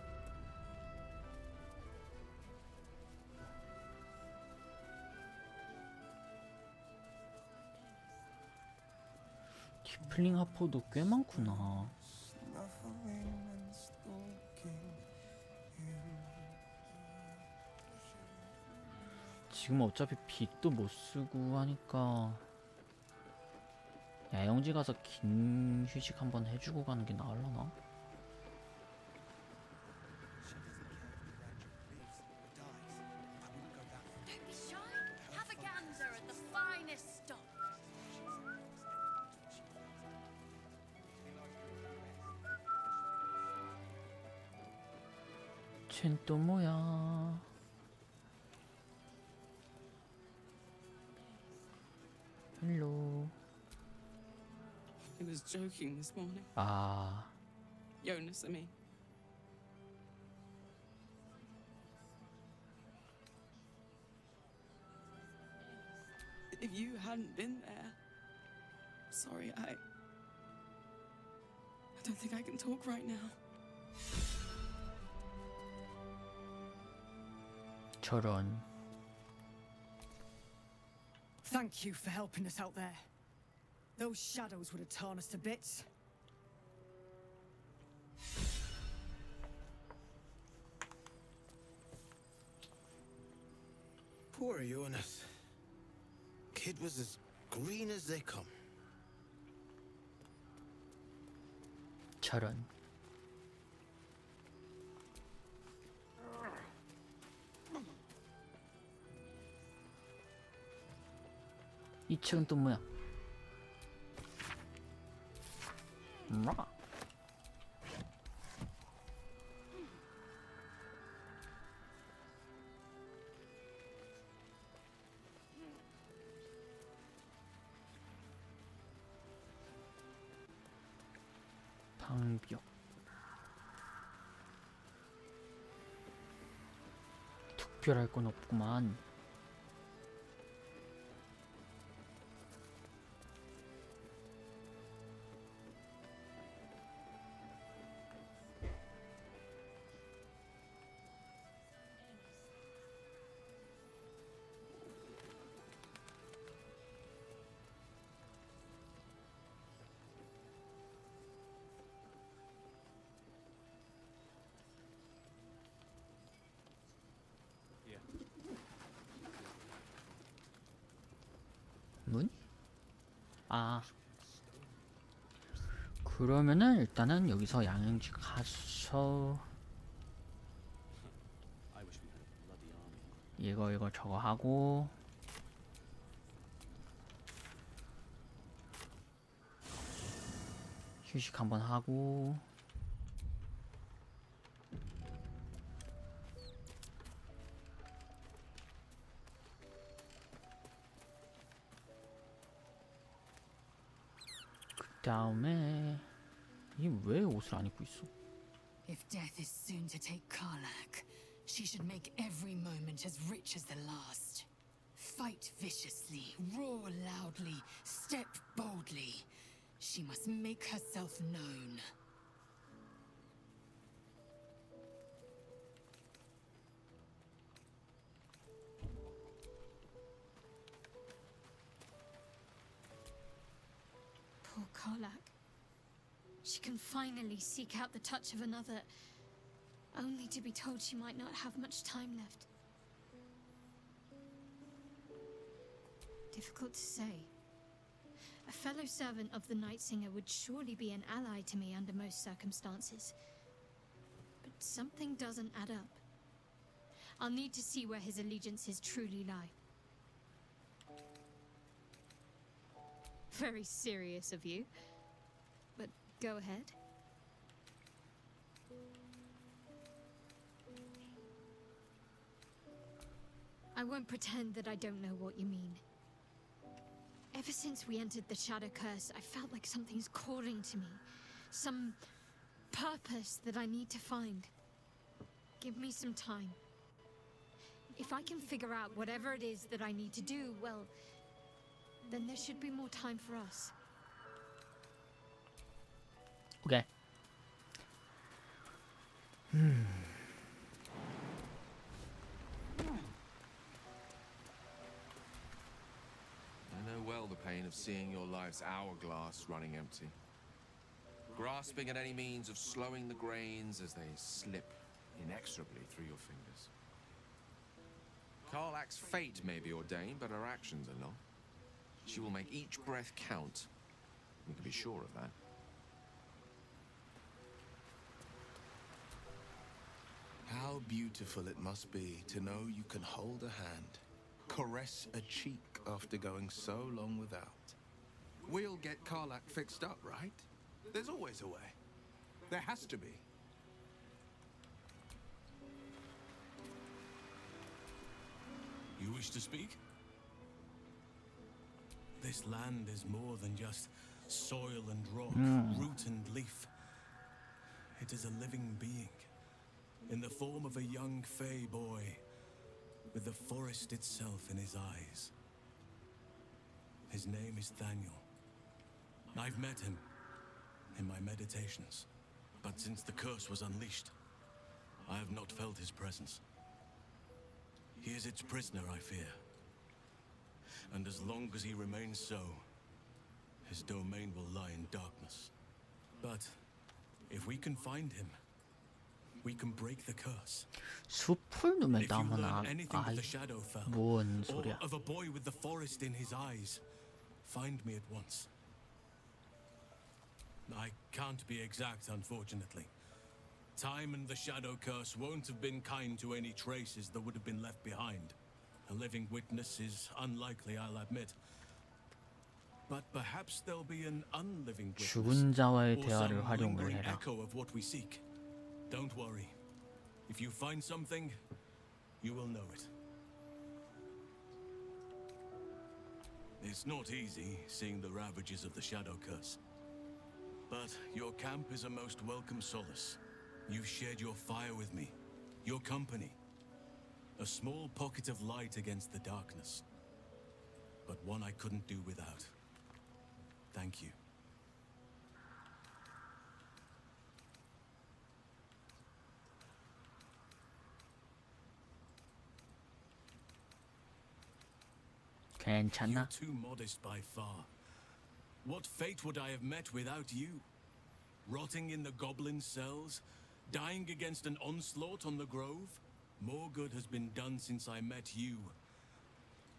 디플링 하포도 꽤 많구나. 지금 어차피 빛도 못 쓰고 하니까 야영지 가서 긴 휴식 한번 해주고 가는 게 나을라나? Don't be shy. Have a gander at the finest stock. 쟨 또 뭐야? 헬로. He was joking this morning. 아, Jonas, I mean. If you hadn't been there, sorry, I don't think I can talk right now. 저런. Thank you for helping us out there. Those shadows would have torn us to bits. Poor Jonas. Kid was as green as they come. 저런. 이 책은 또 뭐야? 방벽. 특별할 건 없구만. 문? 아, 그러면은 일단은 여기서 양양지 가서 이거 저거 하고 휴식 한번 하고 다음에 이 왜 옷을 안 입고 있어? If death is soon to take Karlak, she should make every moment as rich as the last. Fight viciously, roar loudly, step boldly. She must make herself known. Poor Karlak. She can finally seek out the touch of another, only to be told she might not have much time left. Difficult to say. A fellow servant of the Night Singer would surely be an ally to me under most circumstances. But something doesn't add up. I'll need to see where his allegiances truly lie. Very serious of you. But go ahead. I won't pretend that I don't know what you mean. Ever since we entered the Shadow Curse, I felt like something's calling to me. Some purpose that I need to find. Give me some time. If I can figure out whatever it is that I need to do, well, then there should be more time for us. Okay. I know well the pain of seeing your life's hourglass running empty. Grasping at any means of slowing the grains as they slip inexorably through your fingers. Karlak's fate may be ordained, but her actions are not. She will make each breath count. You can be sure of that. How beautiful it must be to know you can hold a hand, caress a cheek after going so long without. We'll get Karlak fixed up, right? There's always a way. There has to be. You wish to speak? This land is more than just soil and rock, root and leaf. It is a living being, in the form of a young fey boy, with the forest itself in his eyes. His name is Thaniel. I've met him in my meditations, but since the curse was unleashed, I have not felt his presence. He is its prisoner, I fear. And as long as he remains so, his domain will lie in darkness. But if we can find him, we can break the curse. 숲을 눈에 If you 남은 learn anything of the Shadowfell, 뭔 or 소리야? of a boy with the forest in his eyes, find me at once. I can't be exact, unfortunately. Time and the Shadow Curse won't have been kind to any traces that would have been left behind. A living witness is unlikely, I'll admit. But perhaps there'll be an unliving witness, 죽은 자와의 or 대화를 some 활용을 lingering 해라. echo of what we seek. Don't worry. If you find something, you will know it. It's not easy seeing the ravages of the Shadow Curse. But your camp is a most welcome solace. You've shared your fire with me, your company. A small pocket of light against the darkness. But one I couldn't do without. Thank you. 괜찮나? You're too modest by far. What fate would I have met without you? Rotting in the goblin cells? Dying against an onslaught on the grove? More good has been done since I met you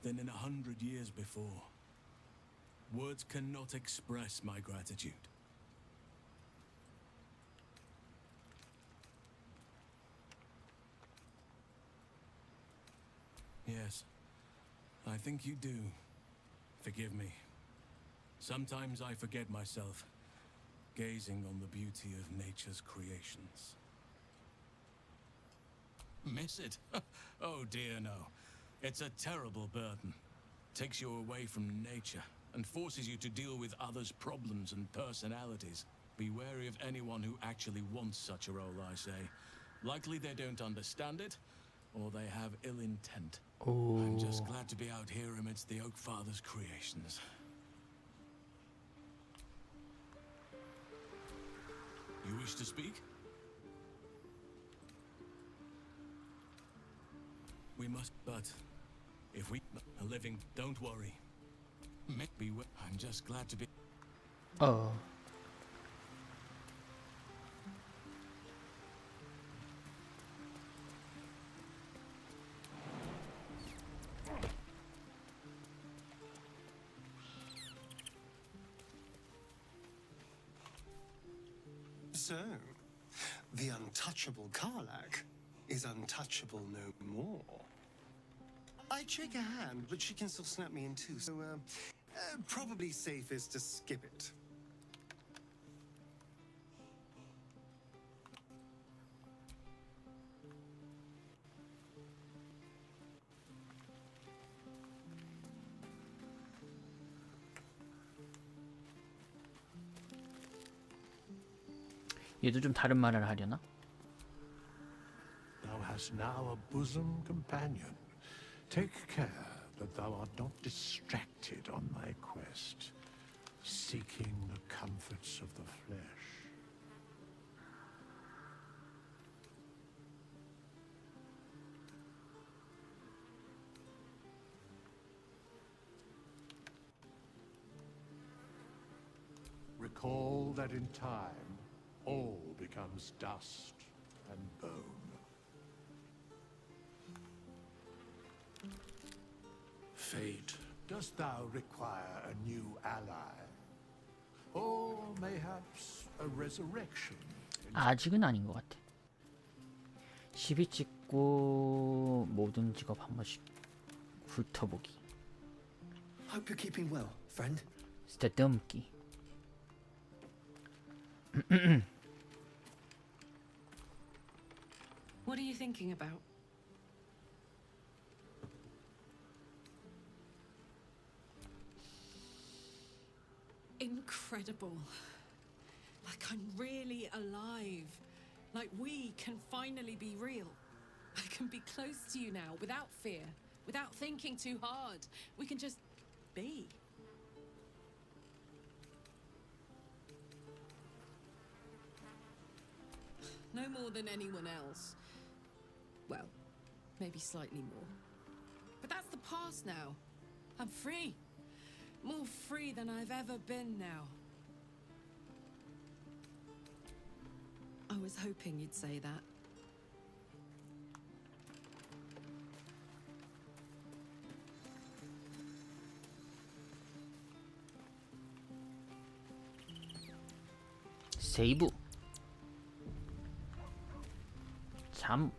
than in 100 years before. Words cannot express my gratitude. Yes, I think you do. Forgive me. Sometimes I forget myself, gazing on the beauty of nature's creations. Miss it? Oh dear, no. It's a terrible burden. Takes you away from nature and forces you to deal with others' problems and personalities. Be wary of anyone who actually wants such a role, I say. Likely they don't understand it, or they have ill intent. I'm just glad to be out here amidst the Oak Father's creations. You wish to speak? We must, but if we are living, don't worry. I'm just glad to be. Oh. So, the untouchable Karlak is untouchable no more. I'd shake her hand, but she can still snap me in two, so, probably safest to skip it. 얘도 좀 다른 말을 하려나? Thou hast now a bosom companion. Take care that thou art not distracted on thy quest, seeking the comforts of the flesh. Recall that in time, all becomes dust and bone. Fate, dost thou require a new ally? Or mayhaps a resurrection? 아직은 아닌 것 같아. 10위 찍고 모든 직업 한 번씩 훑어보기. Hope you're keeping well, friend. 쓰다듬기. What are you thinking about? Incredible. Like I'm really alive. Like we can finally be real. I can be close to you now without fear, without thinking too hard. We can just be. No more than anyone else. Well, maybe slightly more. But that's the past now. I'm free. More free than I've ever been now. I was hoping you'd say that. 세이브. 잠.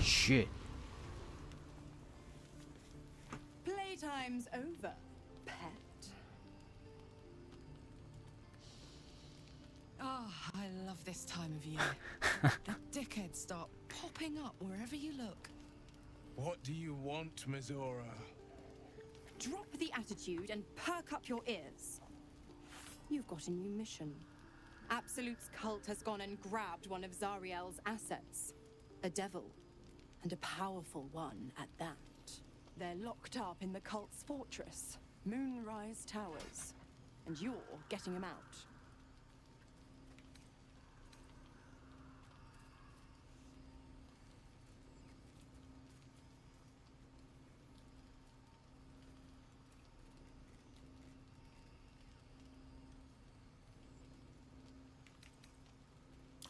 쉣. times over, pet. Oh, I love this time of year. The dickheads start popping up wherever you look. What do you want, Mizora? Drop the attitude and perk up your ears. You've got a new mission. Absolute's cult has gone and grabbed one of Zariel's assets. A devil. And a powerful one at that. They're locked up in the cult's fortress, Moonrise Towers. And you're getting them out.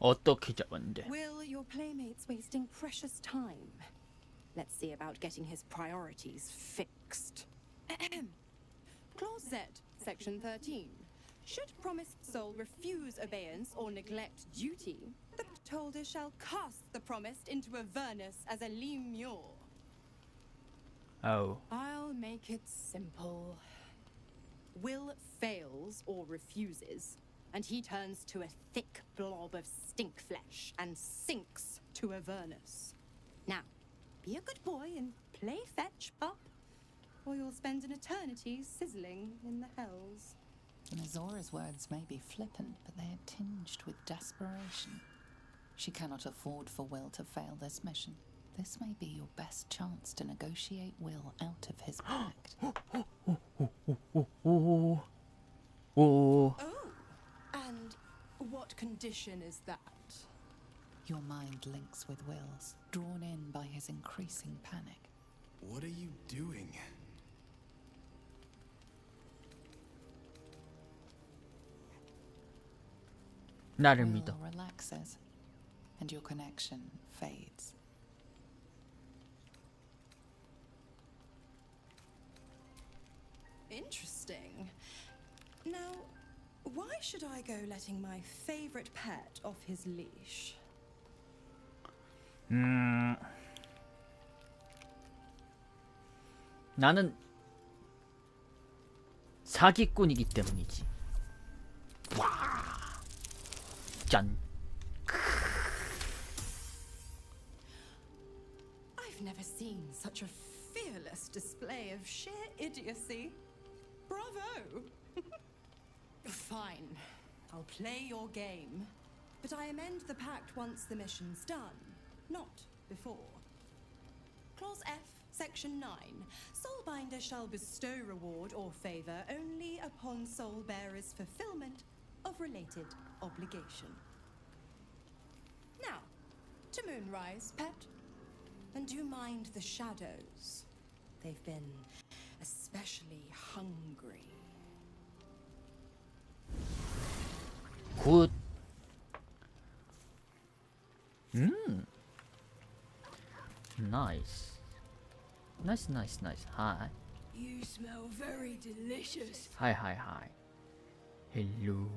어떻게 잡았는데? Will, your playmate's wasting precious time. Let's see about getting his priorities fixed. Clause Z, Section 13. Should promised soul refuse obeyance or neglect duty, the holder shall cast the promised into Avernus as a lemure. Oh. I'll make it simple. Will fails or refuses, and he turns to a thick blob of stink flesh and sinks to Avernus. Now, be a good boy and play fetch, pup, or you'll spend an eternity sizzling in the hells. Mizora's words may be flippant, but they are tinged with desperation. She cannot afford for Will to fail this mission. This may be your best chance to negotiate Will out of his pact. Oh, and what condition is that? Your mind links with Will's, drawn in by his increasing panic. What are you doing? 나를 믿어. Will relaxes, and your connection fades. Interesting. Now, why should I go letting my favorite pet off his leash? 나는 사기꾼이기 때문이지. 와. 짠. I've never seen such a fearless display of sheer idiocy. Bravo! Fine, I'll play your game. But I amend the pact once the mission's done, not before. Clause F, Section 9. Soulbinder shall bestow reward or favor only upon soul bearer's fulfillment of related obligation. Now, to Moonrise, pet. And do mind the shadows. They've been especially hungry. 굿. Nice. Nice. Hi. You smell very delicious. Hi. Hello.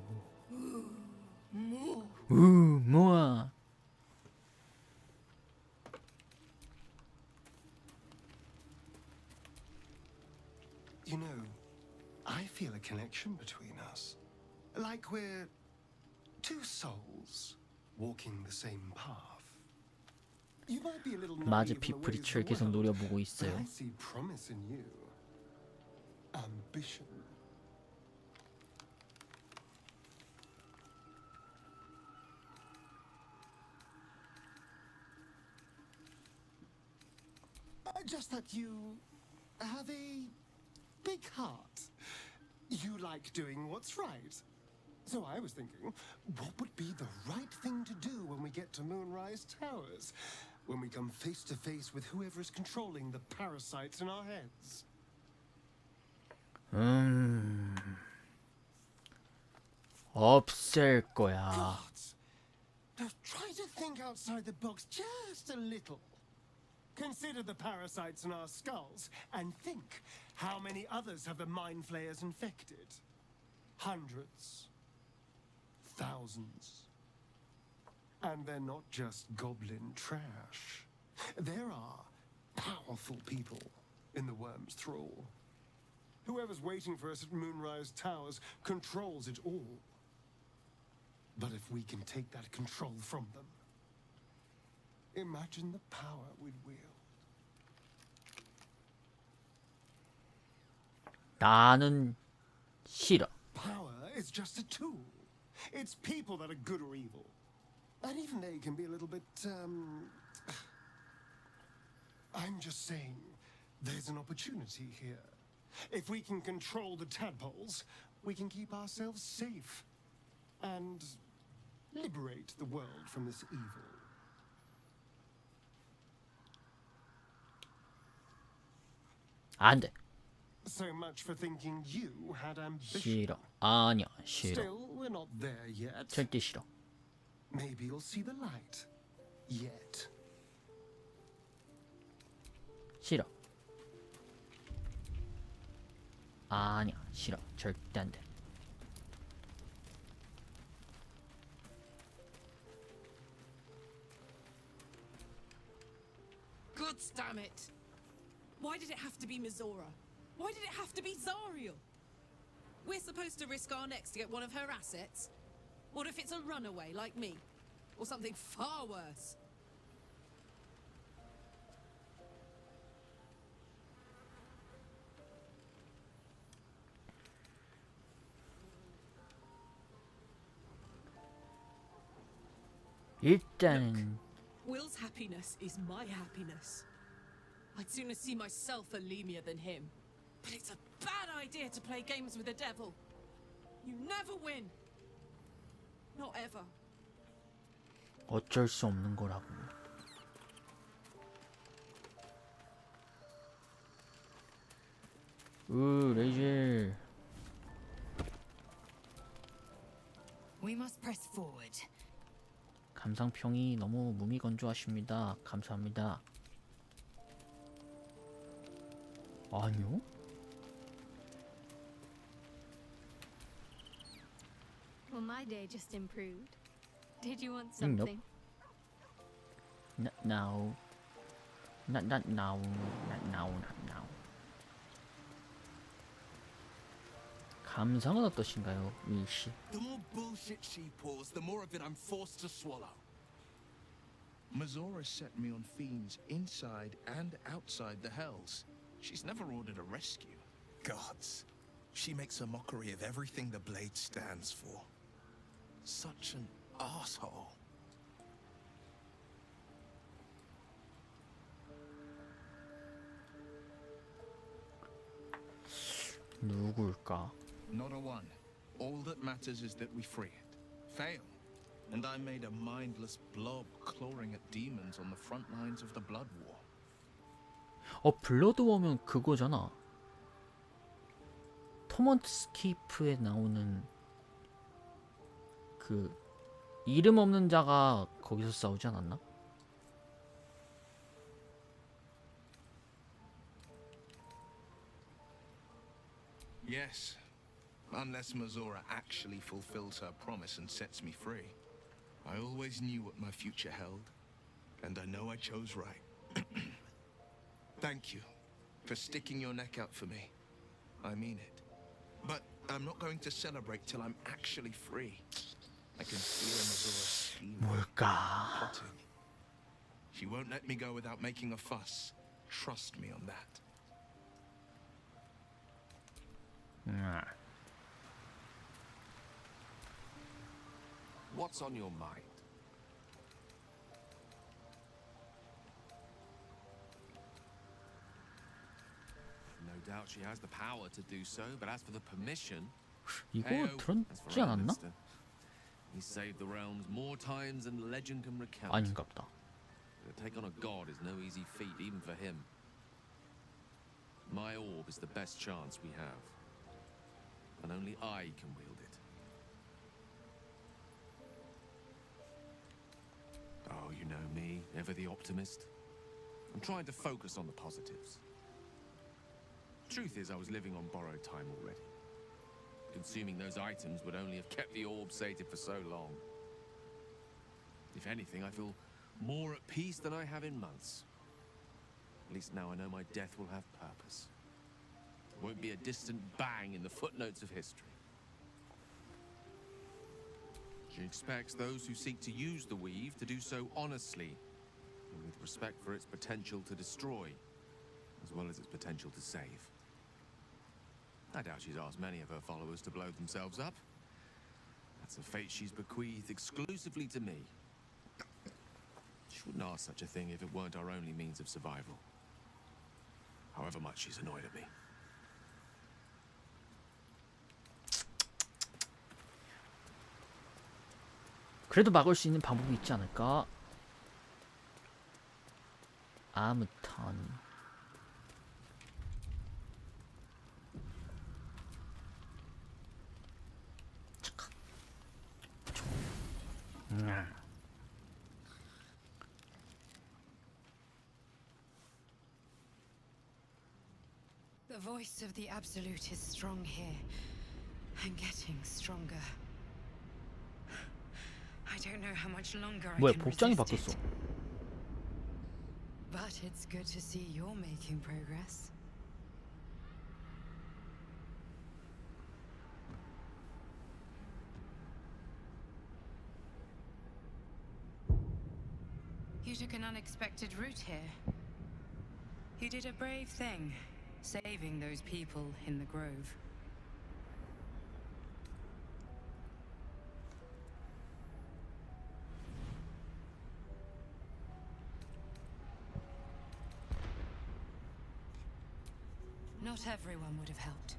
More. more. You know, I feel a connection between us. Like we're two souls walking the same path. You might be a little 마즈 naive in the ways 피프리츠를 of the 계속 world, 노려보고 but 있어요. I see promise in you. Ambition. Just that you have a big heart. You like doing what's right. So I was thinking, what would be the right thing to do when we get to Moonrise Towers? When we come face to face with whoever is controlling the parasites in our heads? 없앨 거야. Now try to think outside the box just a little. Consider the parasites in our skulls and think how many others have the mind flayers infected. Hundreds. Thousands. And they're not just goblin trash. There are powerful people in the worm's thrall. Whoever's waiting for us at Moonrise Towers controls it all. But if we can take that control from them, imagine the power we'd wield. 나는 싫어. Power is just a tool. It's people that are good or evil. And even they can be a little bit, I'm just saying, there's an opportunity here. If we can control the tadpoles, we can keep ourselves safe and liberate the world from this evil. 안 돼. So much for thinking you had ambition. 싫어. 아니야, 싫어. Still, we're not there yet. 절대 싫어. Maybe you'll see the light. Yet. 싫어. 아니야, 싫어. 절대 안 돼. God damn it! Why did it have to be Mizora? Why did it have to be Zariel? We're supposed to risk our necks to get one of her assets? What if it's a runaway like me? Or something far worse? 일단은 Will's happiness is my happiness. I'd sooner see myself a Lemur than him. But it's a bad idea to play games with the devil. You never win. Not ever. 어쩔 수 없는 거라고. 레이젤. We must press forward. 감상평이 너무 무미건조하십니다. 감사합니다. 아니요? Well, my day just improved. Did you want something? Not now. Not now. Not now. Not now. 감상은 어떠신가요, 윌 씨? The more bullshit she pours, the more of it I'm forced to swallow. Mizora set me on fiends inside and outside the Hells. She's never ordered a rescue. Gods, she makes a mockery of everything the Blade stands for. Such an asshole. 누굴까? Not a one. All that matters is that we free it. Fail, and I'm made a mindless blob clawing at demons on the front lines of the Blood War. 블러드워면 그거잖아. 토먼트스케이프에 나오는 그 이름 없는 자가 거기서 싸우지 않았나? Yes. Unless Mizora actually fulfills her promise and sets me free. I always knew what my future held, and I know I chose right. Thank you for sticking your neck out for me. I mean it. But I'm not going to celebrate till I'm actually free. I can feel Mizora's scheme. Plotting. She won't let me go without making a fuss. Trust me on that. What's on your mind? No doubt she has the power to do so, but as for the permission, 이거 as for 들었지 않았나? Minister, he saved the realms more times than legend can recount. 아닌갑다. To take on a god is no easy feat, even for him. My orb is the best chance we have, and only I can wield it. Oh, you know me, ever the optimist. I'm trying to focus on the positives. Truth is, I was living on borrowed time already. Consuming those items would only have kept the orb sated for so long. If anything, I feel more at peace than I have in months. At least now I know my death will have purpose. won't be a distant bang in the footnotes of history. She expects those who seek to use the weave to do so honestly, and with respect for its potential to destroy, as well as its potential to save. I doubt she's asked many of her followers to blow themselves up. That's a fate she's bequeathed exclusively to me. She wouldn't ask such a thing if it weren't our only means of survival. However much she's annoyed at me. 그래도 막을 수 있는 방법이 있지 않을까? 아무튼 The voice of the Absolute is strong here, and getting stronger. I don't know how much longer I 뭐야 can 복장이 resist 바뀌었어. it. But it's good to see you're making progress. You took an unexpected route here. You did a brave thing, saving those people in the grove. Not everyone would have helped.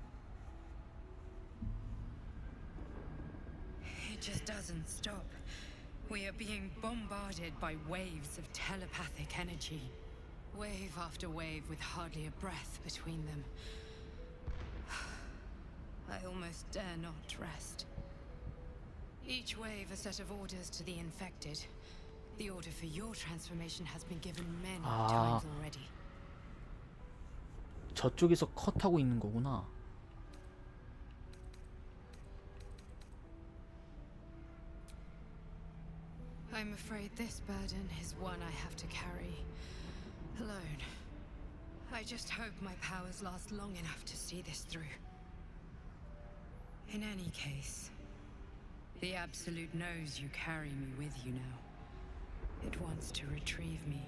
It just doesn't stop. We are being bombarded by waves of telepathic energy. Wave after wave with hardly a breath between them. I almost dare not rest. Each wave a set of orders to the infected. The order for your transformation has been given many times already. 저쪽에서 컷하고 있는 거구나. I'm afraid this burden is one I have to carry alone. I just hope my powers last long enough to see this through. In any case, the Absolute knows you carry me with you now. It wants to retrieve me.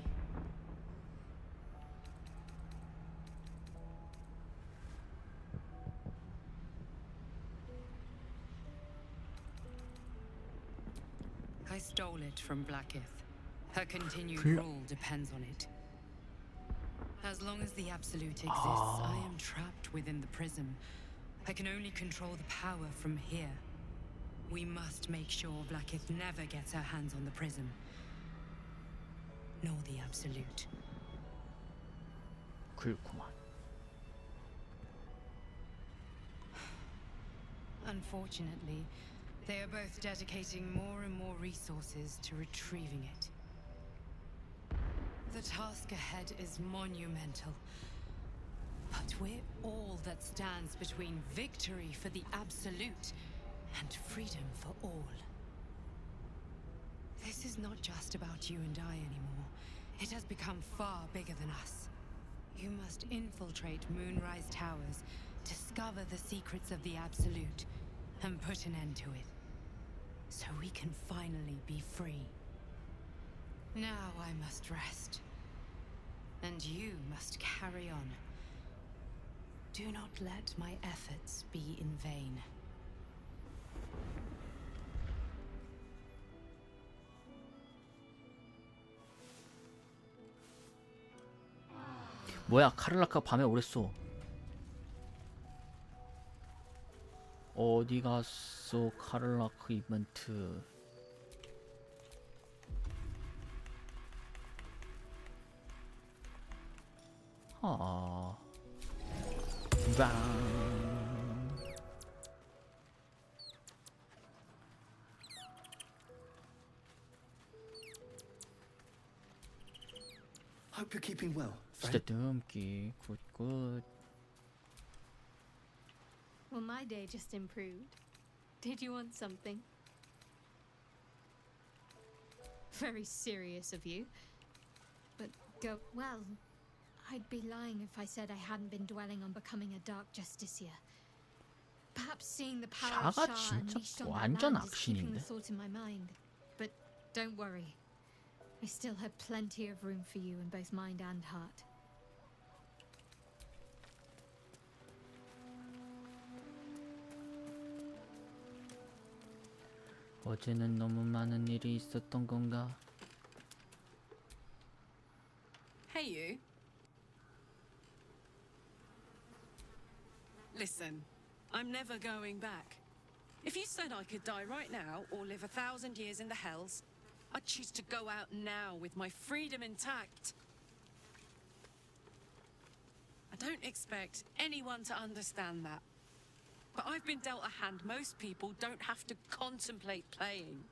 I stole it from Blackith. Her continued rule depends on it. As long as the Absolute exists, I am trapped within the prism. I can only control the power from here. We must make sure Blackith never gets her hands on the prism. Nor the Absolute. 그렇구만. Unfortunately, they are both dedicating more and more resources to retrieving it. The task ahead is monumental. But we're all that stands between victory for the Absolute and freedom for all. This is not just about you and I anymore. It has become far bigger than us. You must infiltrate Moonrise Towers, discover the secrets of the Absolute, and put an end to it. So we can finally be free. Now I must rest. And you must carry on. Do not let my efforts be in vain. 뭐야 카를라카 밤에 오랬어. 어디 갔어 카를라크 이벤트. 아. 방. Hope you're keeping well. 진짜 듬기 굿굿. Well, my day just improved. Did you want something? Very serious of you. But go, well, I'd be lying if I said I hadn't been dwelling on becoming a dark justiciar. Perhaps seeing the power of 샤가 Shah 진짜 unleashed on that 완전 land is keeping the 악신인데. thought in my mind. But don't worry. I still have plenty of room for you in both mind and heart. 어제는 너무 많은 일이 있었던 건가? Hey, you. Listen, I'm never going back. If you said I could die right now or live 1,000 years in the hells, I'd choose to go out now with my freedom intact. I don't expect anyone to understand that. But I've been dealt a hand most people don't have to contemplate playing.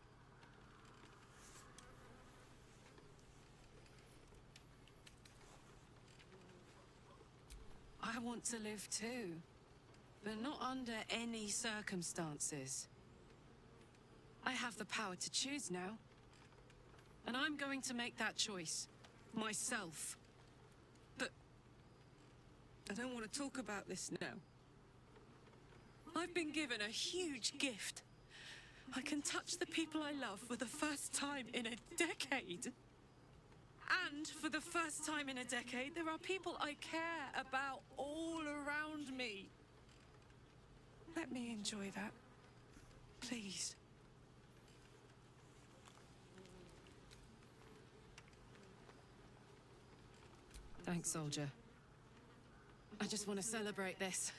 I want to live too, but not under any circumstances. I have the power to choose now, and I'm going to make that choice myself. But I don't want to talk about this now. I've been given a huge gift. I can touch the people I love for the first time in a decade. And for the first time in a decade, there are people I care about all around me. Let me enjoy that. Please. Thanks, soldier. I just want to celebrate this.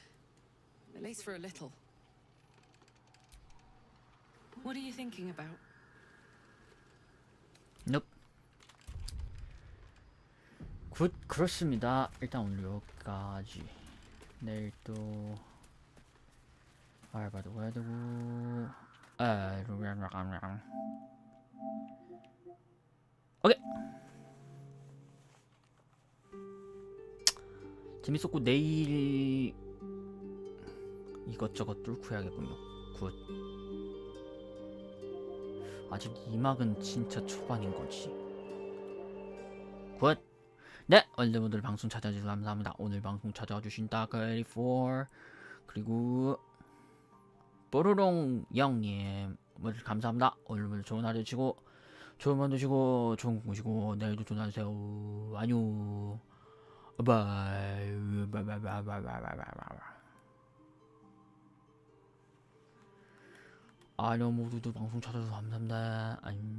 At least for a little. What are you thinking about? Nope. 굿, 그렇습니다. 일단 오늘 여기까지. 내일 또 알바도 가야 되고. 오케이. 재밌었고 내일 이것저것 뚫고 해야겠군요. 굿. 아직 2막은 진짜 초반인 거지. 굿. 네, 오늘들 방송 찾아주셔서 감사합니다. 오늘 방송 찾아주신 다크에리4 그리고 뽀로롱 형님 모두 감사합니다. 오늘 좋은 하루 되시고 좋은 밤 되시고 좋은 꿈 꾸시고 내일도 좋은 하루 되세요. 안녕. 바이. 안녕 모두들 방송 찾아주셔서 감사합니다. 안녕.